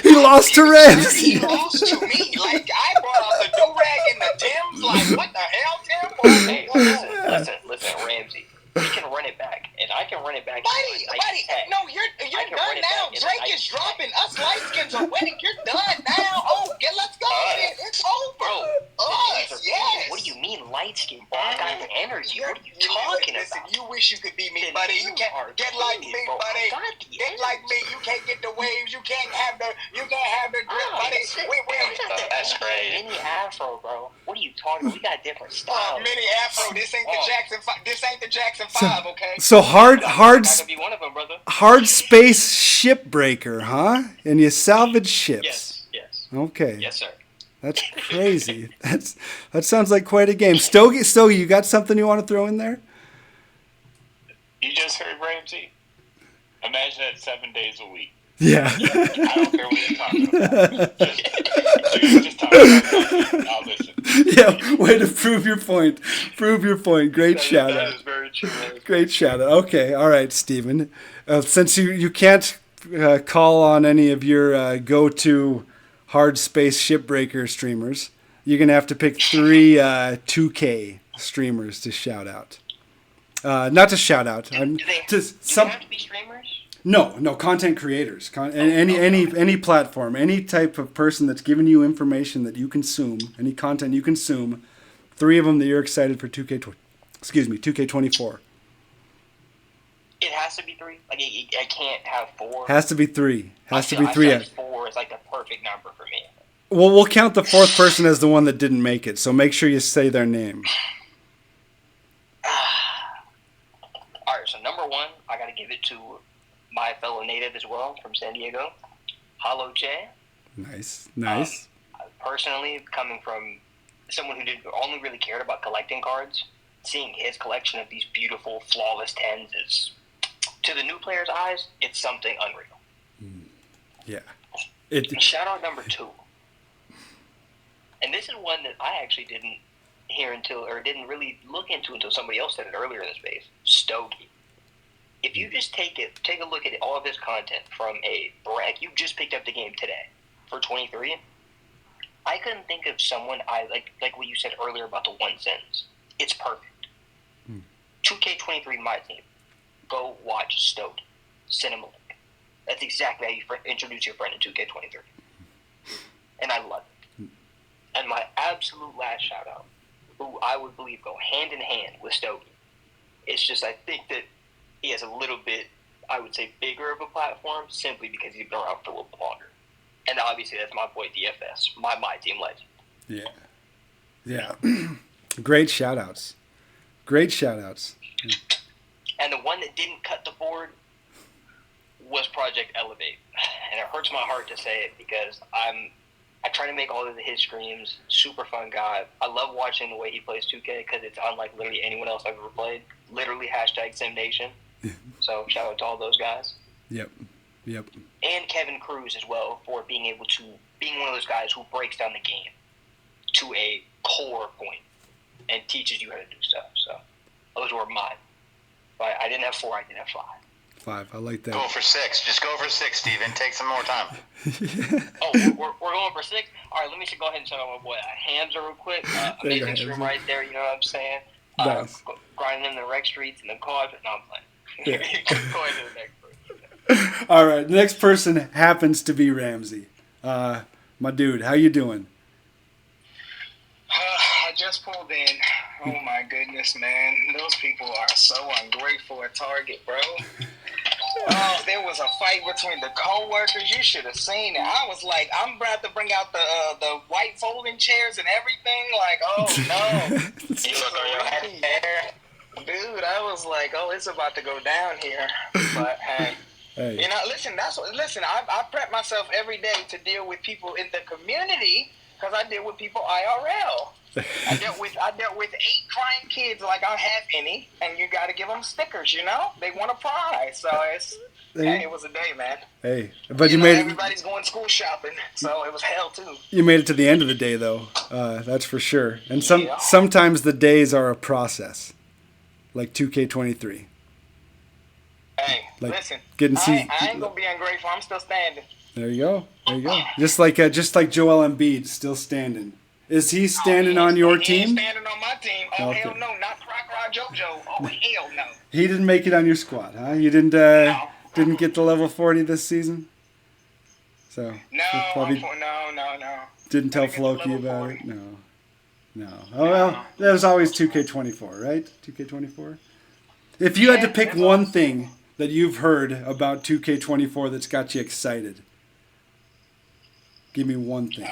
A: He lost to Ramsey.
H: He lost to me. Like, I brought out the do-rag and the Timbs. Like, what the hell, Tim?
D: Hey, listen, Ramsey. We can run it back, and I can run it back.
H: Buddy, no, you're done now. Drake is dropping. Us light skins are winning. You're done now. Oh, let's go. It's over. Yes.
D: What do you mean light skin? I got the energy. What are you talking about?
H: You wish you could be me, buddy. You can't get like me, buddy. Get like me. You can't get the waves. You can't have the drip, buddy.
D: That's great. Mini Afro, bro. What are you talking about? We got different styles.
H: Mini Afro. This ain't the Jackson 5. This ain't the Jackson 5, okay?
A: So hard
D: be one of them, brother.
A: Hard Space Shipbreaker, huh? And you salvage ships.
D: Yes.
A: Okay.
D: Yes, sir.
A: That's crazy. That sounds like quite a game. Stogie, you got something you want to throw in there?
I: You just heard Ramsey? Imagine that 7 days a week.
A: Yeah.
I: I don't care what you're talking about. Just talk about it. I'll listen.
A: Yeah, way to prove your point. Great shout out.
I: That is very true.
A: Great shout out. Okay, all right, Steven. Since you can't call on any of your go-to Hard Space Shipbreaker streamers, you're going to have to pick 3 2K streamers to shout out. Not to shout out.
D: Do they have to be streamers?
A: No, content creators. Any platform, any type of person that's giving you information that you consume, any content you consume, 3 of them that you're excited for 2K24.
D: It has to be 3. Like I can't have 4.
A: Has to be 3.
D: I feel like 4 is like the perfect number for me.
A: Well, we'll count the 4th person as the one that didn't make it. So make sure you say their name.
D: All right. So number 1, I got to give it to my fellow native as well from San Diego, Hollow J.
A: Nice.
D: Personally, coming from someone who only really cared about collecting cards, seeing his collection of these beautiful, flawless 10s is, to the new player's eyes, it's something unreal.
A: Yeah.
D: Shout out number 2. And this is one that I actually didn't hear until, or didn't really look into until somebody else said it earlier in the space. Stogie. If you just take a look at all of this content from you just picked up the game today for 23. I couldn't think of someone like what you said earlier about the one sentence. It's perfect. 2K23 My Team. Go watch Stogie. Send him a link. That's exactly how you introduce your friend in 2K23. And I love it. And my absolute last shout out, who I would believe go hand in hand with Stogie, it's just I think that he has a little bit, I would say, bigger of a platform simply because he's been around for a little bit longer. And obviously that's my boy DFS, my team legend.
A: Yeah. Great shout outs.
D: And the one that didn't cut the board was Project Elevate. And it hurts my heart to say it because I try to make all of his streams. Super fun guy. I love watching the way he plays 2K because it's unlike literally anyone else I've ever played. Literally #SimNation. So shout out to all those guys.
A: Yep.
D: And Kevin Cruz as well for being one of those guys who breaks down the game to a core point and teaches you how to do stuff. So those were mine. But I didn't have 4, I did have 5.
A: 5, I like that.
E: Go for 6. Just go for 6, Steven. Take some more time.
D: Oh, we're going for 6? All right, let me just go ahead and shout out my boy Hamza real quick. Amazing stream right there, you know what I'm saying?
A: Nice.
D: Grinding in the rec streets and the COD, but no, I'm playing.
A: Yeah.
D: Go ahead to the next person.
A: All right, the next person happens to be Ramsey. My dude, how you doing?
L: I just pulled in. Oh my goodness, man. Those people are so ungrateful at Target, bro. There was a fight between the co-workers. You should have seen it. I was like, I'm about to bring out the white folding chairs and everything. Like, oh no. Dude, I was like, oh, it's about to go down here. But hey. You know, listen, I prep myself every day to deal with people in the community because I deal with people IRL. I dealt with 8 crying kids like I have any, and you got to give them stickers. You know, they want a prize, so it was a day, man.
A: Hey, but you made it.
L: Everybody's going school shopping, so it was hell too.
A: You made it to the end of the day, though. That's for sure. And sometimes the days are a process, like 2K23.
L: Hey,
A: like
L: listen,
A: I
L: ain't gonna be ungrateful. I'm still standing.
A: There you go. Just like Joel Embiid, still standing. Is he standing on your team?
L: He's standing on my team. Oh, okay. Hell no, not Crocodile JoJo. Oh, hell no.
A: He didn't make it on your squad, huh? You didn't get the level 40 this season? So
L: No.
A: Didn't tell Floki about 40. It? No. Oh, well, there's always 2K24, right? 2K24? If you had to pick one thing that you've heard about 2K24 that's got you excited, give me one thing.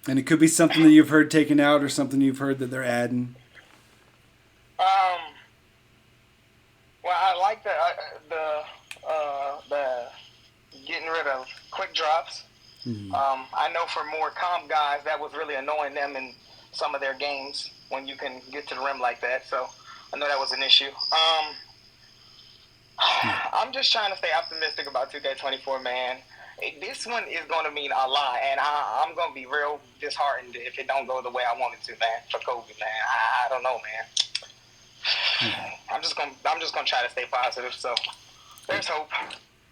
A: And it could be something that you've heard taken out or something you've heard that they're adding.
L: Well, I like the getting rid of quick drops. Mm-hmm. I know for more comp guys, that was really annoying them in some of their games when you can get to the rim like that. So I know that was an issue. I'm just trying to stay optimistic about 2K24, man. This one is going to mean a lot, and I'm going to be real disheartened if it don't go the way I want it to, man. For Kobe, man, I don't know, man. I'm just going to try to stay positive. So there's hope.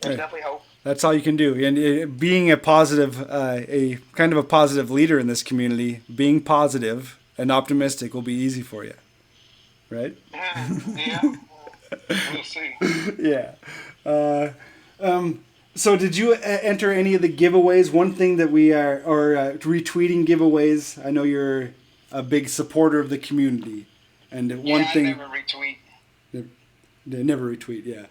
L: There's definitely hope.
A: That's all you can do. And being a positive, a kind of a positive leader in this community, being positive and optimistic will be easy for you, right?
L: Yeah. We'll see.
A: Yeah. So did you enter any of the giveaways? One thing that we are, or retweeting giveaways, I know you're a big supporter of the community. And one thing...
L: I never retweet.
A: Never retweet, yeah.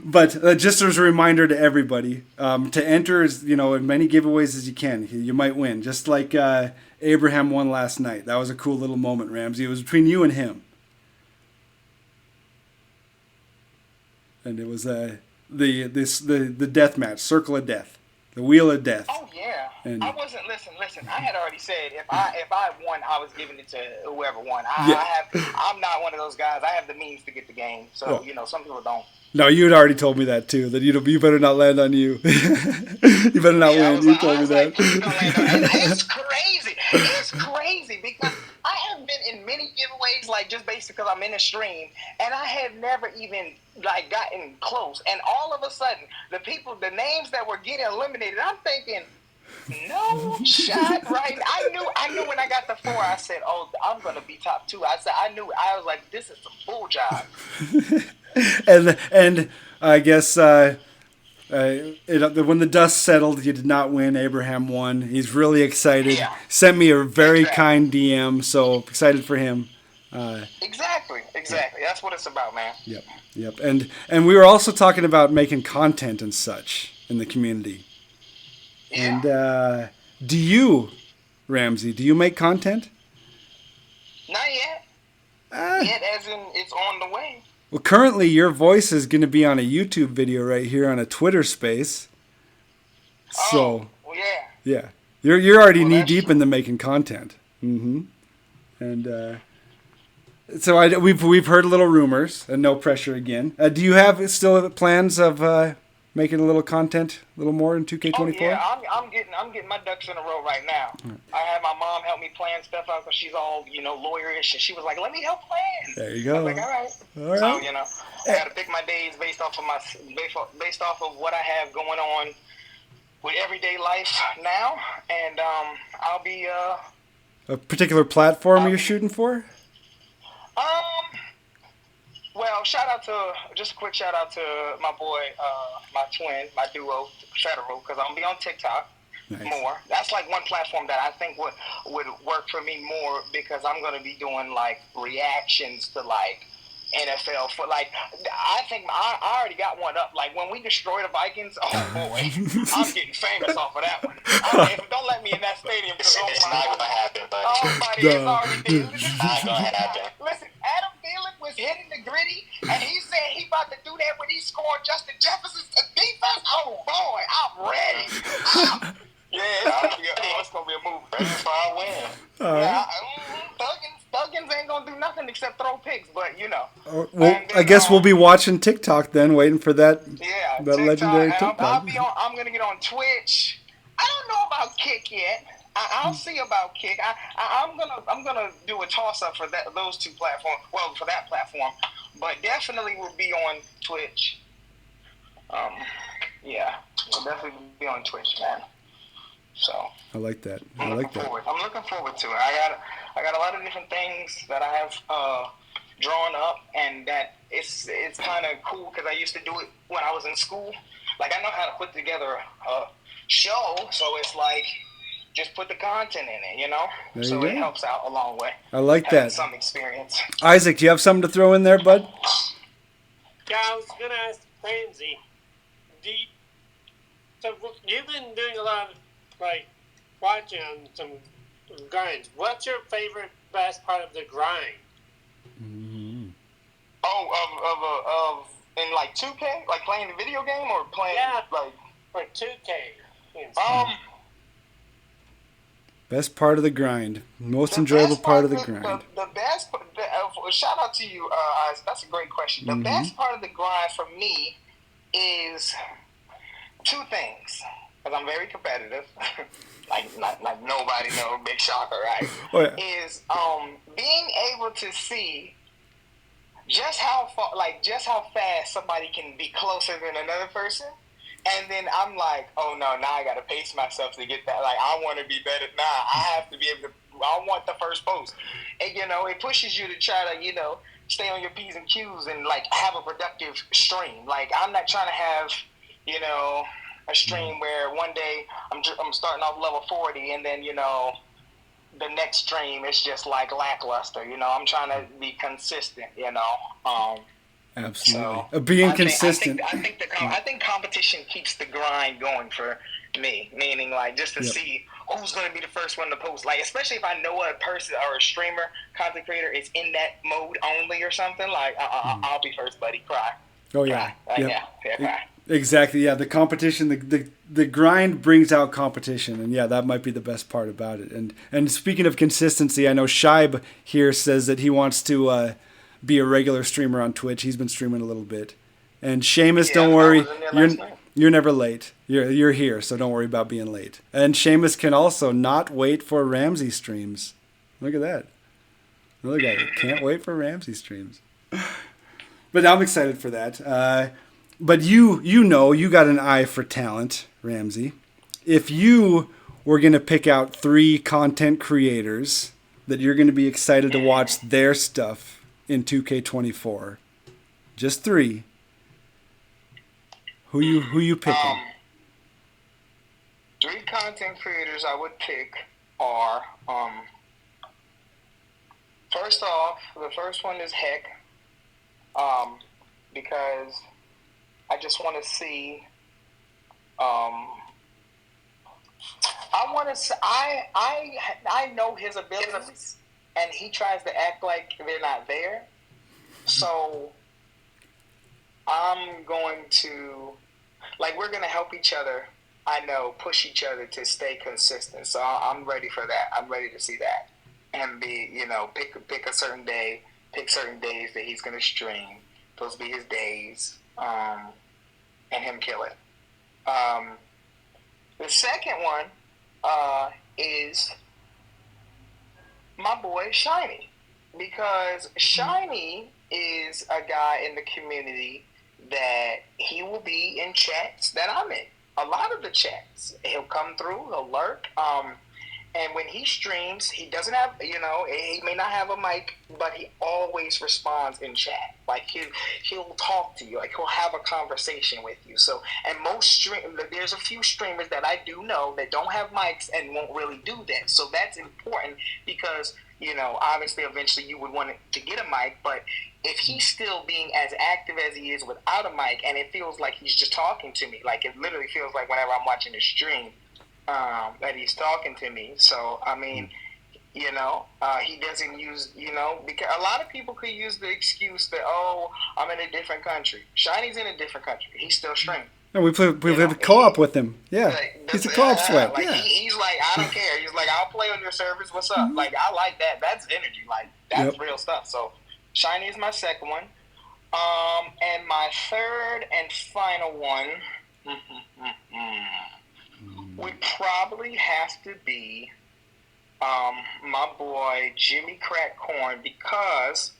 A: But just as a reminder to everybody, to enter as many giveaways as you can. You might win. Just like Abraham won last night. That was a cool little moment, Ramsey. It was between you and him. And it was the death match, Circle of Death. The Wheel of Death.
L: Oh yeah.
A: And
L: I wasn't. Listen. I had already said if I won, I was giving it to whoever won. I'm not one of those guys. I have the means to get the game. So some people don't.
A: No, you had already told me that too. That you better not land on you. You better not win. You told me that.
L: It's crazy. It's crazy because I have been in many giveaways, like just basically because I'm in a stream, and I have never even like gotten close. And all of a sudden, the names that were getting eliminated, I'm thinking, no shot, right? I knew when I got the 4, I said, oh, I'm gonna be top 2. I was like, this is some bull job.
A: and I guess when the dust settled, you did not win. Abraham won. He's really excited.
L: Yeah.
A: Sent me a very kind DM, so excited for him.
L: Exactly. That's what it's about, man.
A: Yep. And we were also talking about making content and such in the community. Yeah. And do you, Ramsey, make content?
L: Not yet. Yet, as in it's on the way.
A: Well, currently your voice is going to be on a YouTube video right here on a Twitter Space. So, yeah, you're already knee deep in the making content. Mm-hmm. And so we've heard little rumors, and no pressure again. Do you have still plans of making a little content, a little more in 2K24?
L: Oh yeah, I'm getting my ducks in a row right now. I had my mom help me plan stuff out because she's all lawyerish, and she was like, "Let me help plan."
A: There you go.
L: I was like, all right. So I got to pick my days based off of what I have going on with everyday life now, and I'll be
A: a particular platform you're shooting for.
L: Well, just a quick shout out to my boy, my twin, my duo, Federal, because I'm gonna be on TikTok more. That's like one platform that I think would work for me more because I'm gonna be doing like reactions to like NFL for like I think I already got one up. Like when we destroy the Vikings, oh boy, I'm getting famous off of that one. Don't let me in that stadium.
C: It's not gonna happen, buddy.
L: Oh, buddy, it's already done.
C: It's not gonna happen.
L: Listen, Adam Thielen was hitting the gritty, and he said he about to do that when he scored Justin Jefferson's defense. Oh boy, I'm ready. It's gonna be a movie.
C: Ready for our win.
L: Thuggins ain't gonna do nothing except throw picks, but
A: Well, then, I guess we'll be watching TikTok then, waiting for that.
L: Yeah,
A: that legendary TikTok.
L: I'm gonna get on Twitch. I don't know about Kick yet. I'll see about Kick. I'm gonna do a toss up for those two platforms. Well, for that platform, but definitely will be on Twitch. We'll definitely be on Twitch, man. So
A: I like that.
L: I'm looking forward to it. I got a lot of different things that I have drawn up, and that it's kind of cool because I used to do it when I was in school. Like I know how to put together a show, so it's like just put the content in it, so it helps out a long way.
A: I like that.
L: Some experience.
A: Isaac, do you have something to throw in there, bud?
F: Yeah, I was gonna ask Ramsey. So you've been doing a lot of watching on some grinds. What's your favorite, best part of the grind?
A: Mm-hmm.
L: Oh, in like 2K, like playing the video game or playing
F: for 2K.
A: Best part of the grind. Most enjoyable part of the grind.
L: The best. Shout out to you, Isaac. That's a great question. The best part of the grind for me is 2 things. Because I'm very competitive, like nobody knows, big shocker, right?
A: Oh, yeah.
L: Is being able to see just how fast somebody can be closer than another person, and then I'm like, oh no, now I gotta pace myself to get that. Like I want to be better now. I have to be able to. I want the first post, and it pushes you to try to stay on your P's and Q's and like have a productive stream. Like I'm not trying to have a stream where one day I'm starting off level 40 and then the next stream is just like lackluster. I'm trying to be consistent.
A: Absolutely.
L: So
A: Being consistent.
L: I think competition keeps the grind going for me. Meaning like just to see who's going to be the first one to post. Like especially if I know a person or a streamer, content creator is in that mode only or something. Like I'll be first, buddy. Cry.
A: Oh yeah.
L: Yeah.
A: Exactly. Yeah, the competition, the grind brings out competition, and yeah, that might be the best part about it. And speaking of consistency, I know Shibe here says that he wants to be a regular streamer on Twitch. He's been streaming a little bit. And Seamus, don't worry, you're never late. You're here, so don't worry about being late. And Seamus can also not wait for Ramsey streams. Look at that. Look at it. Can't wait for Ramsey streams. But I'm excited for that. But you know, you got an eye for talent, Ramsey. If you were going to pick out 3 content creators that you're going to be excited to watch their stuff in 2K24, just 3, who you picking?
L: 3 content creators I would pick are, first off, the first one is Heck, because I just want to see. I know his abilities, and he tries to act like they're not there. So I'm going to, we're going to help each other. I know, push each other to stay consistent. So I'm ready for that. I'm ready to see that, and be, pick a certain day, pick certain days that he's going to stream. Those be his days. And him kill it. The second one is my boy Shiny, because Shiny is a guy in the community that he will be in chats that I'm in. A lot of the chats, he'll come through, he'll lurk. And when he streams, he doesn't have, he may not have a mic, but he always responds in chat. He'll talk to you, he'll have a conversation with you. So, and there's a few streamers that I do know that don't have mics and won't really do that. So that's important because, obviously eventually you would want to get a mic, but if he's still being as active as he is without a mic, and it feels like he's just talking to me, it literally feels like whenever I'm watching a stream, that he's talking to me. So, I mean, he doesn't use, because a lot of people could use the excuse that, I'm in a different country. Shiny's in a different country. He's still streaming.
A: No, we played co-op with him. Yeah, he's a co-op sweat.
L: He's like, I don't care. He's like, I'll play on your service. What's up? I like that. That's energy. That's real stuff. So, Shiny is my second one. And my third and final one would probably have to be my boy Jimmy Crack Corn, because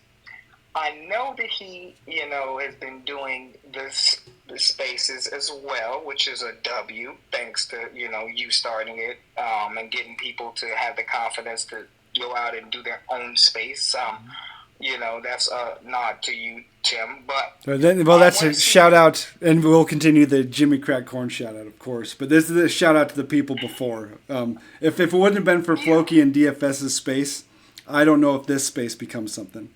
L: I know that he, has been doing the spaces as well, which is a W, thanks to, you starting it and getting people to have the confidence to go out and do their own space. That's a nod to you, Tim. But
A: that's a shout out, and we'll continue the Jimmy Crack Corn shout out, of course. But this is a shout out to the people before. If it wouldn't have been for Floki and DFS's space, I don't know if this space becomes something.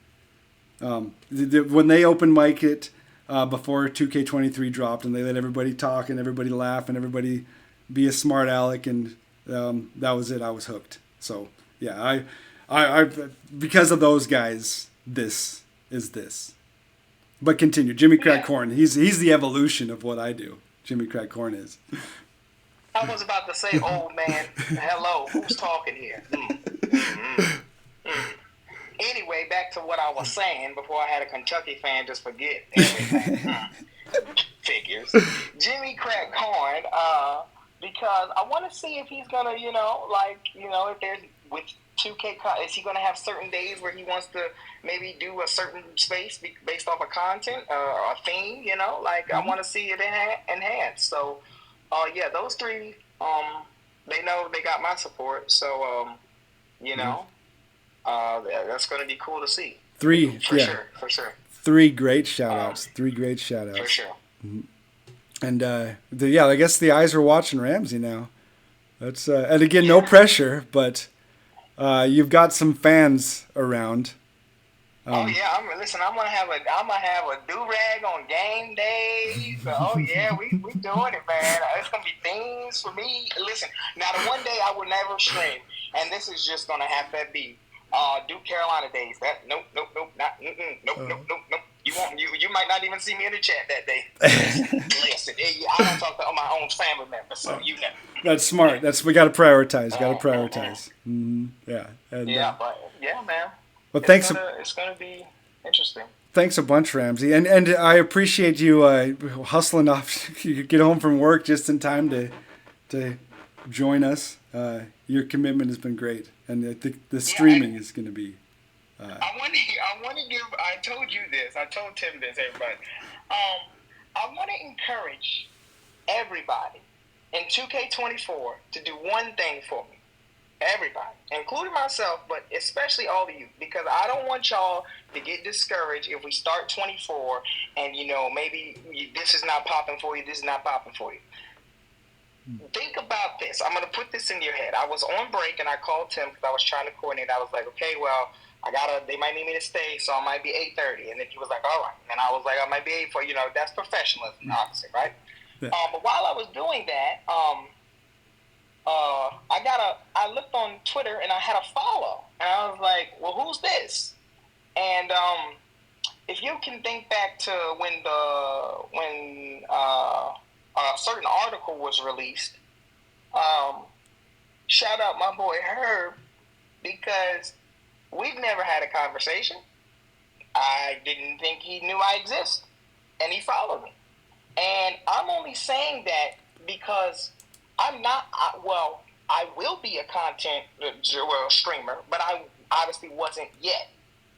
A: When they open mic it before 2K23 dropped, and they let everybody talk and everybody laugh and everybody be a smart aleck, and that was it. I was hooked. So yeah, I because of those guys, this is this. But continue, Jimmy Crack Corn. He's the evolution of what I do. Jimmy Crack Corn is.
L: I was about to say, old man, hello, who's talking here? Anyway, back to what I was saying before I had a Kentucky fan just forget everything. Figures. Jimmy Crack Corn, because I want to see if he's gonna, if there's with 2K, is he going to have certain days where he wants to maybe do a certain space based off of content or a theme, I want to see it enhanced. So, those 3, they know they got my support. So, that's going to be cool to see.
A: 3,
L: for sure.
A: 3 great shout-outs. 3 great shout-outs.
L: For sure.
A: Mm-hmm. And, I guess the eyes are watching Ramsey now. That's and again, no pressure, but you've got some fans around.
L: I'm gonna have a do-rag on game days. We doing it, man. It's gonna be things for me. Listen, now the one day I will never stream, and this is just gonna have to be Duke Carolina days. That nope. You might not even see me in the chat that day. Listen, I don't talk to my own family members, so you know.
A: That's smart. We got to prioritize. Mm-hmm. Yeah. And,
L: but yeah, man.
A: Well,
L: it's gonna be interesting.
A: Thanks a bunch, Ramsey, and I appreciate you hustling off. You get home from work just in time to join us. Your commitment has been great, and I think the streaming is going to be.
L: I want to give. I told you this. I told Tim this. Everybody. I want to encourage everybody in 2K24 to do one thing for me. Everybody, including myself, but especially all of you, because I don't want y'all to get discouraged if we start 24 and, maybe this is not popping for you, this is not popping for you. Think about this. I'm going to put this in your head. I was on break and I called Tim because I was trying to coordinate. I was like, okay, well, they might need me to stay, so I might be 8:30. And then he was like, all right. And I was like, I might be 8 for, that's professionalism, obviously, right? Yeah. But while I was doing that, I looked on Twitter and I had a follow, and I was like, well, who's this? And if you can think back to when a certain article was released, shout out my boy Herb, because we've never had a conversation. I didn't think he knew I exist, and he followed me. And I'm only saying that because I'm not, I will be a content streamer, but I obviously wasn't yet.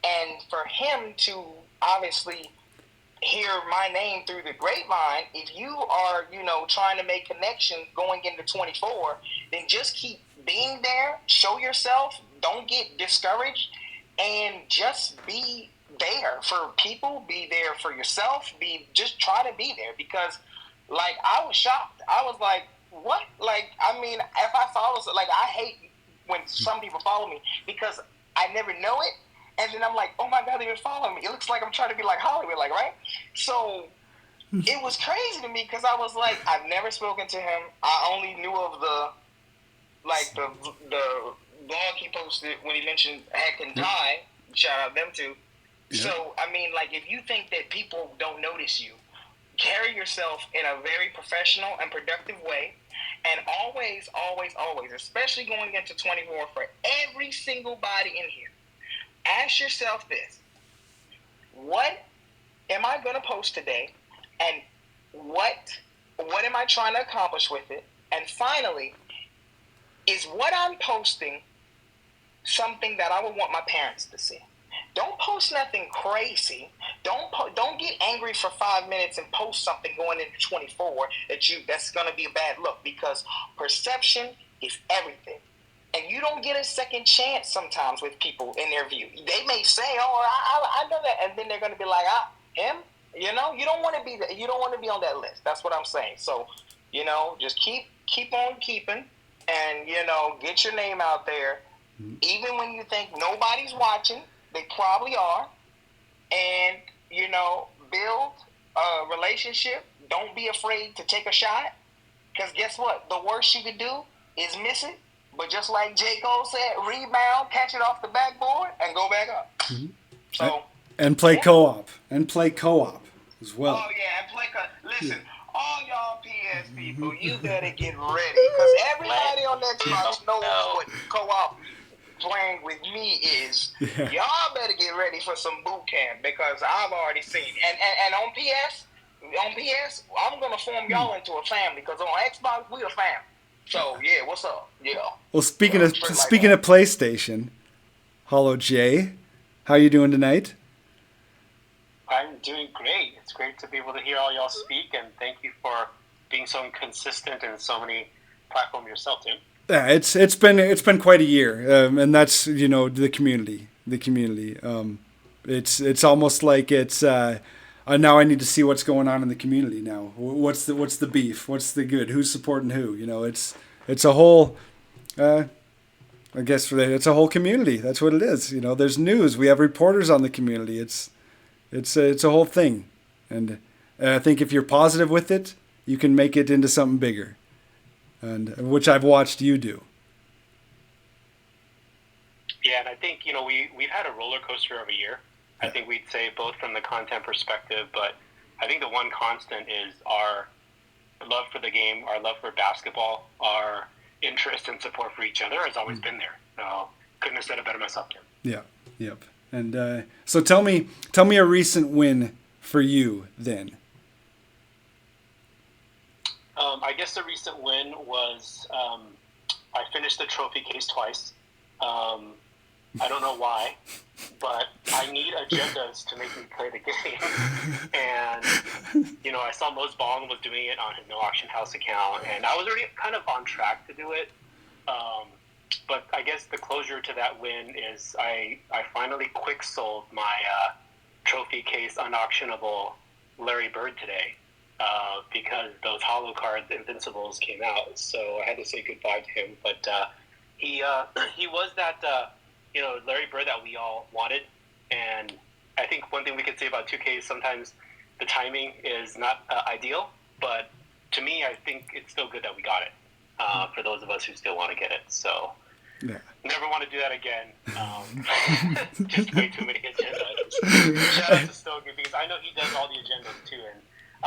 L: And for him to obviously hear my name through the grapevine, if you are, trying to make connections going into 24, then just keep being there, show yourself, don't get discouraged, and just be there for people, be there for yourself, just try to be there, because, I was shocked. I was like, what? If I follow, I hate when some people follow me because I never know it, and then I'm like, oh my God, they're following me. It looks like I'm trying to be like Hollywood, right? So it was crazy to me because I was like, I've never spoken to him. I only knew of the blog he posted when he mentioned Hack and Ty. Shout out them too. Yeah. So if you think that people don't notice you, carry yourself in a very professional and productive way, and always, always, always, especially going into 24 for every single body in here, ask yourself this: what am I going to post today, and what am I trying to accomplish with it? And finally, is what I'm posting something that I would want my parents to see? Don't post nothing crazy. Don't get angry for 5 minutes and post something going into 24 that's going to be a bad look, because perception is everything. And you don't get a second chance sometimes with people in their view. They may say, "Oh, I know that," and then they're going to be like, him? You don't want to be you don't want to be on that list. That's what I'm saying. So, just keep on keeping, and get your name out there, even when you think nobody's watching. They probably are. And, build a relationship. Don't be afraid to take a shot. Because guess what? The worst you could do is miss it. But just like J. Cole said, rebound, catch it off the backboard, and go back up. Mm-hmm. So,
A: and play co-op. And play co-op as well.
L: Oh, yeah. And play co-op. Listen, all y'all PS people, you better get ready. Because everybody on Xbox knows what co-op playing with me is. Yeah. Y'all better get ready for some boot camp, because I've already seen. And on PS, I'm gonna form y'all into a family, because on Xbox we a family. So yeah, what's up? Yeah.
A: Well, speaking of PlayStation, Hollow J, how you doing tonight?
M: I'm doing great. It's great to be able to hear all y'all speak, and thank you for being so consistent in so many platforms yourself, Tim.
A: Yeah, it's been quite a year, and that's the community. It's almost like it's now I need to see what's going on in the community now. What's the beef? What's the good? Who's supporting who? It's a whole. I guess it's a whole community. That's what it is. There's news. We have reporters on the community. It's a whole thing, and I think if you're positive with it, you can make it into something bigger. And which I've watched you do.
M: Yeah, and I think we've had a roller coaster of a year. I think we'd say both from the content perspective, but I think the one constant is our love for the game, our love for basketball, our interest and support for each other has always been there. Couldn't have said it better myself, Tim.
A: Yeah, yep. And so tell me a recent win for you then.
M: I guess the recent win was I finished the trophy case twice. I don't know why, but I need agendas to make me play the game. And, I saw Mose Ballin was doing it on his No Auction House account, and I was already kind of on track to do it. But I guess the closure to that win is I finally quick sold my trophy case unauctionable Larry Bird today because those holo cards Invincibles came out. So I had to say goodbye to him. But he was that Larry Bird that we all wanted. And I think one thing we could say about 2K is sometimes the timing is not ideal. But to me, I think it's still good that we got it for those of us who still want to get it. So never want to do that again. Just way too many agendas. Shout out to Stogie because I know he does all the agendas too.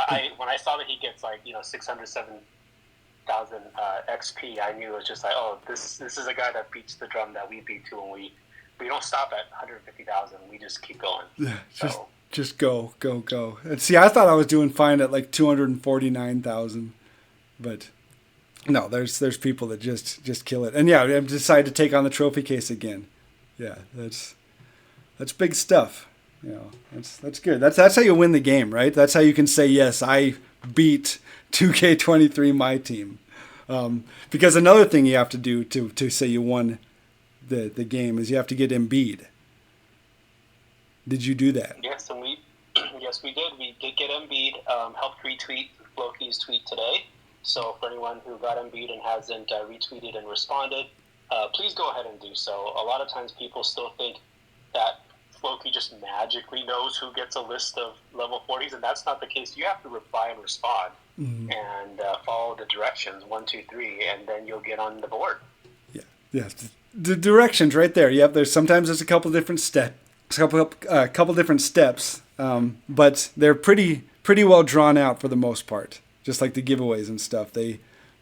M: And when I saw that he gets 607,000 XP, I knew it was just like, oh, this is a guy that beats the drum that we beat to, and we don't stop at 150,000. We just keep going.
A: Yeah, just go. And see, I thought I was doing fine at 249,000, but no, there's people that just kill it. And yeah, I've decided to take on the trophy case again. Yeah, that's big stuff. That's good. That's how you win the game, right? That's how you can say, yes, I beat 2K23 my team. Because another thing you have to do to say you won the game is you have to get Embiid. Did you do that?
M: Yes, and we did. We did get Embiid. Helped retweet Floki's tweet today. So for anyone who got Embiid and hasn't retweeted and responded, please go ahead and do so. A lot of times people still think that Floki just magically knows who gets a list of level 40s, and that's not the case. You have to reply and respond and follow the directions 1, 2, 3, and then you'll get on the board.
A: Yeah. The directions right there. Yep. There's a couple different steps. Couple different steps, but they're pretty well drawn out for the most part. Just like the giveaways and stuff, they're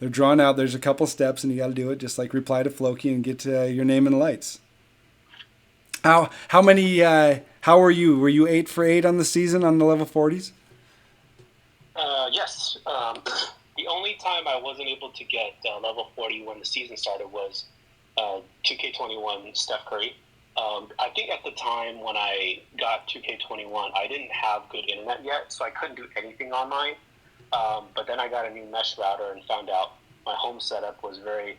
A: drawn out. There's a couple steps, and you got to do it. Just like reply to Floki and get your name in the lights. How many? How were you? Were you 8 for 8 on the season on the level 40s?
M: Yes. The only time I wasn't able to get level 40 when the season started was 2K21 Steph Curry. I think at the time when I got 2K21, I didn't have good internet yet, so I couldn't do anything online. But then I got a new mesh router and found out my home setup was very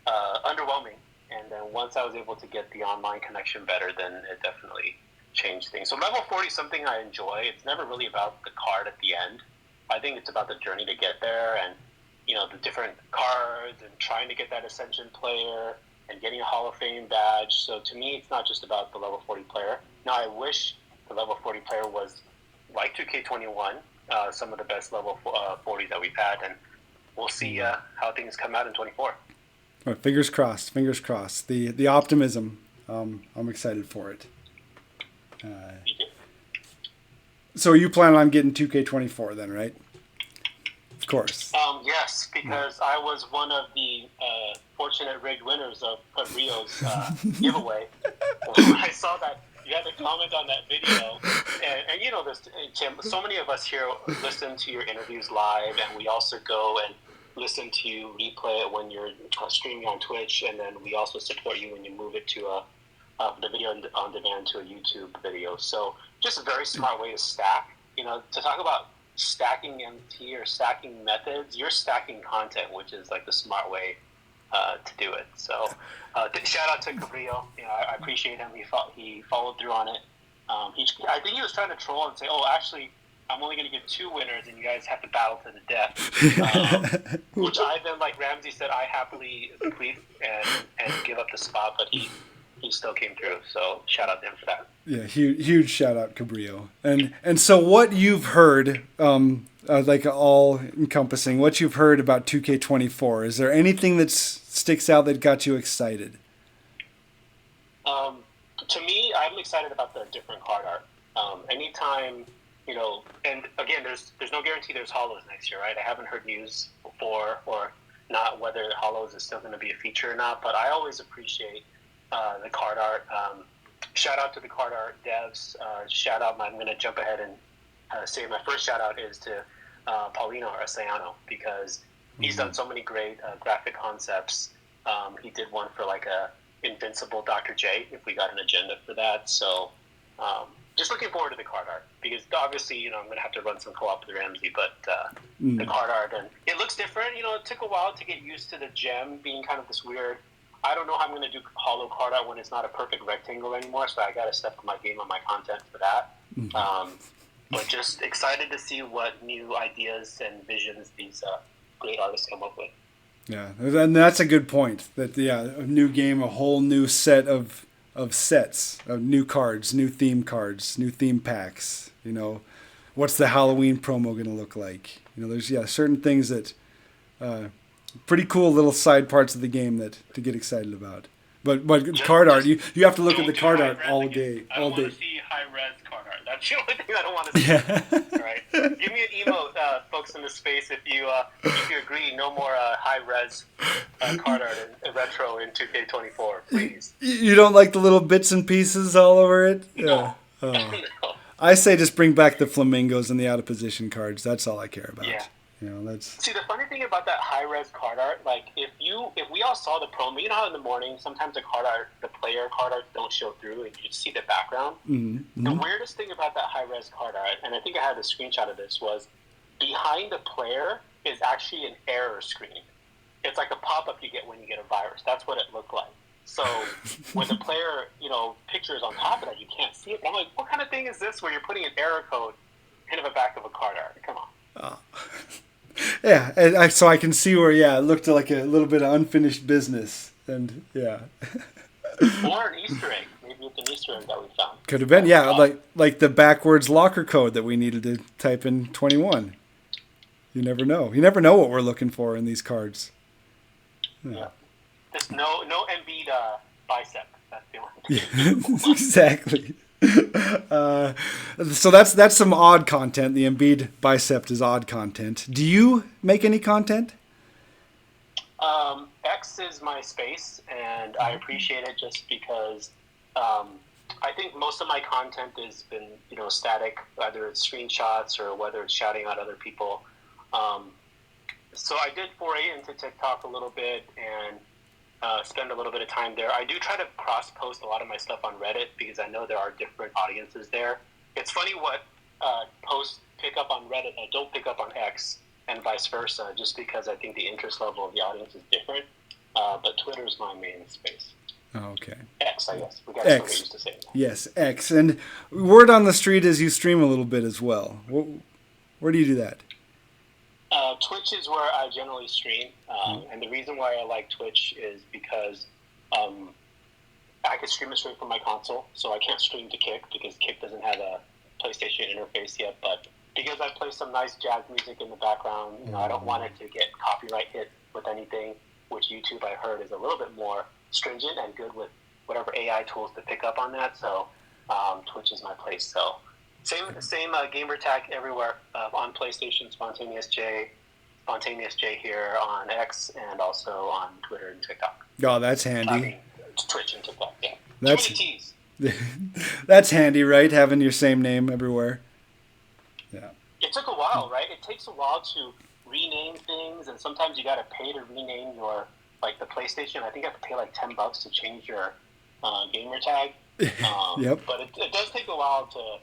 M: underwhelming. And then once I was able to get the online connection better, then it definitely changed things. So level 40 is something I enjoy. It's never really about the card at the end. I think it's about the journey to get there and, the different cards and trying to get that Ascension player and getting a Hall of Fame badge. So to me, it's not just about the level 40 player. Now, I wish the level 40 player was like 2K21, some of the best level 40s that we've had, and we'll see how things come out in 24.
A: Well, fingers crossed. The optimism, I'm excited for it. So are you planning on getting 2K24 then, right? Of course.
M: Yes, because I was one of the fortunate rigged winners of Rio's giveaway. I saw that you had to comment on that video, and you know this, Tim. So many of us here listen to your interviews live, and we also go and listen to you replay it when you're streaming on Twitch, and then we also support you when you move it to the video on demand to a YouTube video. So just a very smart way to stack. To talk about stacking MT or stacking methods, you're stacking content, which is like the smart way to do it. So shout out to Cabrillo. I appreciate him. He followed through on it. I think he was trying to troll and say, "Oh, actually, I'm only going to give 2 winners, and you guys have to battle to the death." Which I then, like Ramsey said, I happily agree and give up the spot, but he still came through. So shout out to him for that.
A: Yeah, huge shout out, Cabrillo. And so what you've heard, like all encompassing, what you've heard about 2K24, is there anything that sticks out that got you excited?
M: To me, I'm excited about the different card art. Anytime, and again, there's no guarantee there's holos next year, right? I haven't heard news before or not whether holos is still going to be a feature or not, but I always appreciate the card art. Shout out to the card art devs. Shout out, I'm going to jump ahead and say my first shout out is to Paulino Arcellano, because he's done so many great graphic concepts. He did one for like a Invincible Dr. J, if we got an agenda for that. So just looking forward to the card art, because obviously, I'm going to have to run some co-op with Ramsey, but the card art, and it looks different. It took a while to get used to the gem being kind of this weird. I don't know how I'm going to do holo card art when it's not a perfect rectangle anymore, so I got to step up my game on my content for that. But just excited to see what new ideas and visions these great artists come up with.
A: Yeah, and that's a good point. That a new game, a whole new set of sets, of new cards, new theme cards, new theme packs. What's the Halloween promo going to look like? There's certain things that pretty cool little side parts of the game that to get excited about. But card art, you have to look at the card art all day.
M: I don't want to see high-res card art. That's the only thing I don't want to see. All right. Give me an emote, folks in the space, if you agree, no more high-res card art and retro in 2K24, please.
A: You don't like the little bits and pieces all over it?
M: No.
A: No. I say just bring back the flamingos and the out-of-position cards. That's all I care about.
M: Yeah.
A: That's...
M: See, the funny thing about that high-res card art, like, if we all saw the promo, how in the morning, sometimes the player card art don't show through, and you just see the background.
A: Mm-hmm.
M: The weirdest thing about that high-res card art, and I think I had a screenshot of this, was behind the player is actually an error screen. It's like a pop-up you get when you get a virus. That's what it looked like. So when the player, picture is on top of that, you can't see it. But I'm like, what kind of thing is this where you're putting an error code in the back of a card art? Come on.
A: Oh. Yeah, and so I can see where, it looked like a little bit of unfinished business, and
M: Or an Easter egg. Maybe it's an Easter egg that we found.
A: Could have been, like the backwards locker code that we needed to type in 21. You never know. You never know what we're looking for in these cards.
M: Yeah. There's no Embiid bicep. That's the only thing.
A: Yeah, exactly. So that's some odd content. The Embiid bicep is odd content. Do you make any content?
M: X is my space, and I appreciate it just because I think most of my content has been static, whether it's screenshots or whether it's shouting out other people. So I did foray into TikTok a little bit and spend a little bit of time there. I do try to cross-post a lot of my stuff on Reddit because I know there are different audiences there. It's funny what posts pick up on Reddit I don't pick up on X, and vice versa, just because I think the interest level of the audience is different. But Twitter is my main space.
A: Oh, okay.
M: X, I guess. We got to get used to saying that.
A: Yes, X. And word on the street is you stream a little bit as well. Where do you do that?
M: Twitch is where I generally stream, and the reason why I like Twitch is because I can stream it straight from my console, so I can't stream to Kick because Kick doesn't have a PlayStation interface yet, but because I play some nice jazz music in the background, I don't want it to get copyright hit with anything, which YouTube, I heard, is a little bit more stringent and good with whatever AI tools to pick up on that, so Twitch is my place, so... Same gamer tag everywhere on PlayStation, Spontaneous J here on X, and also on Twitter and TikTok.
A: Oh, that's handy.
M: I mean, Twitch and TikTok, yeah. That's, too many T's.
A: That's handy, right? Having your same name everywhere. Yeah.
M: It took a while, right? It takes a while to rename things, and sometimes you got to pay to rename your, like the PlayStation. I think I have to pay like $10 to change your gamer tag.
A: Yep.
M: But it does take a while to.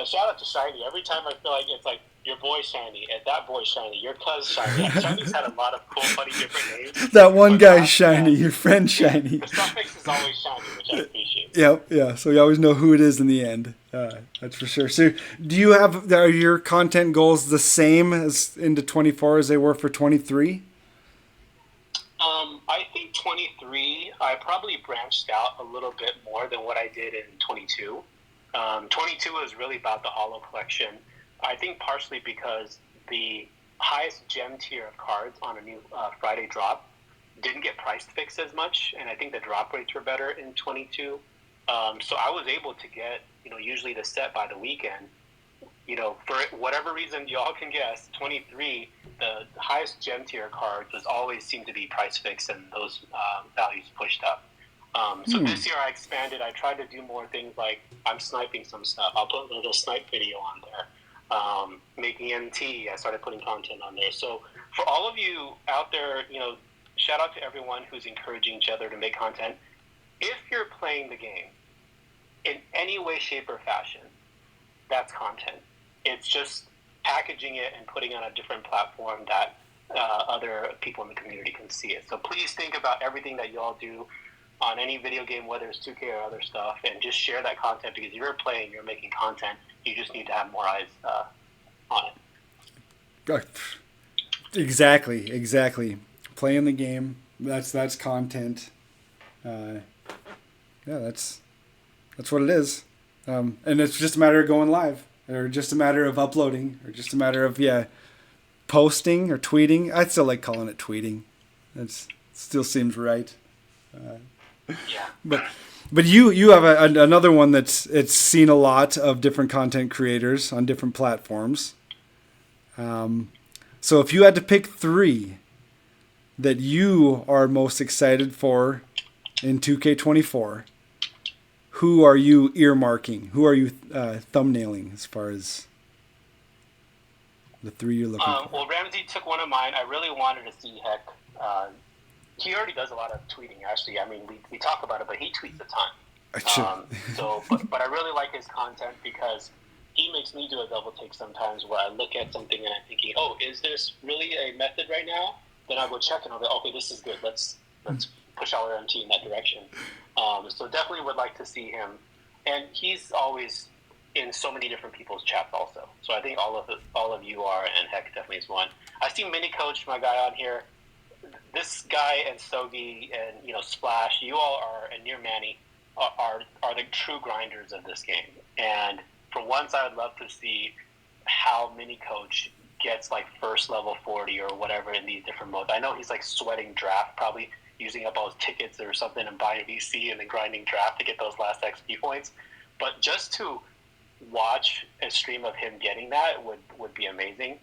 M: Shout out to Shiny. Every time I feel like it's like your boy Shiny and that boy Shiny, your cuz Shiny. Yeah, Shiny's had a lot of cool, funny, different names.
A: That one guy Shiny, your friend Shiny.
M: The suffix is always Shiny, which I appreciate.
A: Yep, yeah. So you always know who it is in the end. That's for sure. So, are your content goals the same as into 24 as they were for 23?
M: I think 23, I probably branched out a little bit more than what I did in 22. 22 was really about the Holo collection. I think partially because the highest gem tier of cards on a new Friday drop didn't get price fixed as much, and I think the drop rates were better in 22. So I was able to get, usually the set by the weekend. For whatever reason y'all can guess, 23, the highest gem tier cards was always seemed to be price fixed and those values pushed up. So this year I expanded. I tried to do more things like I'm sniping some stuff. I'll put a little snipe video on there. Making MT, I started putting content on there. So for all of you out there, shout out to everyone who's encouraging each other to make content. If you're playing the game in any way, shape, or fashion, that's content. It's just packaging it and putting it on a different platform that other people in the community can see it. So please think about everything that y'all do on any video game, whether it's 2K or other stuff, and just share that content, because if you're playing, you're making content, you just need to have more eyes on it.
A: Exactly. Playing the game, that's content. That's what it is. And it's just a matter of going live, or just a matter of uploading, or just a matter of posting or tweeting. I still like calling it tweeting. It still seems right. But you have another one it's seen a lot of different content creators on different platforms. So if you had to pick 3 that you are most excited for in 2K24, who are you earmarking? Who are you thumbnailing as far as the 3 you're looking for?
M: Well, Ramsey took one of mine. I really wanted to see Heck. He already does a lot of tweeting, actually. I mean, we talk about it, but he tweets a ton. But I really like his content because he makes me do a double take sometimes where I look at something and I'm thinking, oh, is this really a method right now? Then I'll go check and I'll be, okay, this is good. Let's push our MT in that direction. So definitely would like to see him. And he's always in so many different people's chats also. So I think all of you are, and Heck definitely is one. I see Mini Coach, my guy on here. This guy and Sogi and Splash, you all are, and near Manny are the true grinders of this game. And for once, I would love to see how Mini Coach gets like first level 40 or whatever in these different modes. I know he's like sweating draft, probably using up all his tickets or something and buying VC and then grinding draft to get those last XP points. But just to watch a stream of him getting that would be amazing.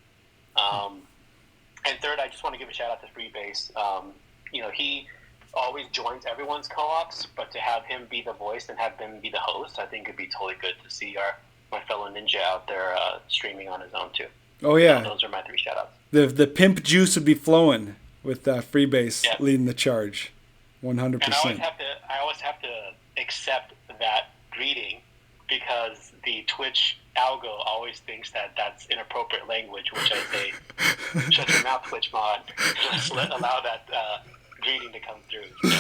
M: And third, I just want to give a shout out to Freebase. He always joins everyone's co-ops, but to have him be the voice and have him be the host, I think it'd be totally good to see my fellow ninja out there streaming on his own too.
A: Oh yeah,
M: so those are my 3 shout outs.
A: The pimp juice would be flowing with Freebase leading the charge, 100%.
M: And I always have to accept that greeting because the Twitch algo always thinks that that's inappropriate language, which I say, shut your mouth, Twitch mod. Just allow that greeting to come through. So,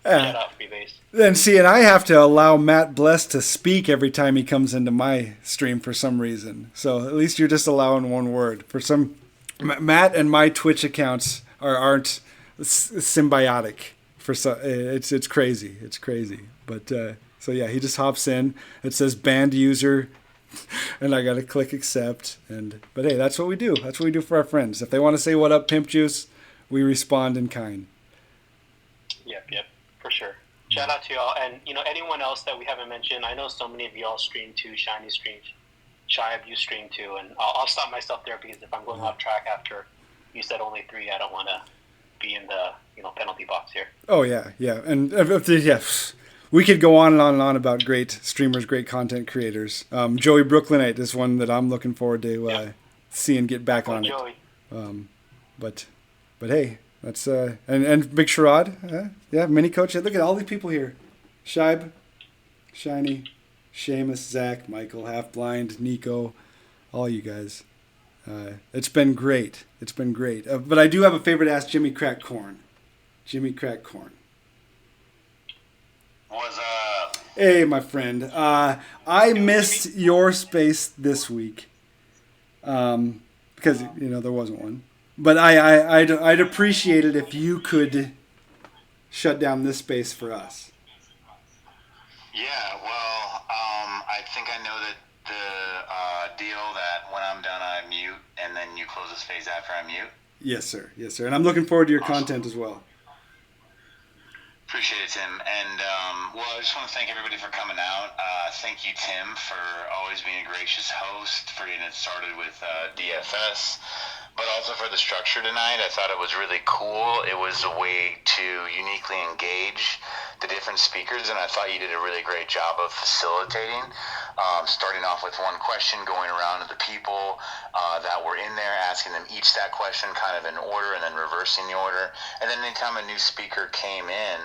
M: shout out, Freebase.
A: And I have to allow Matt Bless to speak every time he comes into my stream for some reason. So at least you're just allowing one word. For some, Matt and my Twitch accounts aren't symbiotic. It's crazy. It's crazy. But so yeah, he just hops in. It says banned user. And I gotta click accept, but hey, that's what we do. That's what we do for our friends. If they want to say "What up, Pimp Juice," we respond in kind.
M: Yep, for sure. Shout out to y'all, and anyone else that we haven't mentioned. I know so many of y'all stream too. Shiny streams, Shib, you stream too, and I'll stop myself there because if I'm going off track after you said only 3, I don't want to be in the penalty box here.
A: Oh yeah, and yes. We could go on and on and on about great streamers, great content creators. Joey Brooklynite is one that I'm looking forward to seeing get back on
M: Joey.
A: it. But hey, that's and Big Sherrod, Mini Coach. Look at all these people here: Shib, Shiny, Seamus, Zach, Michael, Half Blind, Nico, all you guys. It's been great. But I do have a favorite. Ask Jimmy Crack Corn. Jimmy Crack Corn.
E: What's up?
A: Hey, my friend. I missed your space this week because there wasn't one. But I'd appreciate it if you could shut down this space for us.
E: Yeah, well, I think I know the deal that when I'm done I mute and then you close the space after I mute.
A: Yes, sir. And I'm looking forward to your content as well.
E: Appreciate it, Tim. And, well, I just want to thank everybody for coming out. Thank you, Tim, for always being a gracious host, for getting it started with DFS, but also for the structure tonight. I thought it was really cool. It was a way to uniquely engage the different speakers, and I thought you did a really great job of facilitating, starting off with one question, going around to the people that were in there, asking them each that question kind of in order, and then reversing the order. And then anytime a new speaker came in,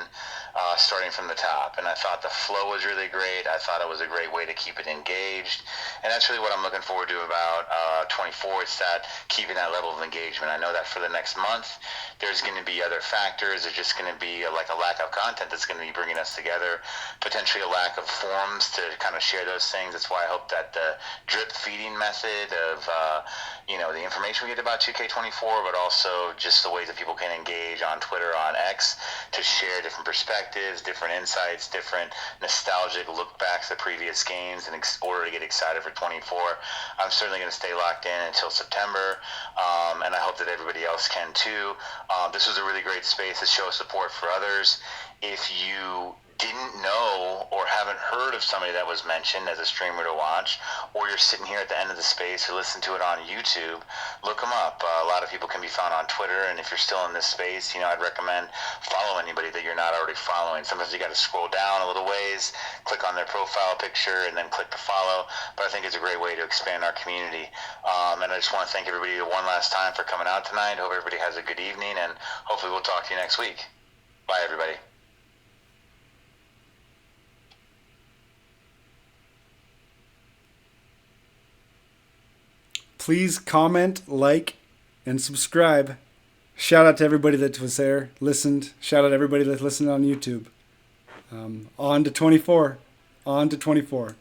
E: starting from the top. And I thought the flow was really great. I thought it was a great way to keep it engaged. And that's really what I'm looking forward to about 24. It's that keeping that level of engagement. I know that for the next month, there's going to be other factors. There's just going to be like a lack of content that's going to be bringing us together, potentially a lack of forums to kind of share those things. That's why I hope that the drip feeding method of, the information we get about 2K24, but also just the ways that people can engage on Twitter, on X, to share different perspectives, different insights, different nostalgic look backs at previous games in order to get excited for 24. I'm certainly going to stay locked in until September, and I hope that everybody else can too. This was a really great space to show support for others. If you didn't know or haven't heard of somebody that was mentioned as a streamer to watch, or you're sitting here at the end of the space or listen to it on YouTube, look them up. A lot of people can be found on Twitter, and if you're still in this space, I'd recommend follow anybody that you're not already following. Sometimes you got to scroll down a little ways, click on their profile picture, and then click to follow. But I think it's a great way to expand our community. And I just want to thank everybody one last time for coming out tonight. Hope everybody has a good evening, and hopefully we'll talk to you next week. Bye, everybody.
A: Please comment, like, and subscribe. Shout out to everybody that was there, listened. Shout out to everybody that listened on YouTube. On to 24. On to 24.